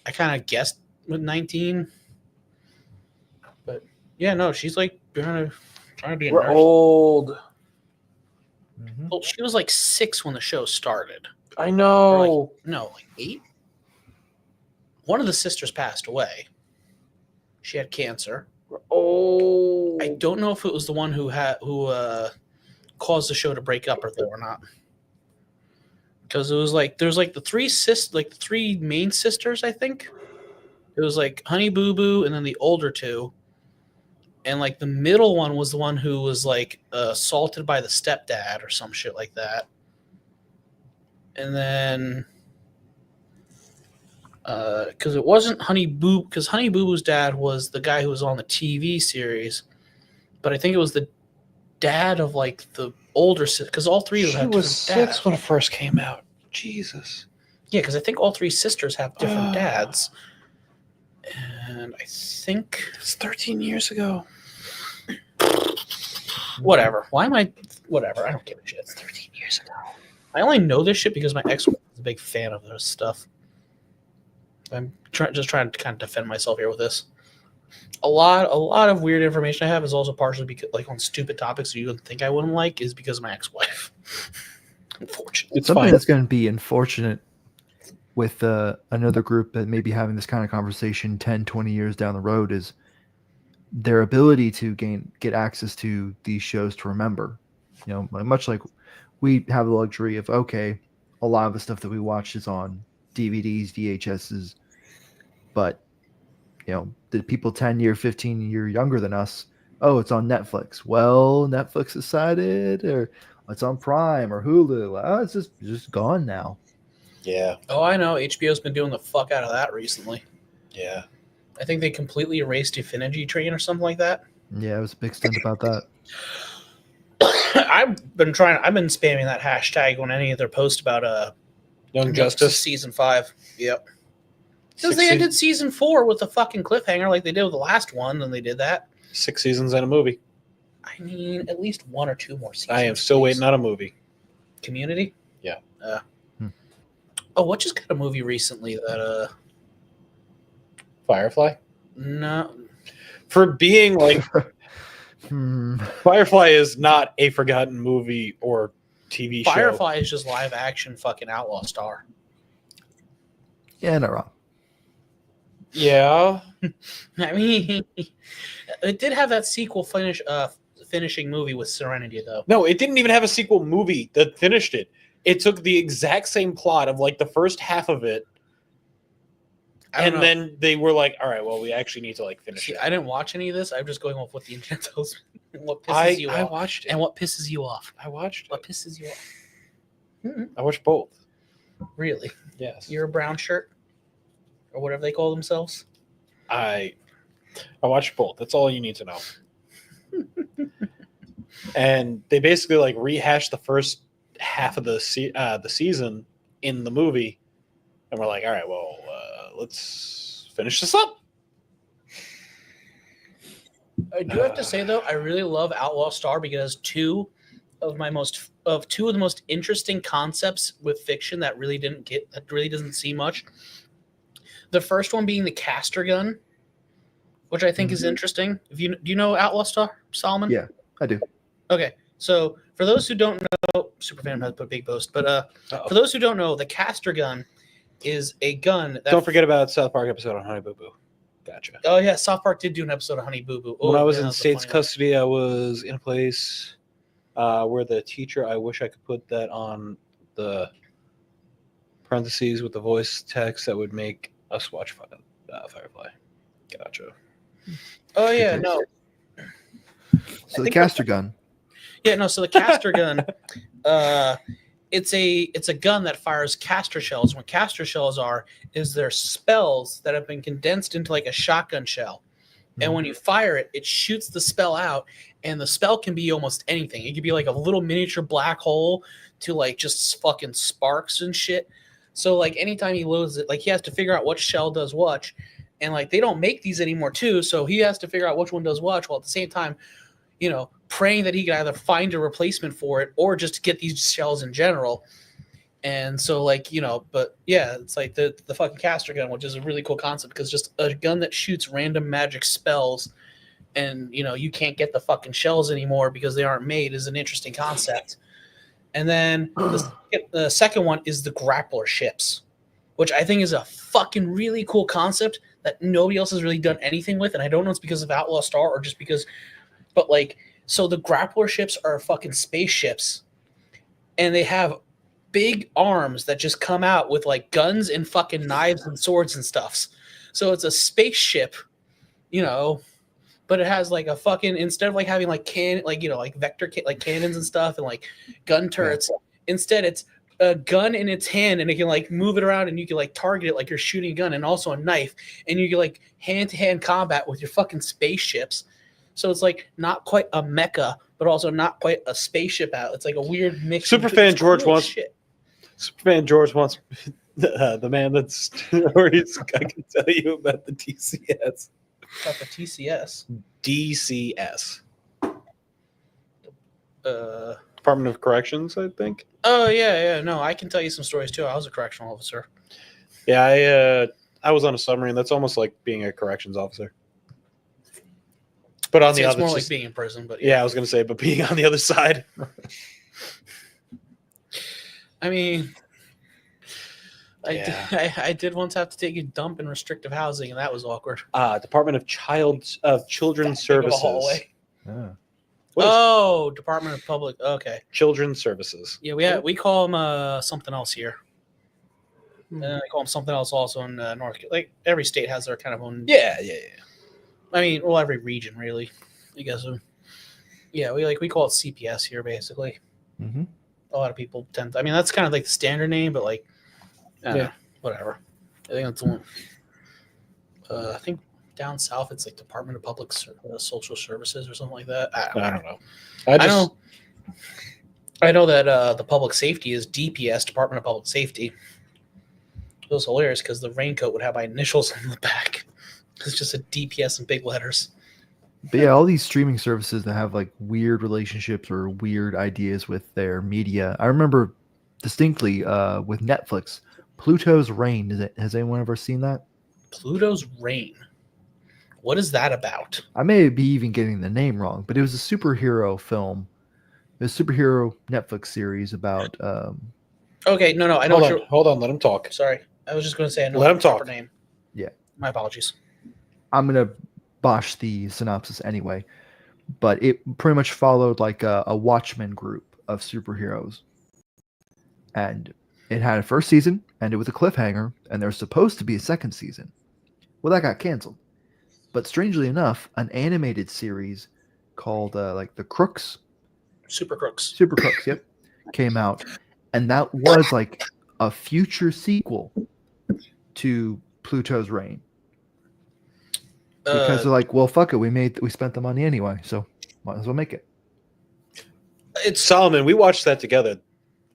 I kind of guessed with 19. But yeah, no, she's like trying to be a We're nurse. old. Well, she was like 6 when the show started. I know. Or like 8. One of the sisters passed away. She had cancer. We're old. I don't know if it was the one who caused the show to break up or not. Because it was like there's like the three main sisters, I think. It was like Honey Boo Boo and then the older two. And like the middle one was the one who was like assaulted by the stepdad or some shit like that. And then because it wasn't Honey Boo, because Honey Boo Boo's dad was the guy who was on the TV series, but I think it was the dad of like the older sister, because all three of them She have was different 6 dads. when it first came out. Jesus. Yeah, because I think all 3 sisters have different dads. And I think It's 13 years ago. whatever. Why am I whatever? I don't give a shit. It's 13 years ago. I only know this shit because my ex was a big fan of this stuff. I'm just trying to kind of defend myself here with this. A lot of weird information I have is also partially because like on stupid topics that you would think I wouldn't like is because of my ex-wife. Unfortunately. It's Something fine. that's going to be unfortunate with another group that may be having this kind of conversation 10, 20 years down the road is their ability to get access to these shows to remember. Much like we have the luxury of, okay, a lot of the stuff that we watch is on DVDs, VHSs, but the people 10 year, 15 year younger than us, oh, it's on Netflix. Well, Netflix decided, or it's on Prime or Hulu. Oh, it's just gone now. Yeah. Oh, I know. HBO's been doing the fuck out of that recently. Yeah. I think they completely erased Infinity Train or something like that. Yeah, it was a big stint about that. I've been spamming that hashtag on any of their posts about Young Justice. season 5. Yep. Because they ended season 4 with a fucking cliffhanger like they did with the last one, and they did that. 6 seasons and a movie. I mean, at least 1 or 2 more seasons. I am still waiting on a movie. Community? Yeah. Oh, what just got a movie recently that Firefly? no. For being like Hmm. Firefly is not a forgotten movie or TV show. Firefly is just live action fucking Outlaw Star. Yeah, not wrong. Yeah. I mean, it did have that sequel finishing movie with Serenity, though. No, it didn't even have a sequel movie that finished it. It took the exact same plot of like the first half of it, and then they were like, "All right, well, we actually need to like finish it." I didn't watch any of this. I'm just going off what the internet tells me. What pisses you I off? watched it. And what pisses you off? I watched What it. pisses you off? I watched both. Really? Yes. You're a brown shirt, or whatever they call themselves. I watched both. That's all you need to know. And they basically like rehashed the first half of the season in the movie, and we're like, all right, well, let's finish this up. I do have to say though, I really love Outlaw Star because two of the most interesting concepts with fiction that really doesn't see much. The first one being the caster gun, which I think is interesting. Do you know Outlaw Star, Solomon? Yeah, I do. Okay, so for those who don't know, Superfan has put a big post, but for those who don't know, the caster gun is a gun that. Don't forget about South Park episode on Honey Boo Boo. Gotcha. Oh yeah, South Park did do an episode of Honey Boo Boo. When I was in state's custody, I was in a place where the teacher, I wish I could put that on the parentheses with the voice text that would make us watch Firefly. Gotcha. Oh yeah, no. So the caster gun. Yeah, no. So the caster gun it's a gun that fires caster shells. What caster shells are is they're spells that have been condensed into like a shotgun shell. And when you fire it, it shoots the spell out, and the spell can be almost anything. It could be like a little miniature black hole to like just fucking sparks and shit. So like anytime he loads it, like he has to figure out what shell does what, and like they don't make these anymore too. So he has to figure out which one does what, while at the same time, praying that he can either find a replacement for it or just get these shells in general. And so but yeah, it's like the fucking caster gun, which is a really cool concept because just a gun that shoots random magic spells and you can't get the fucking shells anymore because they aren't made is an interesting concept. And then the second one is the grappler ships, which I think is a fucking really cool concept that nobody else has really done anything with. And I don't know if it's because of Outlaw Star or just because, but so the grappler ships are fucking spaceships and they have big arms that just come out with like guns and fucking knives and swords and stuffs. So it's a spaceship, but it has like a fucking, instead of like having like vector like cannons and stuff and like gun turrets, instead it's a gun in its hand and it can like move it around and you can like target it like you're shooting a gun, and also a knife, and you can like hand-to-hand combat with your fucking spaceships. So it's like not quite a mecha, but also not quite a spaceship out. It's like a weird mix. Superfan George wants the man that's stories. I can tell you about the TCS. About the TCS. DCS. Department of Corrections, I think. Oh yeah. No, I can tell you some stories too. I was a correctional officer. Yeah, I was on a submarine. That's almost like being a corrections officer. But on the other, it's more like being in prison. But yeah, I was gonna say, but being on the other side. I mean, I did once have to take a dump in restrictive housing, and that was awkward. Department of Children's Services. Department of Public. Okay, Children's Services. Yeah, we call them something else here. And I call them something else also in North Carolina. Like every state has their kind of own. Yeah. I mean, well, every region really, I guess. Yeah, we call it CPS here basically. Mm-hmm. A lot of people tend to, I mean, that's kind of like the standard name, but like, whatever. I think that's the one. I think down south it's like Department of Public Social Services or something like that. I don't know. I know that the public safety is DPS, Department of Public Safety. It was hilarious because the raincoat would have my initials on the back. It's just a DPS in big letters. But yeah, all these streaming services that have like weird relationships or weird ideas with their media. I remember distinctly with Netflix, Pluto's Reign. Has anyone ever seen that? Pluto's Reign. What is that about? I may be even getting the name wrong, but it was a superhero film. It was a superhero Netflix series about. Okay, no, I know. Hold on, let him talk. Sorry, I was just going to say I know let him the proper talk. Name. Yeah, my apologies. I'm gonna bosh the synopsis anyway, but it pretty much followed like a Watchmen group of superheroes, and it had a first season and it was a cliffhanger, and there was supposed to be a second season. Well, that got canceled, but strangely enough, an animated series called like the Crooks, Super Crooks, yep, came out, and that was like a future sequel to Pluto's Reign. Because they're like, well, fuck it, we spent the money anyway, so might as well make it. It's Solomon. We watched that together.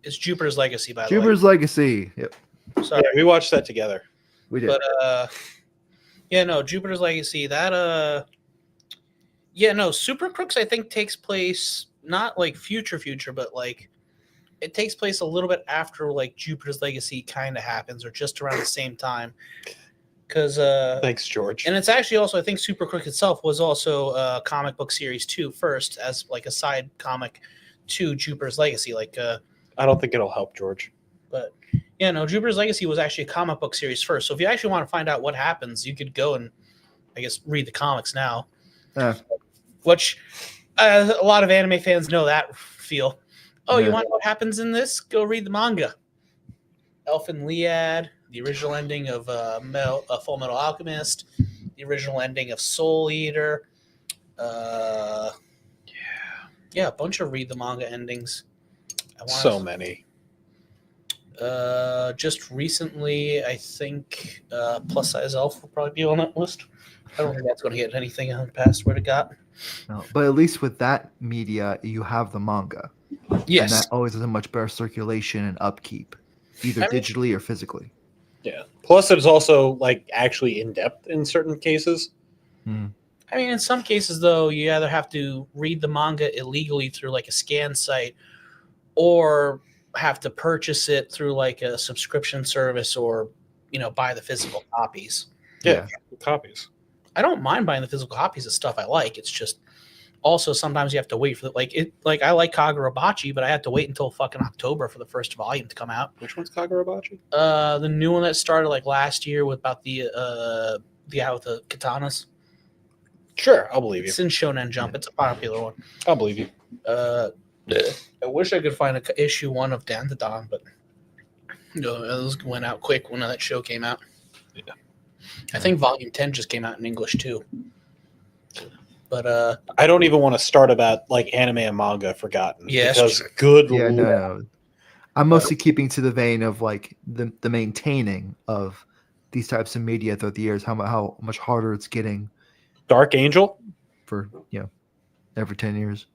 It's Jupiter's Legacy, by the way. Jupiter's Legacy. Yep. Sorry, we watched that together. We did. But Jupiter's Legacy. That Super Crooks I think takes place not like future, but like it takes place a little bit after like Jupiter's Legacy kind of happens, or just around the same time. Because thanks, George. And it's actually also, I think Super Crook itself was also a comic book series too, first as like a side comic to Jupiter's Legacy. Like I don't think it'll help George. But yeah, no, Jupiter's Legacy was actually a comic book series first. So if you actually want to find out what happens, you could go and I guess read the comics now. Which a lot of anime fans know that feel. Oh, you want to know what happens in this? Go read the manga. Elf and Liad. The original ending of Full Metal Alchemist, the original ending of Soul Eater, a bunch of read the manga endings. So many. Just recently, I think Plus Size Elf will probably be on that list. I don't think that's going to get anything past what it got. No, but at least with that media, you have the manga, and Yes. that always has a much better circulation and upkeep, either I mean- digitally or physically. Yeah. Plus, it's also like actually in depth in certain cases. I mean, in some cases, though, you either have to read the manga illegally through like a scan site or have to purchase it through like a subscription service or, buy the physical copies. Yeah. Copies. I don't mind buying the physical copies of stuff I like. It's just also sometimes you have to wait for I like Kagurabachi, but I had to wait until fucking October for the first volume to come out. Which one's Kagurabachi? The new one that started like last year with about the guy with the katanas. Sure, I'll believe you. It's in Shonen Jump. It's a popular one. I'll believe you. I wish I could find a issue 1 of Dandadan, but those went out quick when that show came out. Yeah. I think volume 10 just came out in English too. But I don't even want to start about like anime and manga forgotten. Yeah, because that's good Yeah, lord. no. I'm mostly keeping to the vein of like the maintaining of these types of media throughout the years. How much harder it's getting Dark Angel? for every 10 years.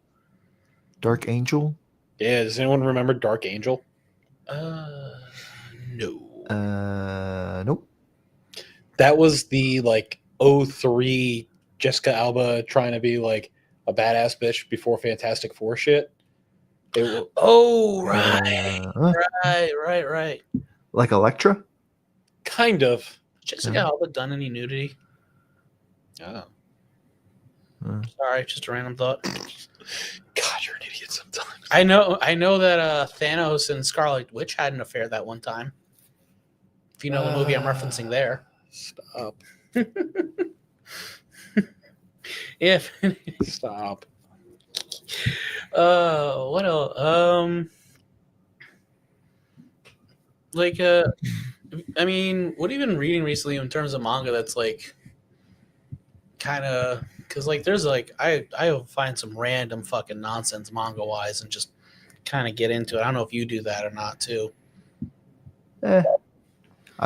Dark Angel? Yeah, does anyone remember Dark Angel? no. Nope. That was the like 03 Jessica Alba trying to be like a badass bitch before Fantastic Four shit. Oh, right. Right. Like Elektra? Kind of. Jessica Alba done any nudity? Oh. Sorry, just a random thought. God, you're an idiot sometimes. I know that Thanos and Scarlet Witch had an affair that one time. If you know the movie I'm referencing there. Stop. If Stop. what else? I mean, what have you been reading recently in terms of manga that's like kind of because like there's like I find some random fucking nonsense manga wise and just kind of get into it. I don't know if you do that or not too. I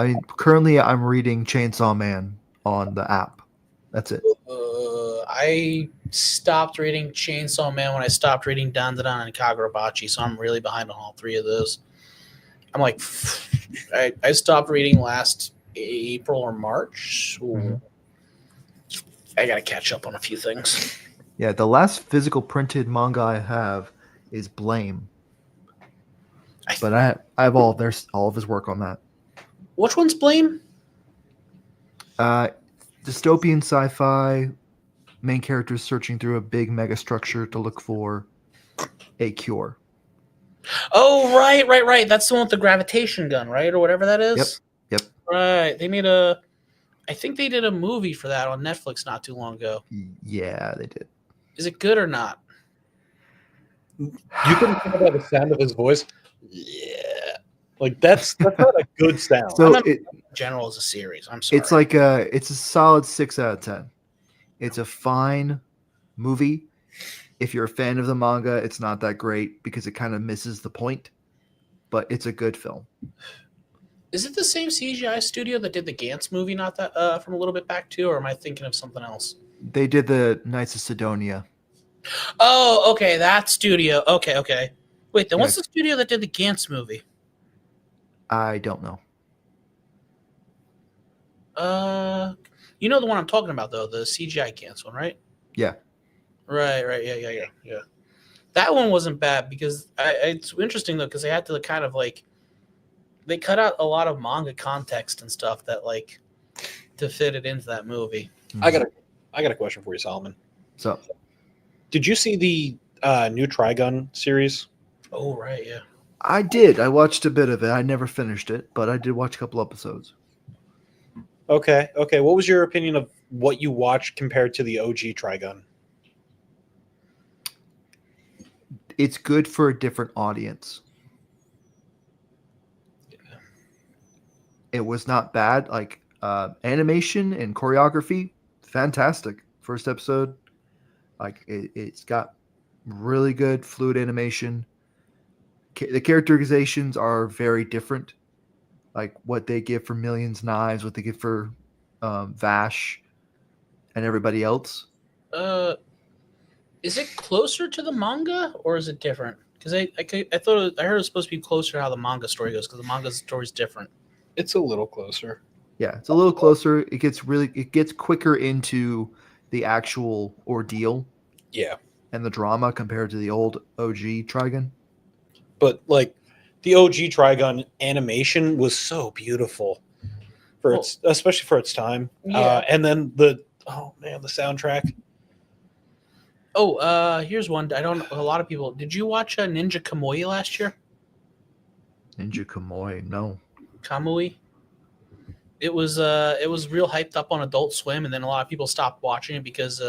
mean, currently I'm reading Chainsaw Man on the app. That's it. I stopped reading Chainsaw Man when I stopped reading Dandadan and Kagurabachi, so I'm really behind on all 3 of those. I'm like, I stopped reading last April or March. I gotta catch up on a few things. Yeah, the last physical printed manga I have is Blame, but I have all of his work on that. Which one's Blame? Dystopian sci-fi. Main characters searching through a big mega structure to look for a cure. Oh, right. That's the one with the gravitation gun, right, or whatever that is. Yep. Right. I think they did a movie for that on Netflix not too long ago. Yeah, they did. Is it good or not? You couldn't think about the sound of his voice. Yeah, like that's not a good sound. So in general, as a series, I'm sorry. It's like it's a solid 6 out of 10. It's a fine movie. If you're a fan of the manga, it's not that great because it kind of misses the point, but it's a good film. Is it the same CGI studio that did the Gantz movie not that from a little bit back too, or am I thinking of something else? They did the Knights of Sidonia. Oh, okay, that studio. Okay. Wait, then what's the studio that did the Gantz movie? I don't know. You know the one I'm talking about though, the CGI Gantz one, right? Yeah. Right. Yeah. That one wasn't bad because it's interesting though because they had to kind of like they cut out a lot of manga context and stuff that like to fit it into that movie. I got a question for you, Solomon. So, did you see the new Trigun series? Oh right, yeah. I did. I watched a bit of it. I never finished it, but I did watch a couple episodes. Okay. What was your opinion of what you watched compared to the OG Trigun? It's good for a different audience. It was not bad. Like animation and choreography, fantastic. First episode, like it's got really good fluid animation. the characterizations are very different. Like what they give for Millions Knives, what they give for Vash, and everybody else. Is it closer to the manga or is it different? Because I thought I heard it was supposed to be closer to how the manga story goes because the manga story is different. It's a little closer. Yeah, it's a little closer. It gets quicker into the actual ordeal. Yeah. And the drama compared to the old OG Trigun. But like the OG Trigun animation was so beautiful for especially for its time. Yeah. And then the soundtrack. Oh, here's one. A lot of people. Did you watch Ninja Kamui last year? Ninja Kamui, no. Kamui. It was real hyped up on Adult Swim, and then a lot of people stopped watching it because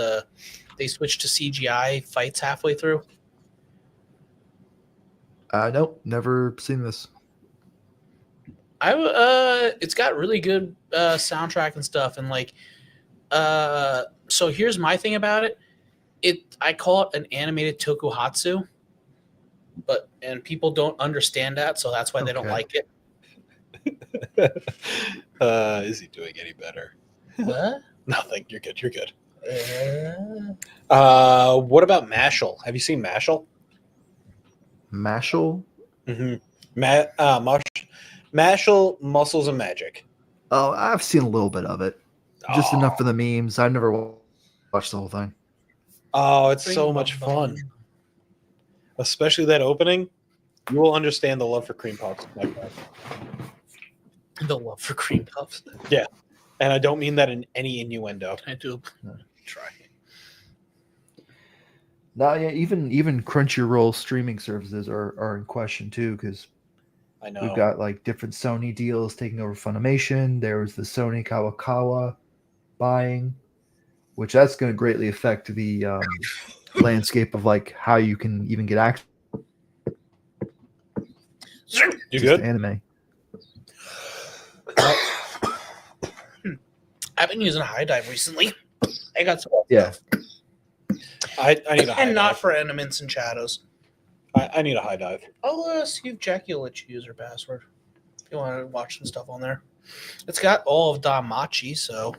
they switched to CGI fights halfway through. Nope, never seen this. It's got really good soundtrack and stuff, and like, so here's my thing about it. I call it an animated tokuhatsu, and people don't understand that, so that's why they don't like it. Is he doing any better? What? Nothing. You're good. You're good. What about Mashal? Have you seen Mashal? Mashal? Mm-hmm. Mashal, Muscles and Magic. Oh, I've seen a little bit of it. Just enough for the memes. I never watched the whole thing. Oh, it's so much fun. Especially that opening. You will understand the love for cream puffs. The love for cream puffs. Yeah. And I don't mean that in any innuendo. I do try. No, yeah, even Crunchyroll streaming services are in question too, because I know we've got like different Sony deals taking over Funimation. There was the Sony Kawakawa buying, which that's going to greatly affect the landscape of like how you can even get access. You good? Anime. I've been using High Dive recently. I got some stuff. I need a high and not dive. for Enements and Shadows. I need a high dive. I'll see if Jackie will let you use her password if you want to watch some stuff on there. It's got all of Danmachi, so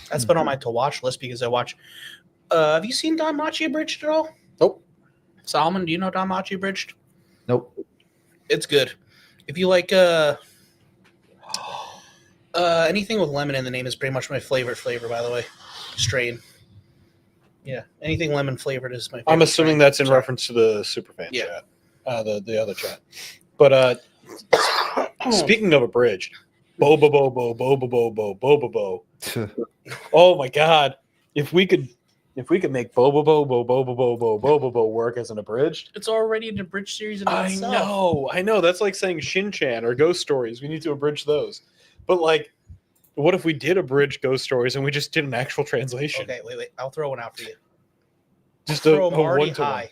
that's been on my to watch list because I watch. Have you seen Danmachi Abridged at all? Nope. Solomon, do you know Danmachi Abridged? Nope. It's good. If you like anything with lemon in the name is pretty much my favorite flavor, by the way. Strain. Yeah, anything lemon flavored is my favorite. I'm assuming that's in reference to the Superfan chat. The other chat. But speaking of abridged, Bobobo. Oh my god. If we could make Bobobo work as an abridged. It's already an abridged series in itself. I know. That's like saying Shin-Chan or Ghost Stories. We need to abridge those. But like, what if we did abridge Ghost Stories and we just did an actual translation? Okay, wait. I'll throw one out for you. Just throw a Cromartie one-to-one. High.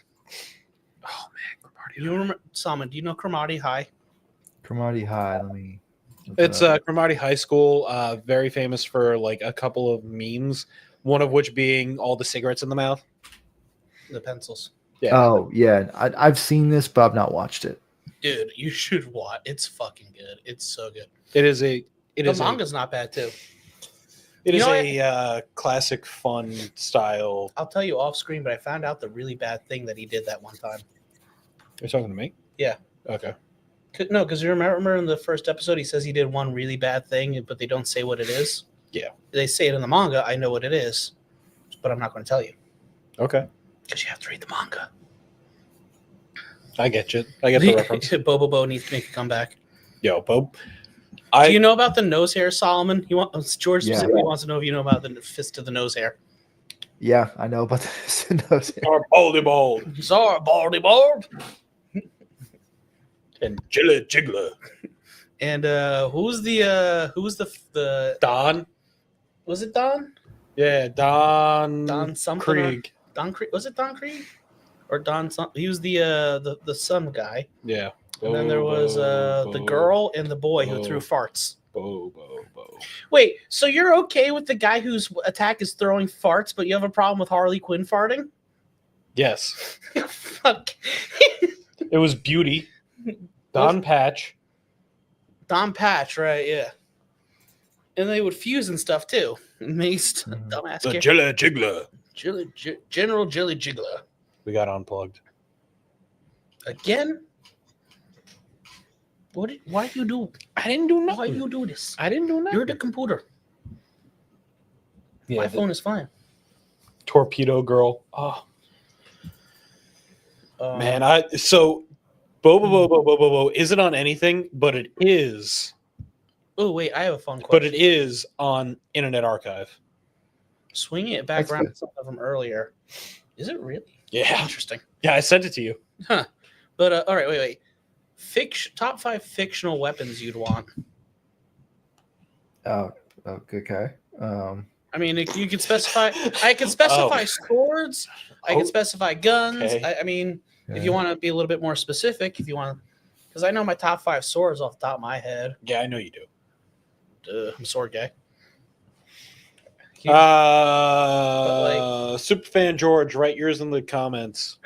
Oh man, Cromartie You remember Salmon? Do you know Cromartie High? Cromartie High. Let me. It's Cromartie High School, very famous for like a couple of memes. One of which being all the cigarettes in the mouth. The pencils. Yeah. Oh yeah, I've seen this, but I've not watched it. Dude, you should watch. It's fucking good. It's so good. The manga's not bad too. It is a classic, fun style. I'll tell you off screen, but I found out the really bad thing that he did that one time. You're talking to me? Yeah. Okay. No, because you remember in the first episode, he says he did one really bad thing, but they don't say what it is. Yeah. They say it in the manga. I know what it is, but I'm not going to tell you. Okay. Because you have to read the manga. I get you. I get the reference. Bobo needs to make a comeback. Yo, Bob. Do you know about the nose hair, Solomon? George specifically wants to know if you know about the fist of the nose hair. Yeah, I know about the nose hair. Or baldy bald. Sorry, baldy bald. And Jiggler. And who's the Don? Was it Don? Yeah, Don. Don something. Krieg. Don Krieg. Was it Don Krieg? Or Don something? He was the sun guy. Yeah. And then there was the girl and the boy who threw farts. Bo. Wait, so you're okay with the guy whose attack is throwing farts, but you have a problem with Harley Quinn farting? Yes. Fuck. It was Beauty. Don Patch. Don Patch, right? Yeah. And they would fuse and stuff too. Maced, dumbass. The kid. Jilla Jiggler. General Jelly Jiggler. We got unplugged. Again? Why do you do? I didn't do Why nothing. you do this? I didn't do nothing. You're the computer. Yeah, My phone is fine. Torpedo Girl. Oh Um, man, Bobo isn't on anything, but it is. Oh wait, I have a fun question. But it is on Internet Archive. Swinging it back That's around good. to something from earlier. Is it really? Yeah, Interesting. yeah, I sent it to you. Huh. But all right, wait. Top 5 fictional weapons you'd want. Oh, okay. I mean, you could specify. I could specify swords. I could specify guns. Okay. I mean, if you want to be a little bit more specific, if you want, because I know my top 5 swords off the top of my head. Yeah, I know you do. I'm a sword guy. Superfan George, write yours in the comments.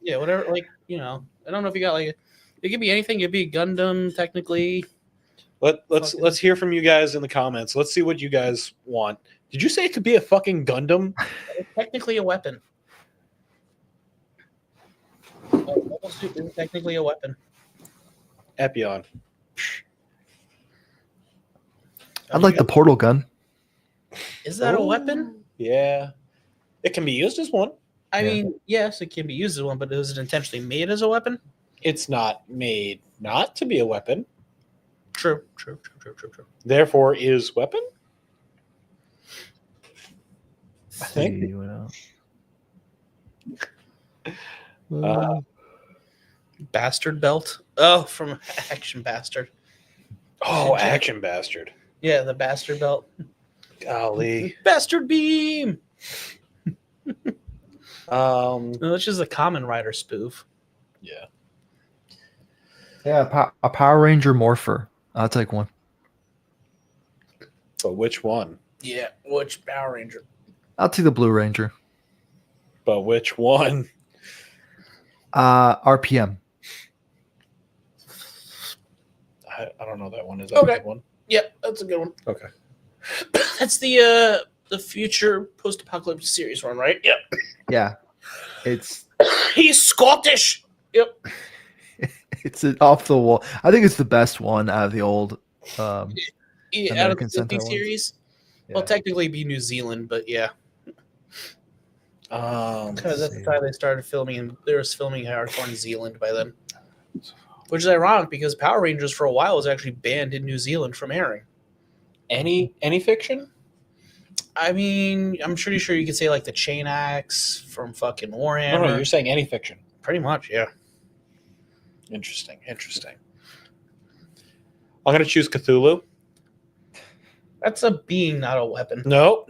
Yeah, whatever. Like, I don't know if you got like. It could be anything. It could be Gundam, technically. Let's hear from you guys in the comments. Let's see what you guys want. Did you say it could be a fucking Gundam? It's technically a weapon. Mobile suit is technically a weapon. Epion. I'd like the portal gun. Is that a weapon? Yeah. It can be used as one. I Yeah. mean, yes, it can be used as one, but is it intentionally made as a weapon? It's not made not to be a weapon. True. Therefore, is weapon? I think. See what else. Bastard belt. Oh, from Action Bastard. Oh, Action Bastard. Yeah, the bastard belt. Golly. Bastard beam. Which is a Common Rider spoof. Yeah. Yeah, a Power Ranger morpher. I'll take one. But which one? Yeah, which Power Ranger? I'll take the Blue Ranger. But which one? RPM. I don't know that one. Is that Okay. a good one? Yep, that's a good one. Okay. That's the future post-apocalyptic series one, right? Yep. Yeah, it's He's Scottish. Yep. it's an off the wall. I think it's the best one out of the old. Yeah, out of the American Disney Sentai ones. series. Yeah. Well, technically it'd be New Zealand, but yeah. Because at the see. time they started filming, and they were filming hardcore in New Zealand by then. Which is ironic because Power Rangers for a while was actually banned in New Zealand from airing. Any fiction? I mean, I'm pretty sure you could say like the Chain Axe from fucking Warhammer. No, you're saying any fiction. Pretty much, yeah. Interesting. I'm gonna choose Cthulhu. That's a being, not a weapon. No.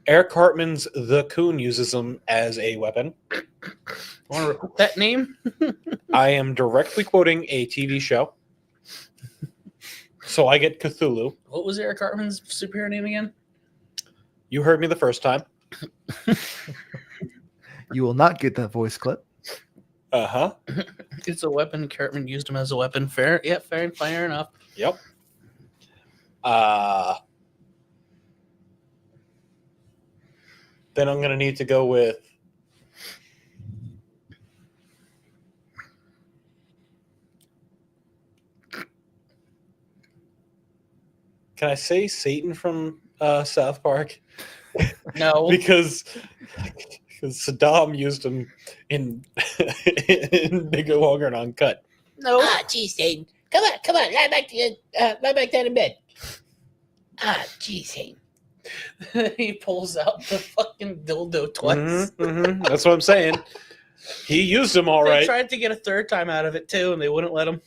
Eric Cartman's The Coon uses them as a weapon. Want to repeat that name? I am directly quoting a TV show. So I get Cthulhu. What was Eric Cartman's superhero name again? You heard me the first time. You will not get that voice clip. Uh-huh. It's a weapon. Cartman used him as a weapon. Fair. Yeah, fair enough. Yep. Then I'm going to need to go with Can I say Satan from South Park? No. because Saddam used him in Bigger, Longer, and Uncut. No. Geez, Hayden. Come on, lie back down in bed. Geez, Hayden. He pulls out the fucking dildo twice. That's what I'm saying. He used them all They right. tried to get a third time out of it too, and they wouldn't let him.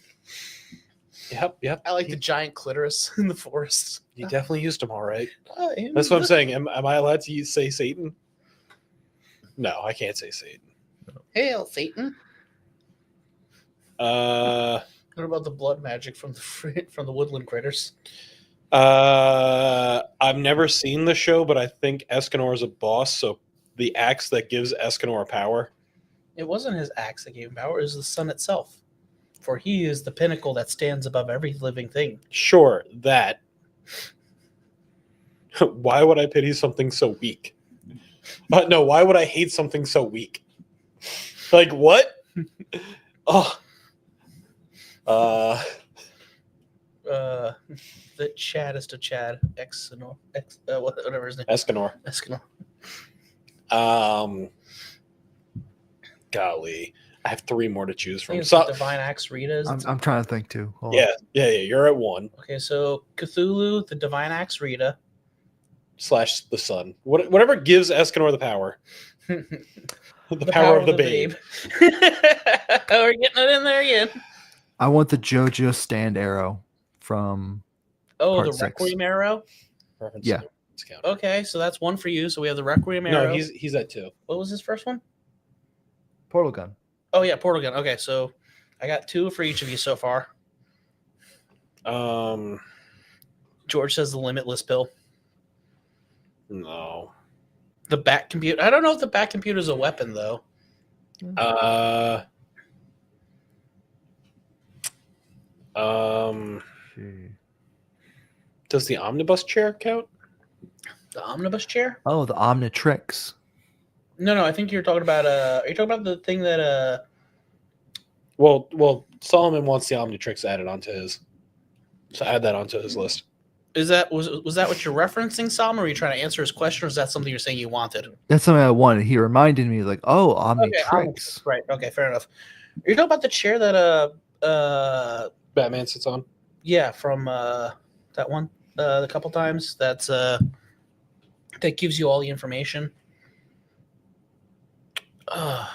Yep. I like the giant clitoris in the forest. He definitely used them all right. That's what I'm saying. Am I allowed to say Satan? No, I can't say Satan. Hail, Satan. What What about the blood magic from the woodland critters? I've never seen the show, but I think Escanor is a boss, so the axe that gives Escanor power. It wasn't his axe that gave him power, it was the sun itself. For he is the pinnacle that stands above every living thing. Sure, that. Why would I pity something so weak? No, why would I hate something so weak? Like, what? Oh. The chaddest of Chad, whatever his name. Escanor. Escanor. Golly, I have 3 more to choose I from. think it's So, the Divine Axe Rita. I'm trying to think too. Hold on. yeah. You're at 1 Okay, so Cthulhu, the Divine Axe Rita. / the sun. Whatever gives Escanor the power. The power of the babe. We're getting it in there again. I want the JoJo stand arrow from. Oh, Part the 6. Requiem arrow. Reference Yeah. to its counter. Okay, so that's 1 for you. So we have the Requiem arrow. No, he's at 2. What was his first one? Portal gun. Oh yeah, portal gun. Okay, so I got 2 for each of you so far. George says the limitless pill. No. The bat computer. I don't know if the bat computer is a weapon though. Does the omnibus chair count? The omnibus chair? Oh, the Omnitrix. No, I think you're talking about. Are you talking about the thing that? Well, Solomon wants the Omnitrix added onto his. So add that onto his list. Was that what you're referencing, Sam? Or are you trying to answer his question, or is that something you're saying you wanted? That's something I wanted. He reminded me, like, oh, Omnitrix. Okay, right. Okay, fair enough. Are you talking about the chair that Batman sits on? Yeah, from that one the couple times. That's that gives you all the information. I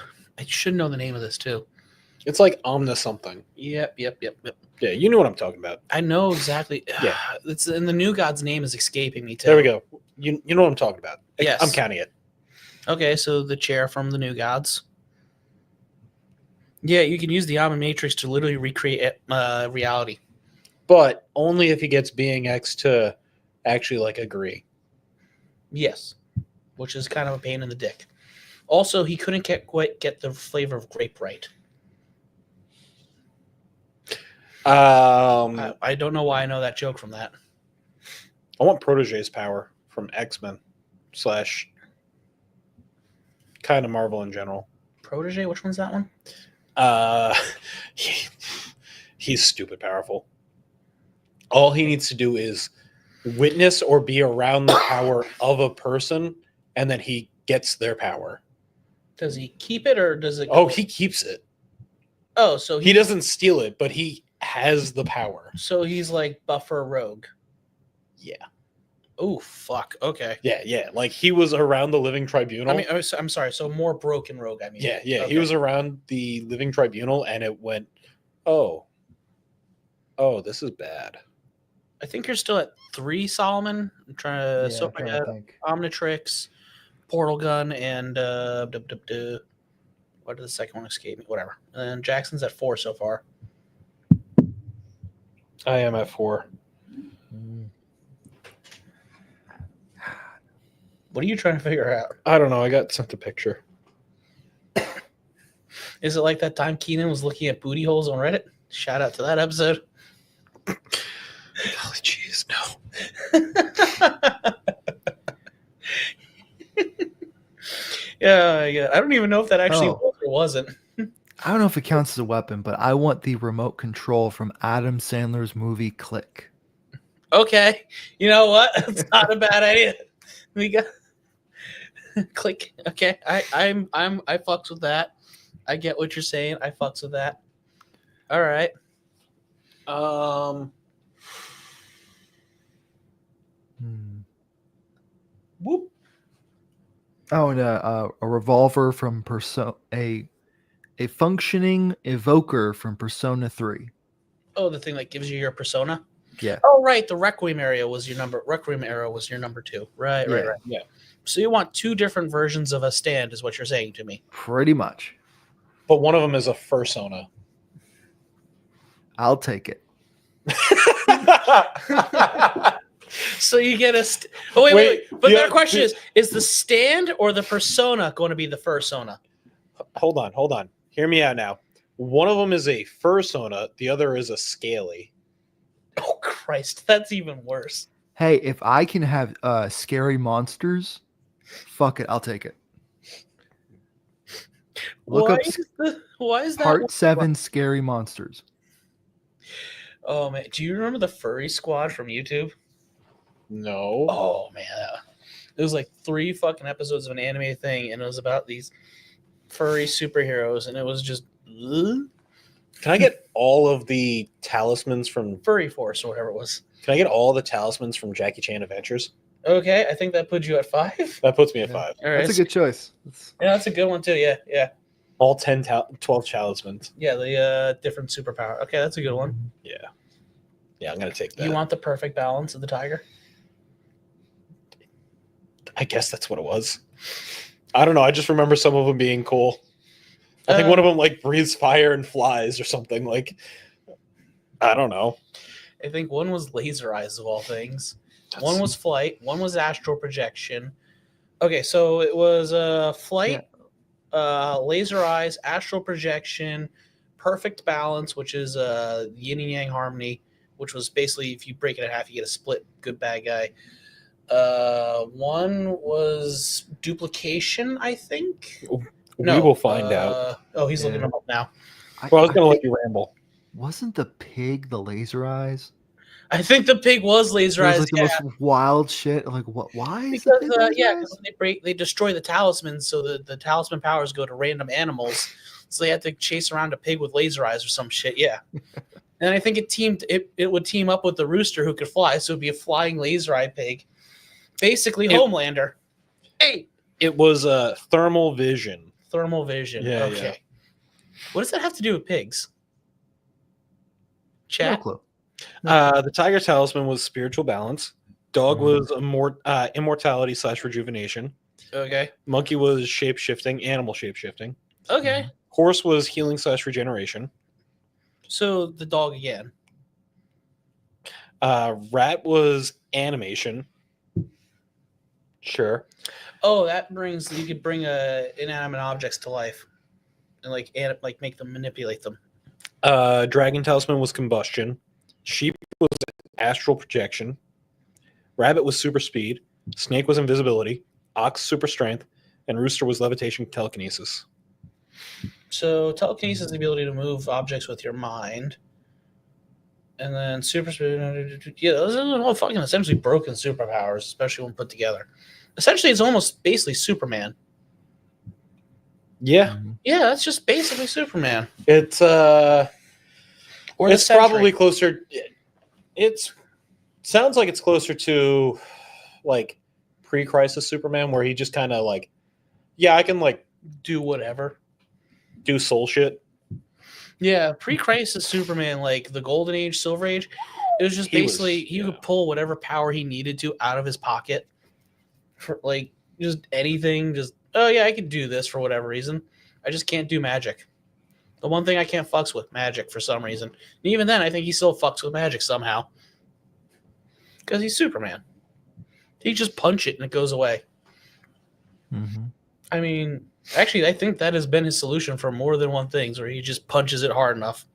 should know the name of this too. It's like Omna something. Yep. Yeah, you know what I'm talking about. I know exactly. Yeah. It's and the new god's name is escaping me too. There we go. You know what I'm talking about. Yes. I'm counting it. Okay, so the chair from the new gods. Yeah, you can use the Omnimatrix to literally recreate reality. But only if he gets Being X to actually like agree. Yes, which is kind of a pain in the dick. Also, he couldn't quite get the flavor of grape right. I don't know why I know that joke from that. I want Protege's power from X-Men / kind of Marvel in general. Protege, which one's that one? He's stupid powerful. All he needs to do is witness or be around the power of a person, and then he gets their power. Does he keep it or does it? Oh, he keeps it. Oh, so he doesn't steal it, but he has the power. So he's like Buffer Rogue. Yeah. Oh, fuck. Okay. Yeah. Like he was around the Living Tribunal. I mean, I'm sorry. So more broken Rogue, I mean. Yeah. Okay. He was around the Living Tribunal, and it went, oh, this is bad. I think you're still at 3, Solomon. I'm trying to sort my head. Omnitrix, Portal Gun, and what did the second one escape me? Whatever. And Jackson's at 4 so far. I am at 4. What are you trying to figure out? I don't know. I got sent a picture. Is it like that time Keenan was looking at booty holes on Reddit? Shout out to that episode. Holy jeez, no. Yeah. I don't even know if that actually was or wasn't. I don't know if it counts as a weapon, but I want the remote control from Adam Sandler's movie Click. Okay. You know what? It's not a bad idea. We got Click. Okay. I fucks with that. I get what you're saying. I fucks with that. All right. Whoop. Oh, and a revolver from a functioning evoker from Persona 3. Oh, the thing that gives you your persona? Yeah. Oh, right. The Requiem arrow was your number 2. Right. Yeah. So you want 2 different versions of a stand is what you're saying to me. Pretty much. But one of them is a fursona. I'll take it. So you get a wait. But the question is the stand or the persona going to be the fursona? Hold on. Hear me out now. One of them is a fursona, the other is a scaly. Oh Christ, that's even worse. Hey, if I can have scary monsters, fuck it, I'll take it. Look up Why is that Part one- 7 scary monsters. Oh man, do you remember the Furry Squad from YouTube? No. Oh man, it was like 3 fucking episodes of an anime thing, and it was about these furry superheroes, and it was just Can I get all of the talismans from Furry Force or whatever it was. Can I get all the talismans from Jackie Chan Adventures? Okay, I think that puts you at 5. That puts me at Yeah. 5. All right, That's a good choice. yeah, that's a good one too. Yeah. All 12 talismans. Yeah, the different superpower. Okay, that's a good one. Yeah, I'm gonna take that. You want the perfect balance of the tiger? I guess that's what it was. I don't know. I just remember some of them being cool. I think one of them like breathes fire and flies or something. Like, I don't know. I think one was laser eyes of all things. One was flight. One was astral projection. Okay, so it was flight, laser eyes, astral projection, perfect balance, which is yin and yang harmony, which was basically if you break it in half, you get a split good bad guy. One was duplication, I think. We will find out. Oh, he's looking Yeah. them up now. Well, I was gonna let you ramble. Wasn't the pig the laser eyes? I think the pig was laser It was eyes. like the most wild shit. Like, what? Why is Because the pig laser eyes? because they destroy the talismans, so the talisman powers go to random animals. So they had to chase around a pig with laser eyes or some shit. Yeah, and I think it would team up with the rooster who could fly, so it'd be a flying laser eye pig, basically Homelander. Hey, It was thermal vision. thermal vision. Yeah, Okay, yeah. what does that have to do with pigs? No Chat. clue. The tiger talisman was spiritual balance. Dog Mhm. was immortality / rejuvenation. Okay. Monkey was shape shifting, animal shape shifting. Okay. Horse was healing / regeneration. So the dog again. Rat was animation. Sure. Oh, that brings you could bring inanimate objects to life, and like make them manipulate them. Dragon talisman was combustion. Sheep was astral projection. Rabbit was super speed. Snake was invisibility. Ox super strength. And rooster was levitation telekinesis. So telekinesis is the ability to move objects with your mind. And then super speed. Yeah, those are all fucking essentially broken superpowers, especially when put together. Essentially, it's almost basically Superman. Yeah, Mhm. Yeah, that's just basically Superman. it's Or the it's Sentry. probably closer. It's sounds like it's closer to like pre-crisis Superman, where he just kind of like, yeah, I can like do whatever. do soul shit. Yeah, pre-crisis Superman, like the Golden Age, Silver Age, it was just He was- basically he yeah. could pull whatever power he needed to out of his pocket for like just anything. Just oh yeah, I could do this for whatever reason. I just can't do magic. The one thing I can't fucks with magic for some reason. And even then, I think he still fucks with magic somehow because he's Superman. He just punch it and it goes away. Mhm. I mean, actually, I think that has been his solution for more than one thing, where he just punches it hard enough.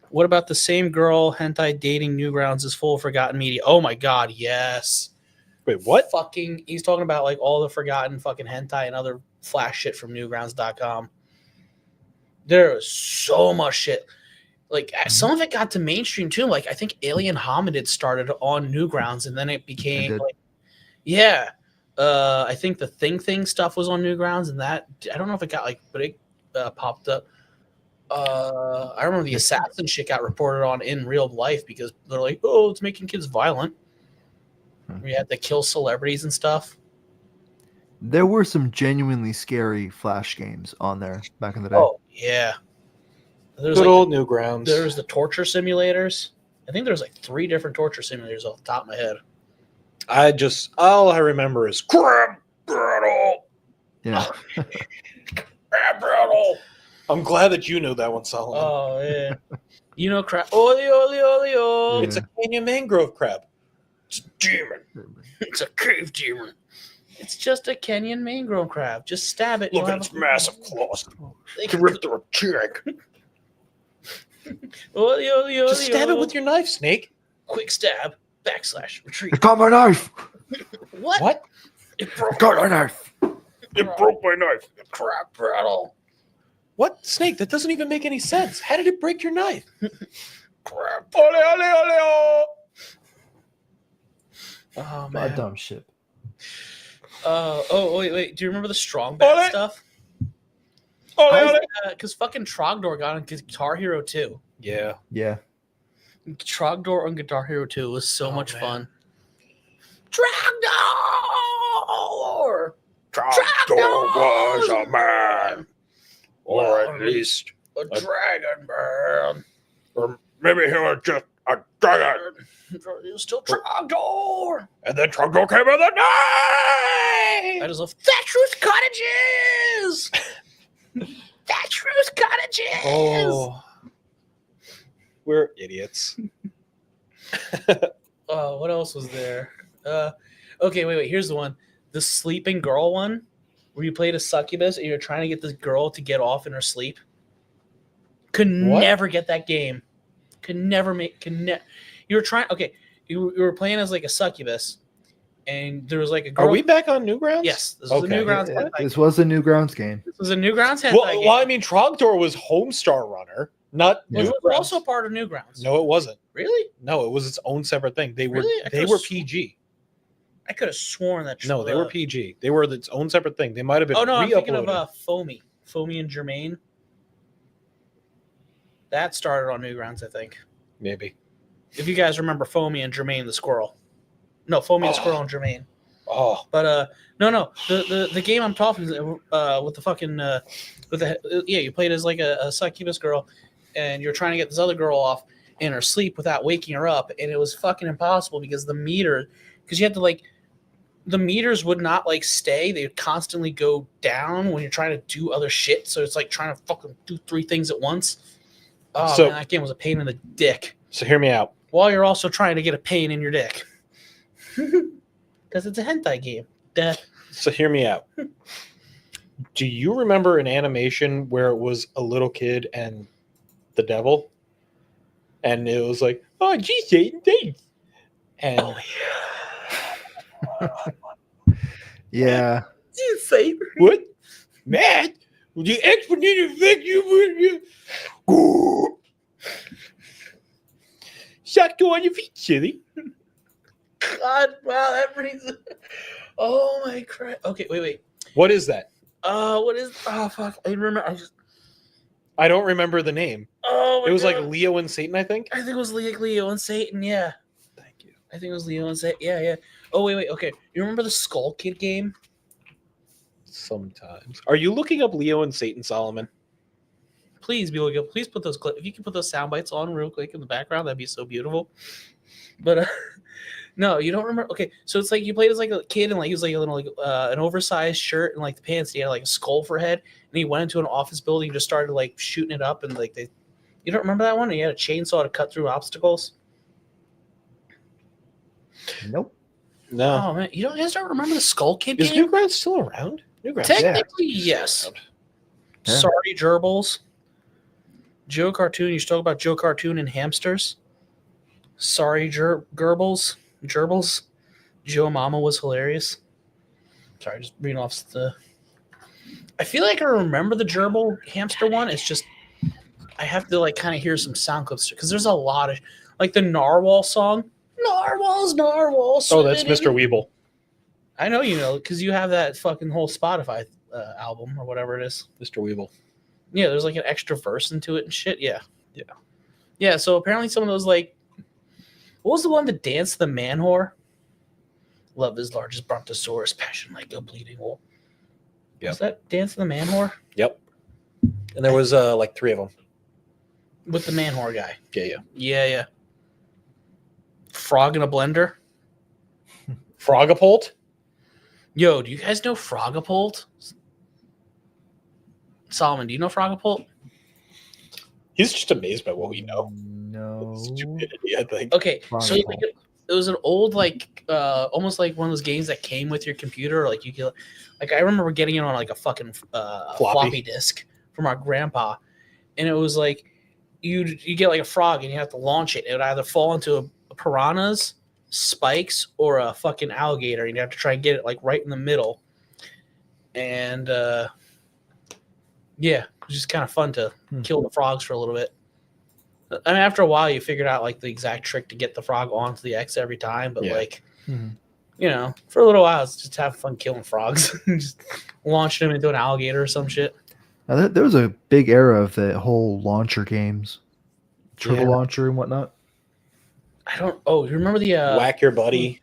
What about the same girl hentai dating Newgrounds is full of forgotten media? Oh my god, yes. Wait, what? Fucking, he's talking about like all the forgotten fucking hentai and other flash shit from Newgrounds.com. There is so much shit. Like some of it got to mainstream too. Like I think Alien Hominid started on Newgrounds and then it became did. like, yeah. I think the thing stuff was on Newgrounds and that I don't know if it got like, but it popped up. I remember the assassin shit got reported on in real life because they're like, oh, it's making kids violent. We had to kill celebrities and stuff. There were some genuinely scary flash games on there back in the day. Oh yeah, there's Good like old Newgrounds. there's the torture simulators. I think there's like 3 different torture simulators off the top of my head. All I remember is crab battle. Yeah. Crab battle. I'm glad that you know that one, Solomon. Oh yeah, you know crab. Oli oli oli oli. It's a canyon mangrove crab. It's a demon. It's a cave demon. It's just a Kenyan mangrove crab. Just stab it. Look at its massive claws. They To rip through a cheek. Just stab it with your knife, Snake. quick stab, /retreat. Got my knife. What? What? It broke Got my knife. It broke my knife. crab rattle. What? Snake, that doesn't even make any sense. How did it break your knife? Crab. Ole, ole, ole, ole. Oh A man. dumb shit. Wait. Do you remember the strong bat Ole. stuff? Ole, ole. Because fucking Trogdor got on Guitar Hero 2. Yeah. Yeah. Trogdor on Guitar Hero 2 was so much man. fun. Trogdor! Trogdor was a man. Or at least, A dragon man. or maybe he was just a dragon. He was still Trogdor! And then Trogdor came in the night. I just love Thatcher's Cottages! Thatcher's Cottages! Oh. We're idiots. What else was there? Okay, wait. Here's the one. The sleeping girl one, where you played a succubus and you're trying to get this girl to get off in her sleep. Could What? never get that game. Could never make. You were trying. Okay, you were playing as like a succubus, and there was like a girl. Are we back on Newgrounds? Yes, this was a Okay. Newgrounds. hentai This game. was a Newgrounds game. This was a Newgrounds hentai Well, game. I mean, Trogdor was Homestar Runner, not It was Newgrounds. also part of Newgrounds. No, it wasn't. Really? No, it was its own separate thing. They were Really? I they could've were sw- PG. I could have sworn that. No, they were PG. They were its own separate thing. They might have been. Oh no, I'm thinking of re-uploaded. Foamy and Jermaine. That started on Newgrounds, I think. Maybe. If you guys remember Foamy and Jermaine the squirrel. No, Foamy the squirrel and Jermaine. Oh, But no. The game I'm talking with the fucking you played as like a succubus girl, and you're trying to get this other girl off in her sleep without waking her up, and it was fucking impossible because because you had to like the meters would not like stay. They would constantly go down when you're trying to do other shit. So it's like trying to fucking do 3 things at once. Oh So- man, that game was a pain in the dick. so hear me out. While you're also trying to get a pain in your dick. Because it's a hentai game. Duh. So hear me out. Do you remember an animation where it was a little kid and the devil? And it was like, oh, geez, thanks. And Oh Yeah. yeah. what? Matt? The exponential vacuum. Shut go on your feet, silly. God, wow, that brings. Oh my crap. Okay, wait. What is that? What is? Oh fuck, I remember. I don't remember the name. Oh my It was like God. Leo and Satan, I think. I think it was Leo and Satan. Yeah, Thank you. I think it was Leo and Satan. Yeah. Oh wait. Okay, you remember the Skull Kid game? Sometimes. Are you looking up Leo and Satan, Solomon? Please please put those clips. If you can put those sound bites on real quick in the background, that'd be so beautiful. But no, you don't remember. Okay, so it's like you played as like a kid and like he was like a little like an oversized shirt and like the pants. He had like a skull for a head, and he went into an office building and just started like shooting it up and like they. You don't remember that one? And he had a chainsaw to cut through obstacles. Nope. No. Oh man, you guys don't remember the Skull Kid Is game? Newgrounds still around? Newgrounds. Technically, yes. Yeah. Sorry, gerbils. Joe Cartoon. You should talk about Joe Cartoon and hamsters. Sorry, gerbils. Gerbils. Joe Mama was hilarious. Sorry, just reading off the. I feel like I remember the gerbil hamster one. It's just I have to like kind of hear some sound clips because there's a lot of like the Narwhal song. Narwhals. Oh, that's swimming Mr. in-" Weeble. I know you know because you have that fucking whole Spotify album or whatever it is. Mr. Weeble. Yeah, there's like an extra verse into it and shit. Yeah. So apparently some of those like, what was the one that danced the man whore? Love is largest brontosaurus, passion like a bleeding wolf. Yep. Was that dance the man whore Yep. And there was like 3 of them. with the man whore guy? Yeah. Yeah. Frog in a blender. Frogapult? Yo, do you guys know Frogapult? Solomon, do you know Frogapult? He's just amazed by what we know. No. Stupidity, I think. Okay, so Frogapult. was an old like almost like one of those games that came with your computer. Like you could, like I remember getting it on like a fucking floppy disk from our grandpa, and it was like you get like a frog and you have to launch it. It would either fall into a piranhas, spikes, or a fucking alligator, and you have to try and get it like right in the middle. And yeah, it was just kind of fun to kill the frogs for a little bit. I mean, after a while, you figured out like the exact trick to get the frog onto the X every time. But like, you know, for a little while, it's just have fun killing frogs, just launching them into an alligator or some shit. Now, there was a big era of the whole launcher games, turtle launcher and whatnot. I don't. Oh, you remember the Whack Your Buddy?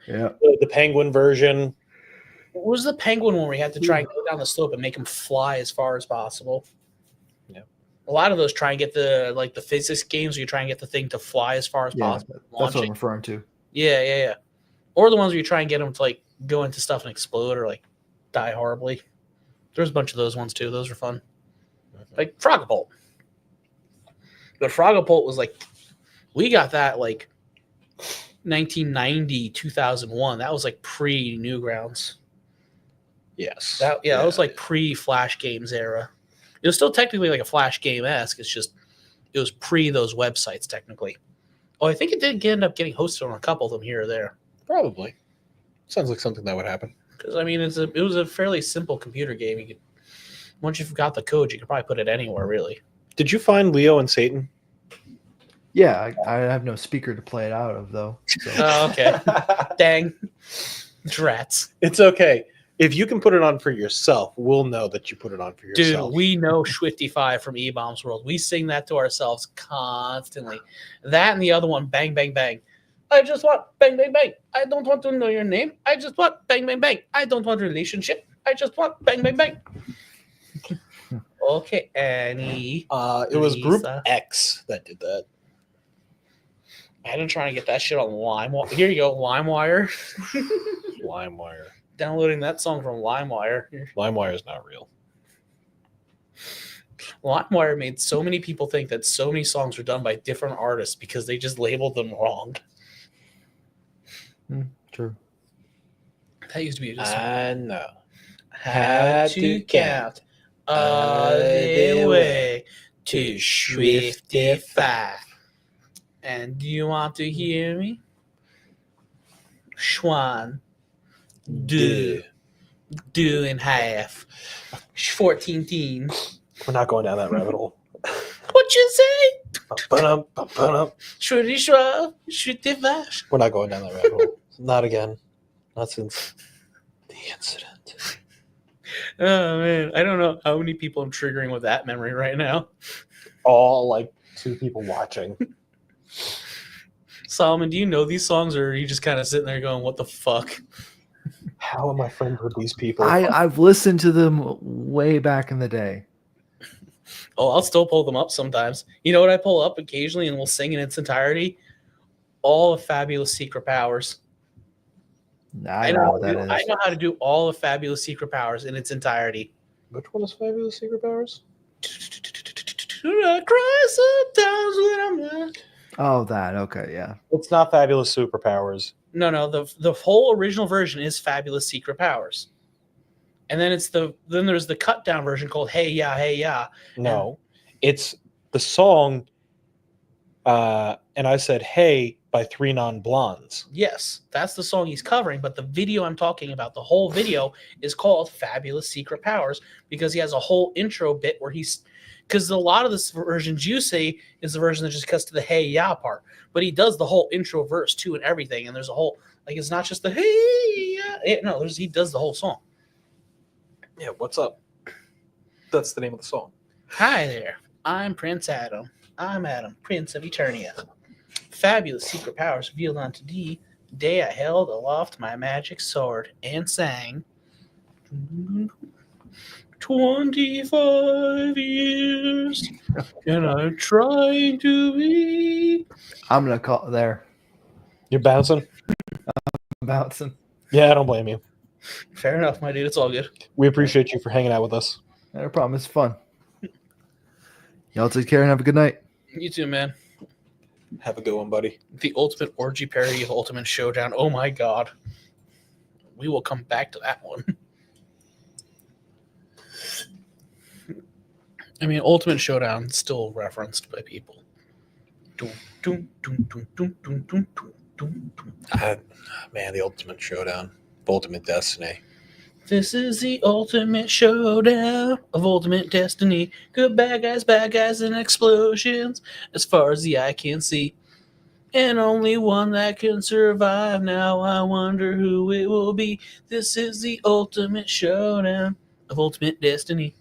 Yeah, The penguin version. What was the penguin one where you had to try and go down the slope and make them fly as far as possible? Yeah. A lot of those try and get the physics games where you try and get the thing to fly as far as possible. That's what I'm referring to. Yeah. Or the ones where you try and get them to like go into stuff and explode or like die horribly. There's a bunch of those ones too. Those are fun. Like Frogapult. But Frogapult was like, we got that like 1990, 2001. That was like pre-Newgrounds. Yes. That was like pre-Flash games era. It was still technically like a Flash game-esque. It's just it was pre those websites technically. Oh, I think it did end up getting hosted on a couple of them here or there. Probably. Sounds like something that would happen. Because I mean, it was a fairly simple computer game. You could once you got the code, you could probably put it anywhere really. Did you find Leo and Satan? Yeah, I have no speaker to play it out of though. So. Oh, okay. Dang. Drats. It's okay. If you can put it on for yourself, we'll know that you put it on for yourself. Dude, we know Schwifty5 from E-Bomb's World. We sing that to ourselves constantly. That and the other one, Bang, Bang, Bang. I just want bang, bang, bang. I don't want to know your name. I just want bang, bang, bang. I don't want a relationship. I just want bang, bang, bang. Okay, Annie. It was Group X that did that. I've been trying to get that shit on LimeWire. Here you go, LimeWire. LimeWire. Downloading that song from LimeWire. LimeWire is not real. LimeWire made so many people think that so many songs were done by different artists because they just labeled them wrong. True. That used to be a good song. I know. How to count all the way to Schwifty5. And do you want to hear me? Schwan. Do in half. 14 teen. We're not going down that rabbit hole. What you say? Ba-dum. Shwitty shwa, shwitty vash. We're not going down that rabbit hole. Not again. Not since the incident. Oh man, I don't know how many people I'm triggering with that memory right now. All like 2 people watching. Solomon, do you know these songs, or are you just kind of sitting there going, "What the fuck"? How am I friends with these people? I've listened to them way back in the day. Oh, I'll still pull them up sometimes. You know what I pull up occasionally, and we'll sing in its entirety. All of Fabulous Secret Powers. I know what that is. I know how to do all of Fabulous Secret Powers in its entirety. Which one is Fabulous Secret Powers? I cry sometimes when I'm not. Oh, that. Okay, yeah. It's not Fabulous Superpowers. No. The whole original version is Fabulous Secret Powers, and then there's the cut down version called Hey Ya Hey Ya. No, it's the song. And I said Hey by 3 Non-Blondes. Yes, that's the song he's covering, but the video I'm talking about, the whole video is called Fabulous Secret Powers because he has a whole intro bit where because a lot of the versions you say is the version that just cuts to the hey ya part, but he does the whole intro verse too and everything, and there's a whole, like, it's not just the hey ya. No, he does the whole song. Yeah, what's up? That's the name of the song. Hi there, I'm Prince Adam. I'm Adam, Prince of Eternia. Fabulous secret powers revealed unto thee. Day I held aloft my magic sword and sang. 25 years, and I'm trying to be. I'm gonna call there. You're bouncing? I'm bouncing. Yeah, I don't blame you. Fair enough, my dude. It's all good. We appreciate you for hanging out with us. No problem. It's fun. Y'all take care and have a good night. You too, man. Have a good one, buddy. The ultimate orgy parody of Ultimate Showdown. Oh my god. We will come back to that one. I mean, Ultimate Showdown still referenced by people. Doom, doom, doom, doom, doom, doom, doom, doom, doom, doom. Man, the Ultimate Showdown. Ultimate Destiny. This is the ultimate showdown of ultimate destiny. Good bad guys, and explosions as far as the eye can see. And only one that can survive. Now I wonder who it will be. This is the ultimate showdown of ultimate destiny.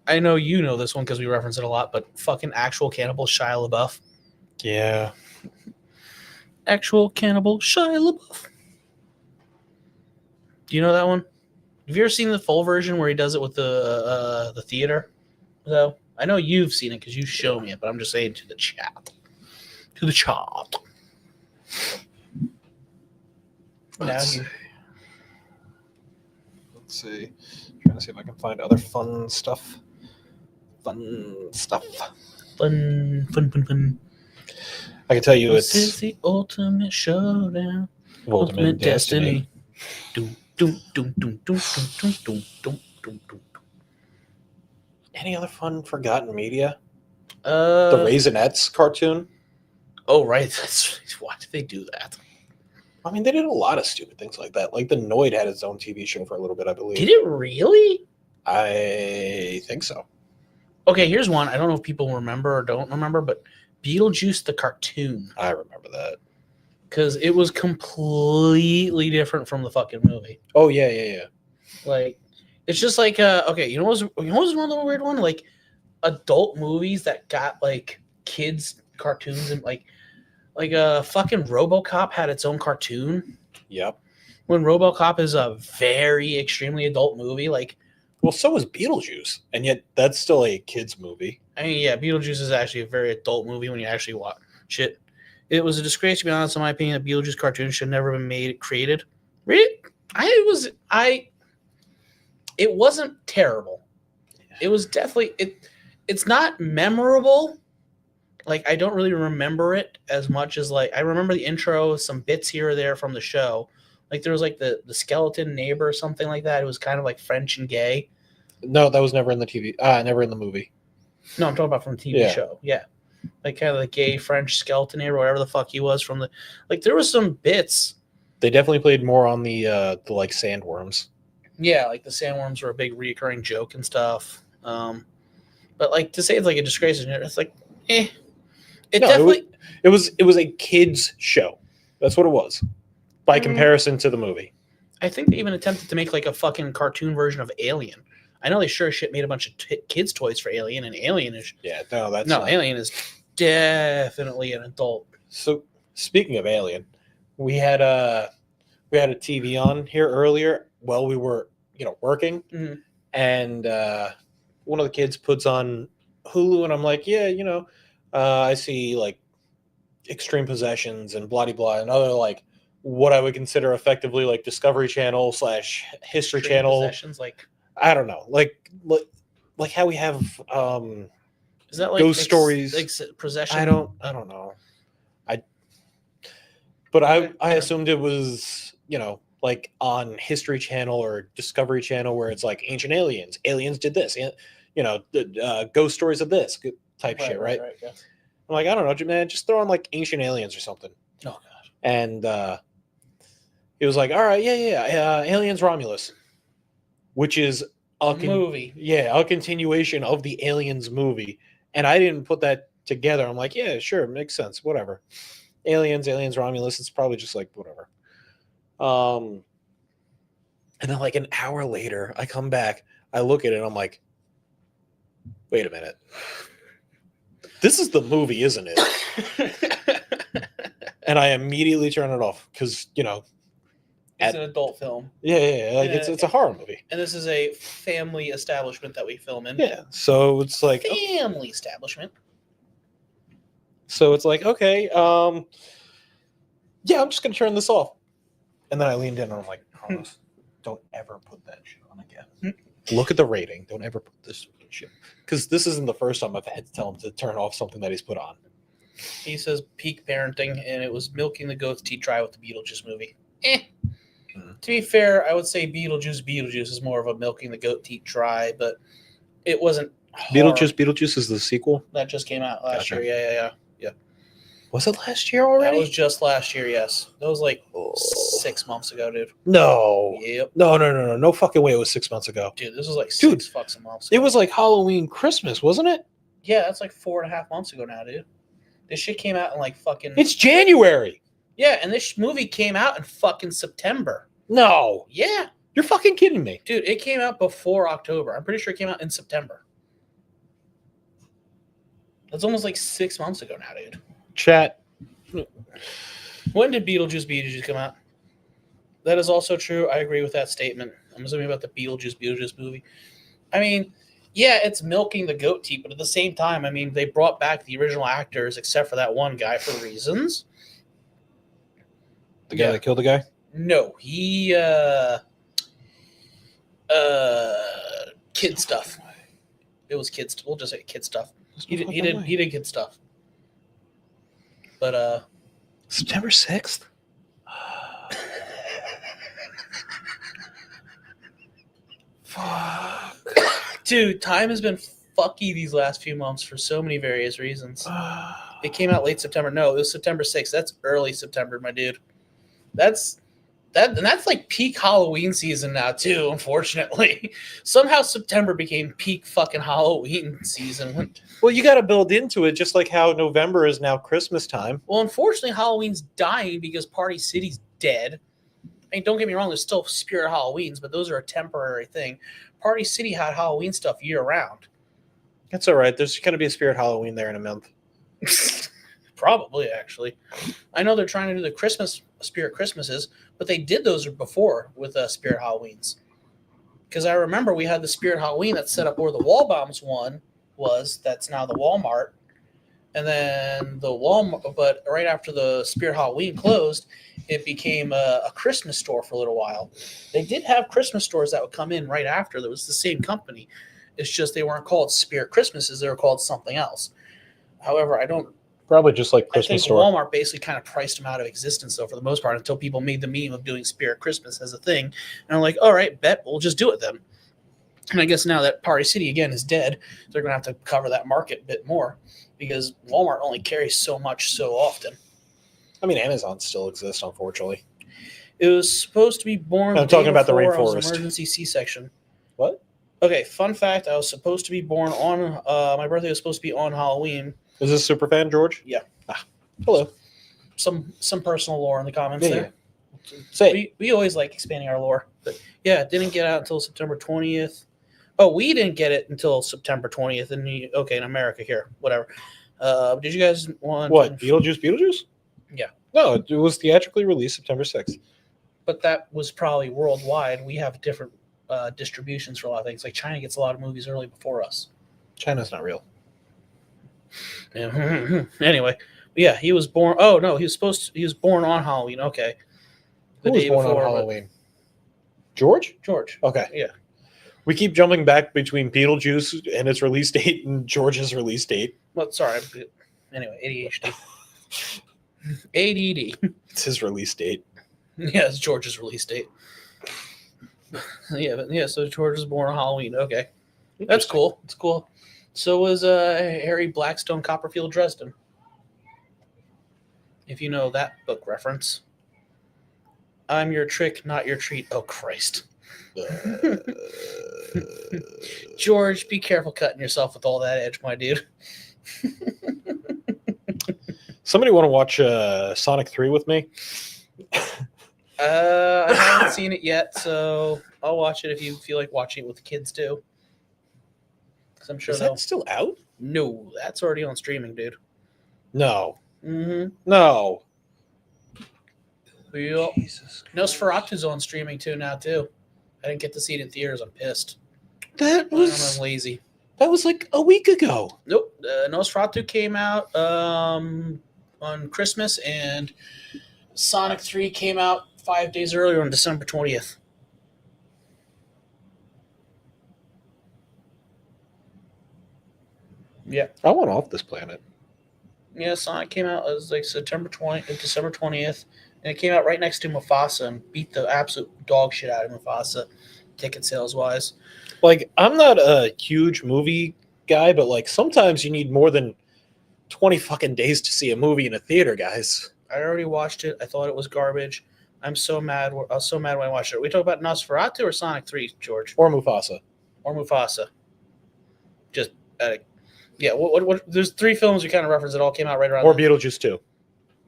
I know you know this one because we reference it a lot, but fucking actual cannibal Shia LaBeouf. Yeah. Actual cannibal Shia LaBeouf. Do you know that one? Have you ever seen the full version where he does it with the theater? So I know you've seen it because you showed me it, but I'm just saying to the chat. To the chat. Let's see. Trying to see if I can find other fun stuff. Fun. I can tell you This is it's the ultimate showdown. Ultimate Destiny. Doom, doom, doom, doom, doom, doom, doom, doom, doom, doom, doom. Any other fun forgotten media? The Uh, Raisinets cartoon. oh, right. That's, why did they do that? I mean, they did a lot of stupid things like that. Like the Noid had its own TV show for a little bit, I believe. Did it really? I think so. Okay, here's one. I don't know if people remember or don't remember, but Beetlejuice the cartoon. I remember that. Because it was completely different from the fucking movie. Oh yeah. Like, it's just like, okay, you know what was one other weird one? Like, adult movies that got, like, kids cartoons and, like fucking RoboCop had its own cartoon. Yep. When RoboCop is a very extremely adult movie, like, well, so was Beetlejuice, and yet that's still a kids movie. I mean, yeah, Beetlejuice is actually a very adult movie when you actually watch it. It was a disgrace, to be honest, in my opinion. That Beetlejuice cartoon should never have been created. Really, it wasn't terrible. It was definitely it's not memorable. Like, I don't really remember it as much as, like, I remember the intro, some bits here or there from the show. Like, there was, like, the skeleton neighbor or something like that. It was kind of, like, French and gay. No, that was never in the TV. Never in the movie. No, I'm talking about from the TV show. Yeah. Like, kind of the gay French skeleton neighbor, whatever the fuck he was from the... Like, there was some bits. They definitely played more on the like, sandworms. Yeah, like, the sandworms were a big recurring joke and stuff. But, like, to say it's, like, a disgrace, it's like, eh. It was a kids show. That's what it was. By comparison to the movie. I think they even attempted to make, like, a fucking cartoon version of Alien. I know they sure as shit made a bunch of kids' toys for Alien, and Alien is... Yeah, Alien is definitely an adult. So, speaking of Alien, we had a TV on here earlier while we were, working, and one of the kids puts on Hulu, and I'm like, yeah, I see, like, Extreme Possessions and blah, blah, and other, like, what I would consider effectively, like, Discovery Channel / History Channel. Possessions, like... I don't know. Like how we have is that like ghost stories? Like possession? I don't know. I assumed it was, like on History Channel or Discovery Channel where it's like ancient aliens. Aliens did this. The ghost stories of this type shit, right? Yeah. I'm like, I don't know, man, just throw on like ancient aliens or something. Oh god. And he was like, all right, yeah, Aliens Romulus. Which is a movie. Yeah, a continuation of the Aliens movie. And I didn't put that together. I'm like, yeah, sure, makes sense, whatever. Aliens Romulus, it's probably just like whatever. And then like an hour later, I come back, I look at it, and I'm like, wait a minute. This is the movie, isn't it? And I immediately turn it off because, it's an adult film. Yeah. It's a horror movie. And this is a family establishment that we film in. Yeah. So it's like family establishment. So it's like, okay, yeah, I'm just gonna turn this off. And then I leaned in and I'm like, Carlos, don't ever put that shit on again. Look at the rating. Don't ever put this shit. Because this isn't the first time I've had to tell him to turn off something that he's put on. He says peak parenting, and it was milking the goat's teeth dry with the Beetlejuice movie. To be fair, I would say Beetlejuice is more of a milking the goat teeth dry, but it wasn't Beetlejuice is the sequel. That just came out last Gotcha. year. Yeah. Was it last year already? That was just last year, yes. That was like 6 months ago, dude. No. Yep. No fucking way. It was 6 months ago. Dude, this was like Dude, 6 fucking months ago. It was like Halloween, Christmas, wasn't it? Yeah, that's like 4.5 months ago now, dude. This shit came out in like fucking... It's January. Yeah, and this movie came out in fucking September. No. Yeah. You're fucking kidding me. Dude, it came out before October. I'm pretty sure it came out in September. That's almost like 6 months ago now, dude. Chat. When did Beetlejuice come out? That is also true. I agree with that statement. I'm assuming about the Beetlejuice movie. I mean, yeah, it's milking the goat teeth, but at the same time, I mean, they brought back the original actors except for that one guy for reasons. The guy that killed the guy? No, he kid stuff. It was kids. We'll just say kid stuff. He did kid stuff. But September 6th? Fuck. Dude, time has been fucky these last few months for so many various reasons. It came out late September. No, it was September 6th. That's early September, my dude. That's like peak Halloween season now too, unfortunately. Somehow September became peak fucking Halloween season. Well, you got to build into it, just like how November is now Christmas time. Well, unfortunately, Halloween's dying because Party City's dead. I mean, don't get me wrong, there's still Spirit Halloweens, but those are a temporary thing. Party City had Halloween stuff year-round. That's all right. There's going to be a Spirit Halloween there in a month. Probably, actually. I know they're trying to do the Spirit Christmases, but they did those before with Spirit Halloweens. Because I remember we had the Spirit Halloween that's set up where the Wall Bombs one was. That's now the Walmart. And then the Walmart, but right after the Spirit Halloween closed, it became a Christmas store for a little while. They did have Christmas stores that would come in right after. That was the same company. It's just they weren't called Spirit Christmases. They were called something else. However, Probably just like Christmas I think store. Walmart basically kind of priced them out of existence, though, for the most part, until people made the meme of doing Spirit Christmas as a thing. And I'm like, all right, bet, we'll just do it then. And I guess now that Party City, again, is dead, they're going to have to cover that market a bit more because Walmart only carries so much so often. I mean, Amazon still exists, unfortunately. It was supposed to be born. I'm talking about the before I was rainforest. Emergency C-section. What? Okay, fun fact, I was supposed to be born on, my birthday was supposed to be on Halloween. Is this Superfan, George? Yeah. Hello. Some personal lore in the comments there. Yeah. Say We always like expanding our lore. But yeah, it didn't get out until September 20th. Oh, we didn't get it until September 20th in America here. Whatever. Did you guys want what? Beetlejuice? Yeah. No, it was theatrically released September 6th. But that was probably worldwide. We have different distributions for a lot of things. Like China gets a lot of movies early before us. China's not real. Yeah. Anyway, yeah, he was born. Oh no, he was born on Halloween. Okay. Who was born on Halloween? George? George. Okay. Yeah. We keep jumping back between Beetlejuice and its release date and George's release date. Well, sorry. Anyway, ADHD. ADD. It's his release date. Yeah, it's George's release date. Yeah, so George was born on Halloween. Okay. That's cool. It's cool. So was Harry Blackstone Copperfield Dresden. If you know that book reference. I'm your trick, not your treat. Oh, Christ. George, be careful cutting yourself with all that edge, my dude. Somebody want to watch Sonic 3 with me? I haven't seen it yet, so I'll watch it if you feel like watching it with the kids too. I'm sure Is that still out? No, that's already on streaming, dude. No. Mm-hmm. No. Yep. Jesus. Nosferatu's on streaming too now too. I didn't get to see it in theaters. I'm pissed. I'm lazy. That was like a week ago. Nope. Nosferatu came out on Christmas, and Sonic 3 came out 5 days earlier on December 20th. Yeah. I want Off This Planet. Yeah, Sonic came out as like December 20th, and it came out right next to Mufasa and beat the absolute dog shit out of Mufasa, ticket sales wise. Like, I'm not a huge movie guy, but like sometimes you need more than 20 fucking days to see a movie in a theater, guys. I already watched it. I thought it was garbage. I'm so mad. I was so mad when I watched it. Are we talk about Nosferatu or Sonic 3, George? Or Mufasa. Or Mufasa? Just, yeah. What? There's 3 films we kind of referenced that all came out right around. Or Beetlejuice 2.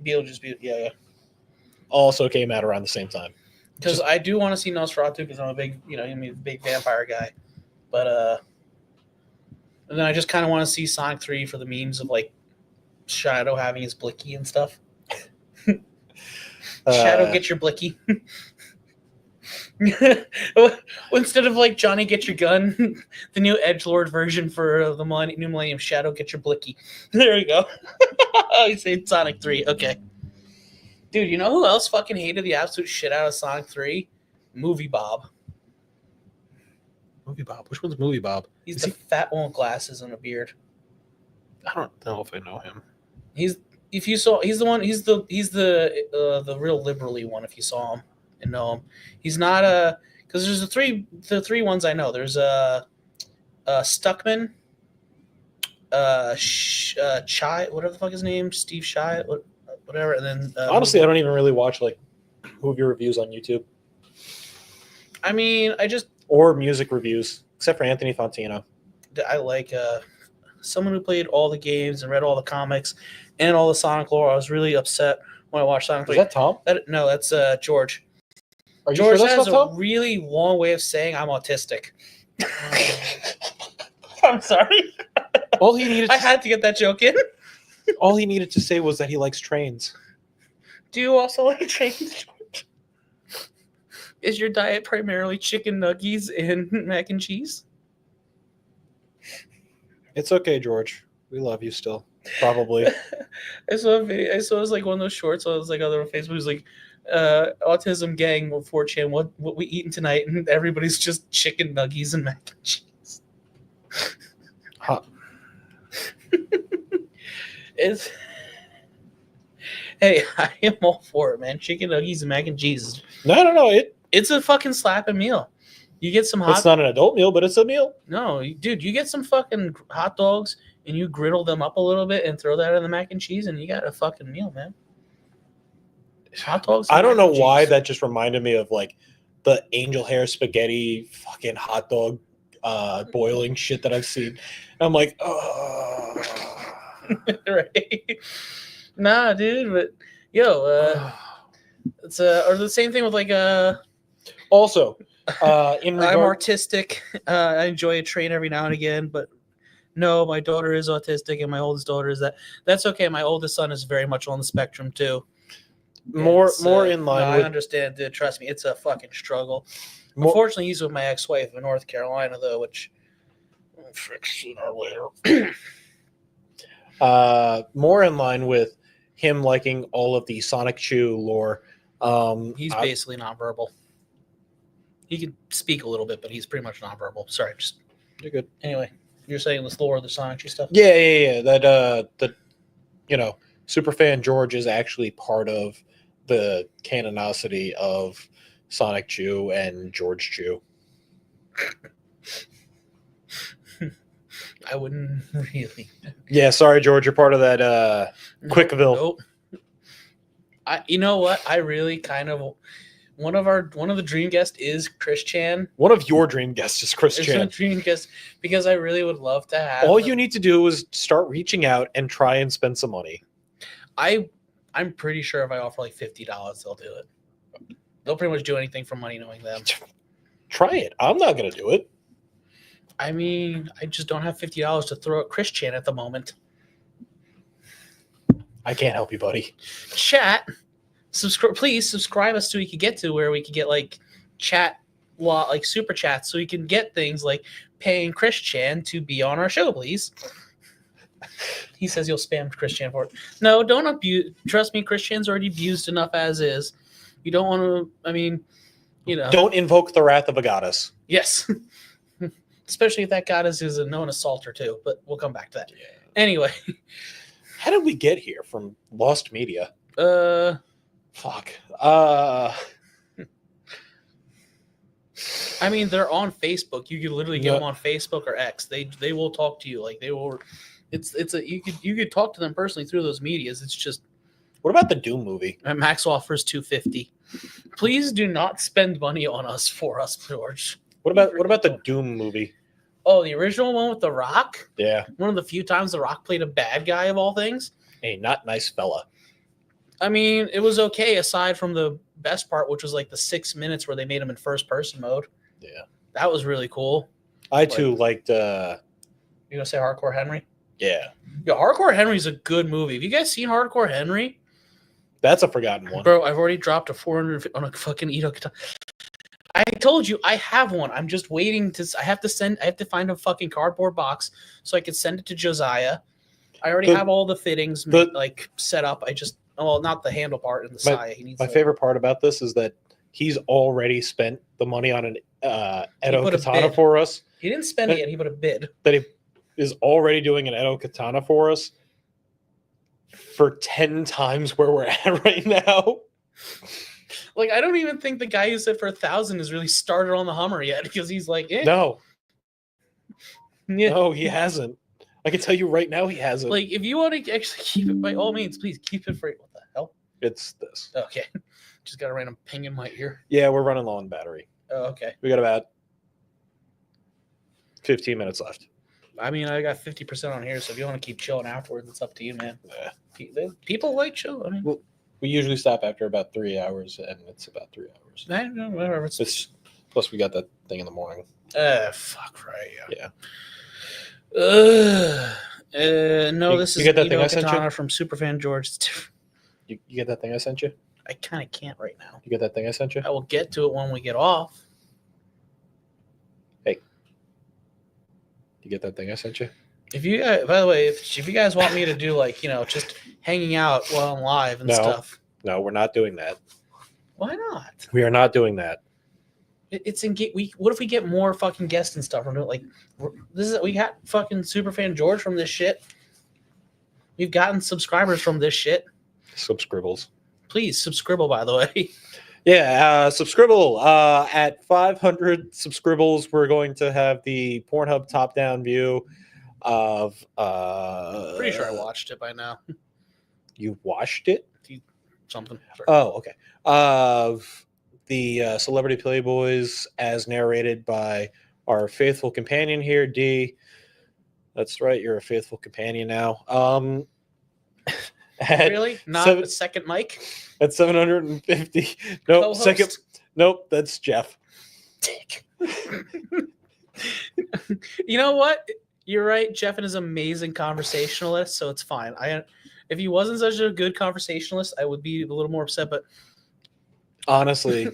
Beetlejuice. Yeah. Also came out around the same time. Because I do want to see Nosferatu because I'm a big, I'm a big vampire guy. But and then I just kind of want to see Sonic 3 for the memes of like Shadow having his blicky and stuff. Shadow, get your blicky. Instead of like Johnny, get your gun, the new edgelord version for the new Millennium, Shadow, get your blicky. There you go. You say Sonic 3. Okay. Dude, you know who else fucking hated the absolute shit out of Sonic 3? Movie Bob. Movie Bob. Which one's Movie Bob? He's the fat one with glasses and a beard. I don't know if I know him. He's the real liberally one if you saw him and know him. He's not because there's the three ones I know. There's Stuckman, Chai, whatever the fuck his name, Steve Chai, whatever, and then honestly, I don't even really watch like movie reviews on YouTube. I mean, or music reviews, except for Anthony Fantino. I like someone who played all the games and read all the comics and all the Sonic lore. I was really upset when I watched Sonic 3. Is that Tom? No, that's George. Are you George sure that's has not a Tom? really long way of saying I'm autistic. I'm sorry. All he needed. I had to get that joke in. All he needed to say was that he likes trains. Do you also like trains? Is your diet primarily chicken nuggets and mac and cheese? It's okay, George. We love you still. Probably. I saw a video. I saw it was like one of those shorts. I was like other on Facebook. It was like autism gang 4chan. What we eating tonight? And everybody's just chicken nuggets and mac and cheese. Huh. It's hey, I am all for it, man. Chicken nuggets and mac and cheese. No. It's a fucking slapping meal. You get some hot. It's not an adult meal, but it's a meal. No, dude, you get some fucking hot dogs and you griddle them up a little bit and throw that in the mac and cheese, and you got a fucking meal, man. Hot dogs. I don't know why that just reminded me of like the angel hair spaghetti fucking hot dog boiling shit that I've seen. And I'm like, oh. Right. Nah, dude, but yo, it's or the same thing with like Also, I'm artistic. I enjoy a train every now and again, but no, my daughter is autistic, and my oldest daughter is that. That's okay. My oldest son is very much on the spectrum too. more in line. No, I understand, dude. Trust me, it's a fucking struggle. Unfortunately, he's with my ex-wife in North Carolina, though, which sooner or later. More in line with him liking all of the Sonic Chew lore. He's basically nonverbal. He can speak a little bit, but he's pretty much nonverbal. Sorry, just you're good. Anyway, you're saying this lore of the Sonic Chew stuff? Yeah. That Superfan George is actually part of the canonicity of Sonic Chew and George Chew. I wouldn't really. Yeah, sorry, George. You're part of that Quickville. Nope. You know what? I really kind of one of the dream guests is Chris Chan. One of your dream guests is Chris It's Chan. a dream guest because I really would love to have. All you need to do is start reaching out and try and spend some money. I'm pretty sure if I offer like $50, they'll do it. They'll pretty much do anything for money, knowing them. Try it. I'm not gonna do it. I mean, I just don't have $50 to throw at Chris Chan at the moment. I can't help you, buddy. Chat, please subscribe us so we can get to where we can get like like super chats, so we can get things like paying Chris Chan to be on our show, please. He says you'll spam Chris Chan for it. No, don't abuse. Trust me, Chris Chan's already abused enough as is. You don't want to. I mean, Don't invoke the wrath of a goddess. Yes. Especially if that goddess is a known assaulter too. But we'll come back to that. Yeah. Anyway. How did we get here from Lost Media? Fuck. I mean, they're on Facebook. You could literally get No. them on Facebook or X. They will talk to you. Like they will. You could talk to them personally through those medias. It's just What about the Doom movie? Max offers $250. Please do not spend money on us for us, George. What about the Doom movie? Oh, the original one with The Rock. Yeah. One of the few times The Rock played a bad guy of all things. A not nice fella. I mean, it was okay aside from the best part, which was like the 6 minutes where they made him in first person mode. Yeah. That was really cool. I too liked You gonna say Hardcore Henry? yeah. Yeah, Hardcore Henry's a good movie. Have you guys seen Hardcore Henry? That's a forgotten one. Bro, I've already dropped a 400 on a fucking Edo katana. I told you I have one. I'm just waiting to. I have to find a fucking cardboard box so I can send it to Josiah. I already have all the fittings like set up. I just not the handle part and the side. He needs my favorite part about this is that he's already spent the money on an Edo katana for us. He didn't spend it yet. He put a bid. That he is already doing an Edo katana for us for 10 times where we're at right now. Like, I don't even think the guy who said for 1,000 has really started on the Hummer yet because he's like, No. Yeah. No, he hasn't. I can tell you right now he hasn't. Like, if you want to actually keep it, by all means, please keep it free. What the hell? It's this. Okay. Just got a random ping in my ear. Yeah, we're running low on battery. Oh, okay. We got about 15 minutes left. I mean, I got 50% on here, so if you want to keep chilling afterwards, it's up to you, man. Yeah. People like chill. I mean, Well, we usually stop after about 3 hours, and it's about 3 hours. whatever. Plus, we got that thing in the morning. Fuck right. Yeah. No, this you is get that Edo thing I sent you? Katana from Superfan George. You get that thing I sent you? I kind of can't right now. You get that thing I sent you? I will get to it when we get off. You get that thing I sent you? If you guys, by the way, if you guys want me to do like just hanging out while I'm live and stuff, No, we're not doing that. why not? We are not doing that. It's in what if we get more fucking guests and stuff? We're doing like we got fucking Superfan George from this shit. We've gotten subscribers from this shit. Subscribbles. Please subscribe, by the way. Yeah, subscribble. At 500 subscribbles, we're going to have the Pornhub top-down view of. Pretty sure I watched it by now. You watched it? Something. Sorry. Oh, okay. Of the Celebrity Playboys as narrated by our faithful companion here, D. That's right, you're a faithful companion now. Really? Not a second mic? At 750. Nope, Co-host? second. Nope, that's Jeff. You know what? You're right. Jeff is an amazing conversationalist, so it's fine. If he wasn't such a good conversationalist, I would be a little more upset. But Honestly,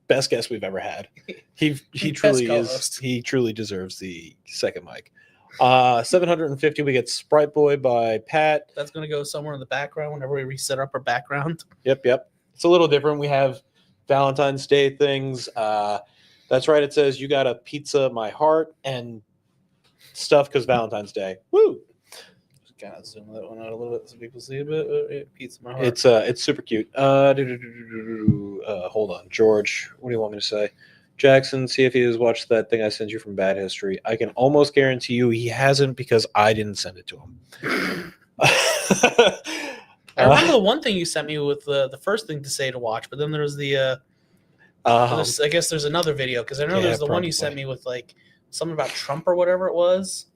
best guest we've ever had. He Best truly co-host. is. He truly deserves the second mic. 750. We get Sprite Boy by Pat. That's gonna go somewhere in the background whenever we reset up our background. Yep. It's a little different. We have Valentine's Day things. That's right. It says you got a pizza, my heart, and stuff because Valentine's Day. Woo! Just kind of zoom that one out a little bit so people see a bit. Pizza, my heart. It's super cute. Hold on, George. What do you want me to say? Jackson, see if he has watched that thing I sent you from Bad History. I can almost guarantee you he hasn't because I didn't send it to him. I remember the one thing you sent me with the first thing to say to watch, but then there was the I guess there's another video because I know there's the one you sent me with like something about Trump or whatever it was.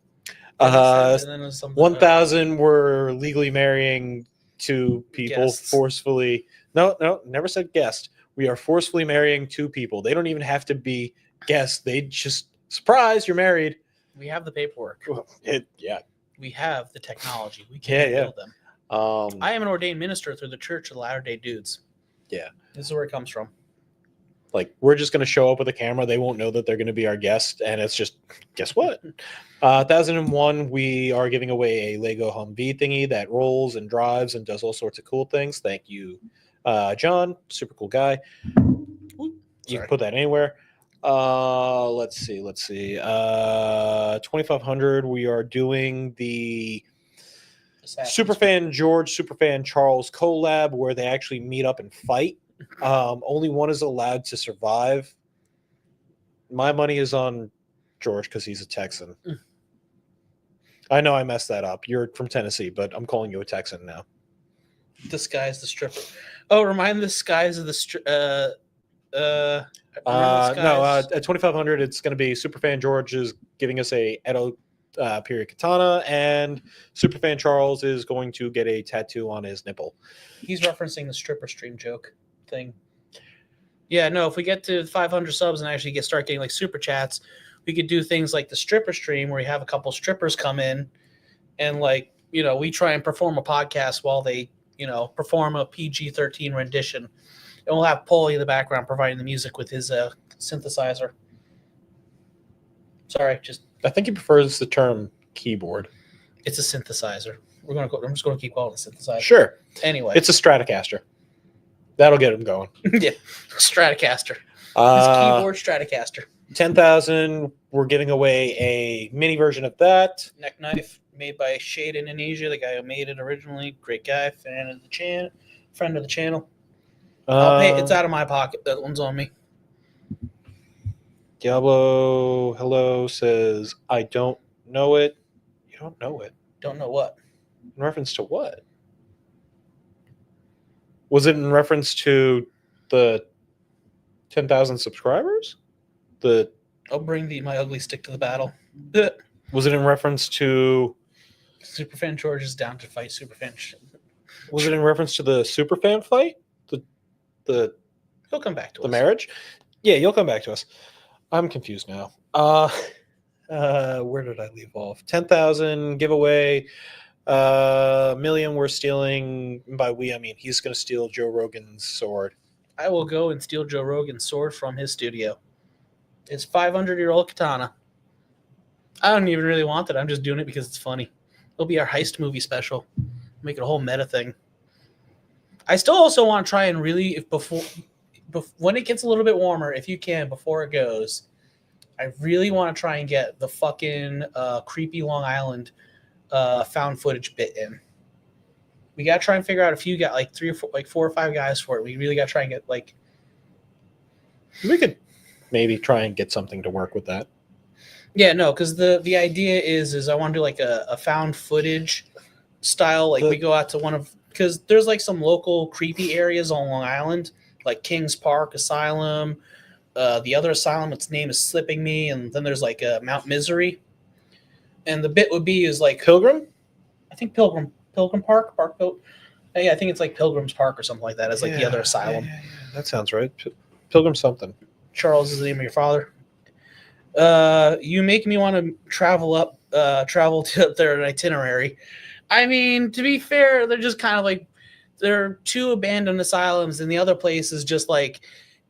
And then there was something 1,000 were legally marrying two people Guests. forcefully. No, never said guest. We are forcefully marrying two people. They don't even have to be guests. They just surprise, you're married. we have the paperwork. Yeah. We have the technology. We can build them. I am an ordained minister through the Church of the Latter-day Dudes. Yeah. This is where it comes from. Like, we're just going to show up with a camera. They won't know that they're going to be our guest. And it's just, guess what? 1001, we are giving away a Lego Humvee thingy that rolls and drives and does all sorts of cool things. Thank you, John. Super cool guy. You can put that anywhere. Let's see. 2,500, we are doing the Superfan George, Superfan Charles collab where they actually meet up and fight. Only one is allowed to survive. My money is on George because he's a Texan. I know I messed that up. You're from Tennessee, but I'm calling you a Texan now. Disguise the stripper. Oh, remind the skies of the At 2,500, it's going to be Superfan George is giving us a Edo period katana, and Superfan Charles is going to get a tattoo on his nipple. He's referencing the stripper stream joke thing. Yeah, no, if we get to 500 subs and actually start getting like super chats, we could do things like the stripper stream where you have a couple strippers come in and like, we try and perform a podcast while they, perform a PG-13 rendition. And we'll have Paulie in the background providing the music with his synthesizer. Sorry, I think he prefers the term keyboard. It's a synthesizer. I'm just going to keep calling it synthesizer. Sure. Anyway. It's a Stratocaster. That'll get him going. Yeah. Stratocaster. His keyboard Stratocaster. 10,000. We're giving away a mini version of that. Neck knife made by Shade Indonesia, the guy who made it originally. Great guy, friend of the channel. I'll pay. It's out of my pocket. That one's on me. Diablo Hello says, I don't know it. You don't know it. Don't know what? In reference to what? Was it in reference to the 10,000 subscribers? I'll bring my ugly stick to the battle. Was it in reference to Superfan George is down to fight Superfan. Was it in reference to the Superfan fight? He'll come back to us. The marriage? Yeah, you'll come back to us. I'm confused now. Where did I leave off? 10,000 giveaway. Million we're stealing. By we, I mean he's going to steal Joe Rogan's sword. I will go and steal Joe Rogan's sword from his studio. It's 500-year-old katana. I don't even really want it. I'm just doing it because it's funny. It'll be our heist movie special. Make it a whole meta thing. I still also want to try and really, when it gets a little bit warmer, if you can, before it goes, I really want to try and get the fucking creepy Long Island found footage bit in. We got to try and figure out if you got like 4 or 5 guys for it. We really got to try and get like. We could maybe try and get something to work with that. Yeah, no, because the idea is I want to do like a found footage style. Like we go out to one of, because there's like some local creepy areas on Long Island, like Kings Park Asylum. The other asylum, its name is slipping me, and then there's like Mount Misery. And the bit would be is like Pilgrim? I think Pilgrim Park. Yeah, I think it's like Pilgrim's Park or something like that. As like the other asylum. Yeah. That sounds right. Pilgrim something. Charles is the name of your father. You make me want to travel to their itinerary. I mean, to be fair, they're just kind of like, there are 2 abandoned asylums, and the other place is just like,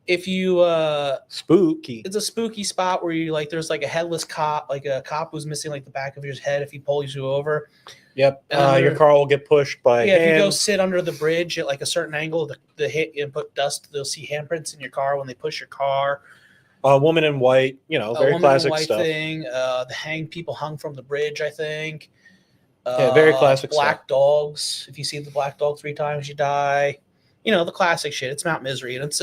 if you spooky. It's a spooky spot where you like, there's like a headless cop, like a cop who's missing like the back of his head if he pulls you over. Yep. Your car will get pushed by hands. If you go sit under the bridge at like a certain angle, the hit and put dust, they'll see handprints in your car when they push your car. A woman in white, very classic white stuff. Thing. The people hung from the bridge, I think. Very classic black stuff. dogs. If you see the black dog 3 times, you die. The classic shit. It's Mount Misery, and it's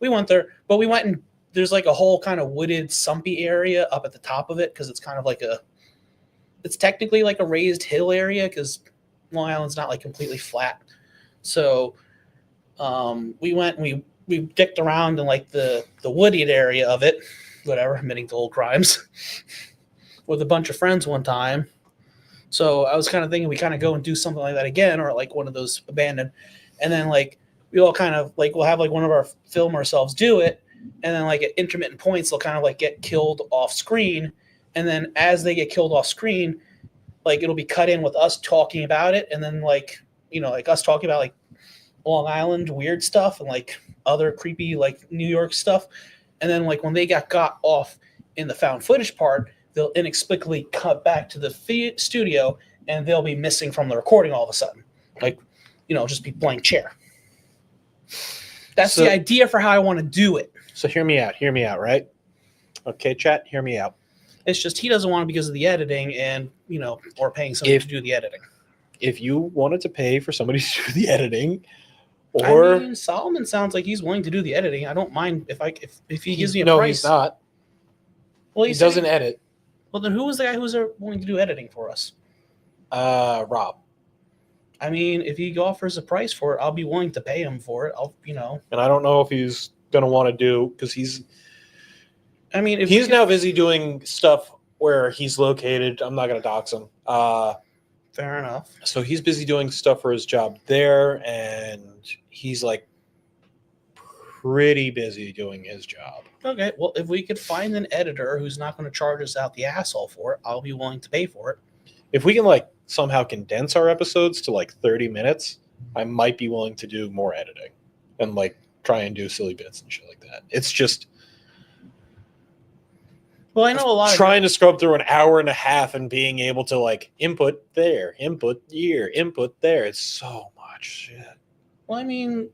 we went there, but we went and there's like a whole kind of wooded, sumpy area up at the top of it because it's kind of like it's technically like a raised hill area because Long Island's not like completely flat. So we went and we dicked around in like the wooded area of it, whatever, admitting to old crimes, with a bunch of friends one time. So I was kind of thinking we kind of go and do something like that again, or like one of those abandoned, and then like we all kind of like we'll have like one of our film ourselves do it, and then like at intermittent points they'll kind of like get killed off screen, and then as they get killed off screen, like it'll be cut in with us talking about it, and then like like us talking about like Long Island weird stuff and like other creepy like New York stuff, and then like when they got off in the found footage part, they'll inexplicably cut back to the studio and they'll be missing from the recording all of a sudden, like just be blank chair. That's the idea for how I want to do it. So hear me out, right? Okay, chat, hear me out. It's just he doesn't want it because of the editing and or paying somebody to do the editing. if you wanted to pay for somebody to do the editing, or I mean, Solomon sounds like he's willing to do the editing. I don't mind if he gives me a no, price. he's not. Well, He doesn't said, edit. well, then who was the guy who was willing to do editing for us? Rob. I mean, if he offers a price for it, I'll be willing to pay him for it. And I don't know if he's going to want to do, because he's now busy doing stuff where he's located. I'm not going to dox him. Fair enough. So he's busy doing stuff for his job there, and he's like pretty busy doing his job. Okay, well, if we could find an editor who's not going to charge us out the asshole for it, I'll be willing to pay for it. If we can like somehow condense our episodes to like 30 minutes, I might be willing to do more editing and like try and do silly bits and shit like that. It's just, well, I know a lot trying to scrub through an hour and a half and being able to like input there, input here, input there. It's so much shit. Well, I mean,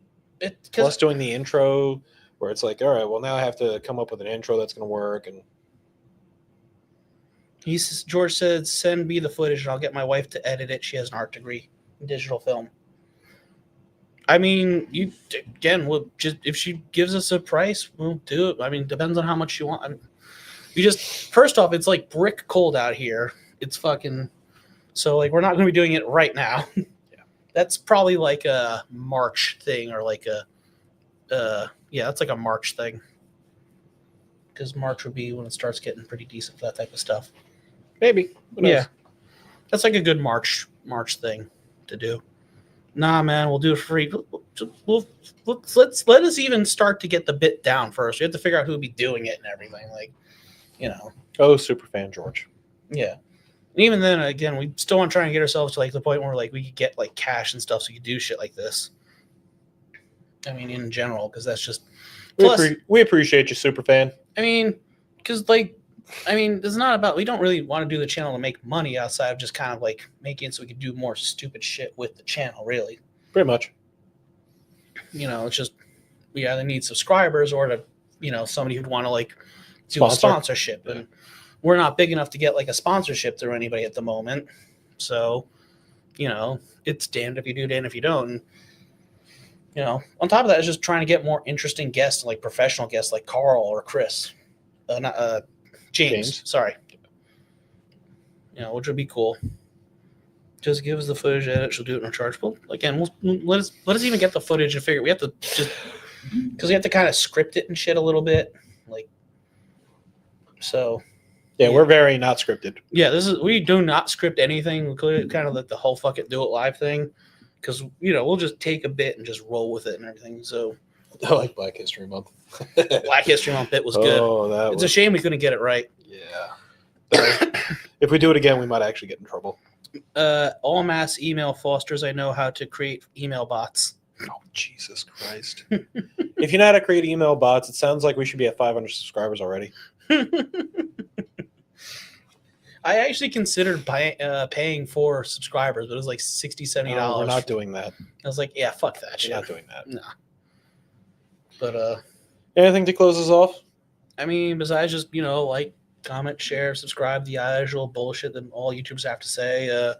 plus doing the intro where it's like, all right, well, now I have to come up with an intro that's going to work. And George said, send me the footage and I'll get my wife to edit it. She has an art degree in digital film. I mean, if she gives us a price, we'll do it. I mean, depends on how much you want. First off, it's like brick cold out here. It's fucking, so like, we're not going to be doing it right now. Yeah. That's probably like a March thing or like that's like a March thing. Because March would be when it starts getting pretty decent for that type of stuff. Maybe. Yeah. That's like a good March thing to do. Nah, man, we'll do it for free. Let us even start to get the bit down first. We have to figure out who'd be doing it and everything. Like, Oh, super fan George. Yeah. And even then, again, we still want to try and get ourselves to like the point where like we could get like cash and stuff so we could do shit like this. I mean, in general, because that's just. We appreciate you, super fan. I mean, because it's not about, we don't really want to do the channel to make money outside of just kind of like making it so we can do more stupid shit with the channel, really. Pretty much. It's just, we either need subscribers or to, somebody who'd want to like do a sponsorship. And we're not big enough to get like a sponsorship through anybody at the moment. So, it's damned if you do, damned if you don't. And, on top of that, it's just trying to get more interesting guests, like professional guests like Carl or Chris. James. Sorry. Which would be cool. Just give us the footage, edit. She'll do it in a charge. Well, again, let us even get the footage and figure. We have to just because we have to kind of script it and shit a little bit, like. So. Yeah, we're very not scripted. Yeah, we do not script anything. We kind of like the whole fuck it, do it live thing, because we'll just take a bit and just roll with it and everything. So. I like Black History Month. Black History Month bit was good. Oh, it's a shame we couldn't get it right. Yeah. If we do it again, we might actually get in trouble. All mass email fosters. I know how to create email bots. Oh, Jesus Christ. If you know how to create email bots, it sounds like we should be at 500 subscribers already. I actually considered paying for subscribers, but it was like $60, $70. No, we're not doing that. I was like, yeah, fuck that shit. We're not doing that. No. But anything to close us off? I mean, besides just like, comment, share, subscribe, the usual bullshit that all YouTubers have to say.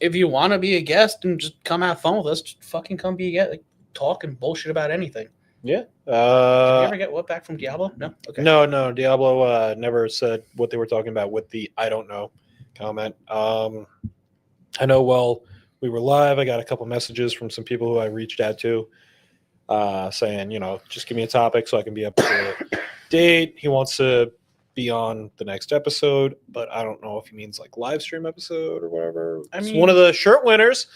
If you want to be a guest and just come have fun with us, just fucking come be a guest. Like, talk and bullshit about anything. Yeah. Did you ever get what back from Diablo? No. Okay. No. Diablo never said what they were talking about with the "I don't know" comment. I know. While we were live, I got a couple messages from some people who I reached out to. Saying, just give me a topic so I can be up to date. He wants to be on the next episode, but I don't know if he means like live stream episode or whatever. I mean, one of the shirt winners.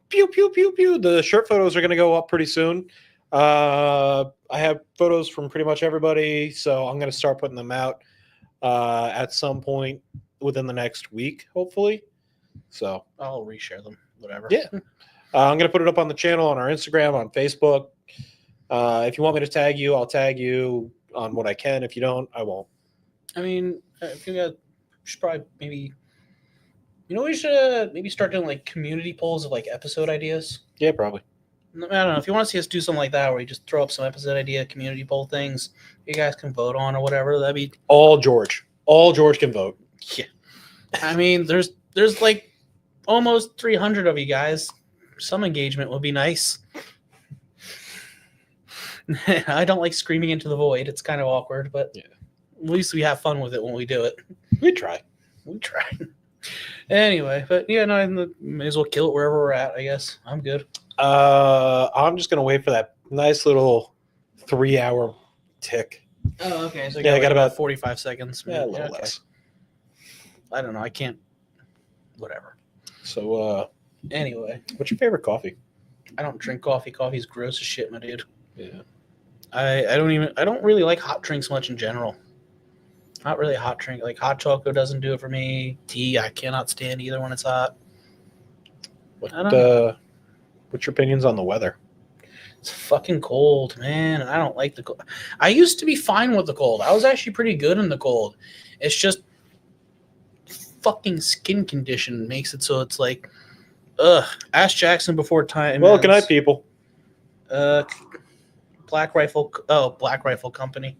Pew, pew, pew, pew. The shirt photos are going to go up pretty soon. I have photos from pretty much everybody, so I'm going to start putting them out at some point within the next week, hopefully. So I'll reshare them, whatever. Yeah. I'm going to put it up on the channel, on our Instagram, on Facebook. If you want me to tag you, I'll tag you on what I can. If you don't, I won't. I mean, if you should probably maybe, we should maybe start doing like community polls of like episode ideas. Yeah, probably. I don't know. If you want to see us do something like that, where you just throw up some episode idea, community poll things, you guys can vote on or whatever. That'd be all George. All George can vote. Yeah. I mean, there's like almost 300 of you guys. Some engagement would be nice. I don't like screaming into the void. It's kind of awkward, but Yeah. at least we have fun with it when we do it. We try. We try. Anyway, but yeah, no, I may as well kill it wherever we're at, I guess. I'm good. I'm just gonna wait for that nice little 3-hour tick. Oh, okay. So Yeah, I got about 45 seconds. Yeah, a little okay. less. I don't know. I can't. Whatever. So, Anyway, what's your favorite coffee? I don't drink coffee. Coffee's gross as shit, my dude. Yeah. I don't really like hot drinks much in general. Not really a hot drink. Like hot chocolate doesn't do it for me. Tea, I cannot stand either when it's hot. What's your opinions on the weather? It's fucking cold, man, and I don't like the cold. I used to be fine with the cold. I was actually pretty good in the cold. It's just fucking skin condition makes it so it's like, ugh. Ask Jackson before time. Well, good night, people. Black Rifle Company.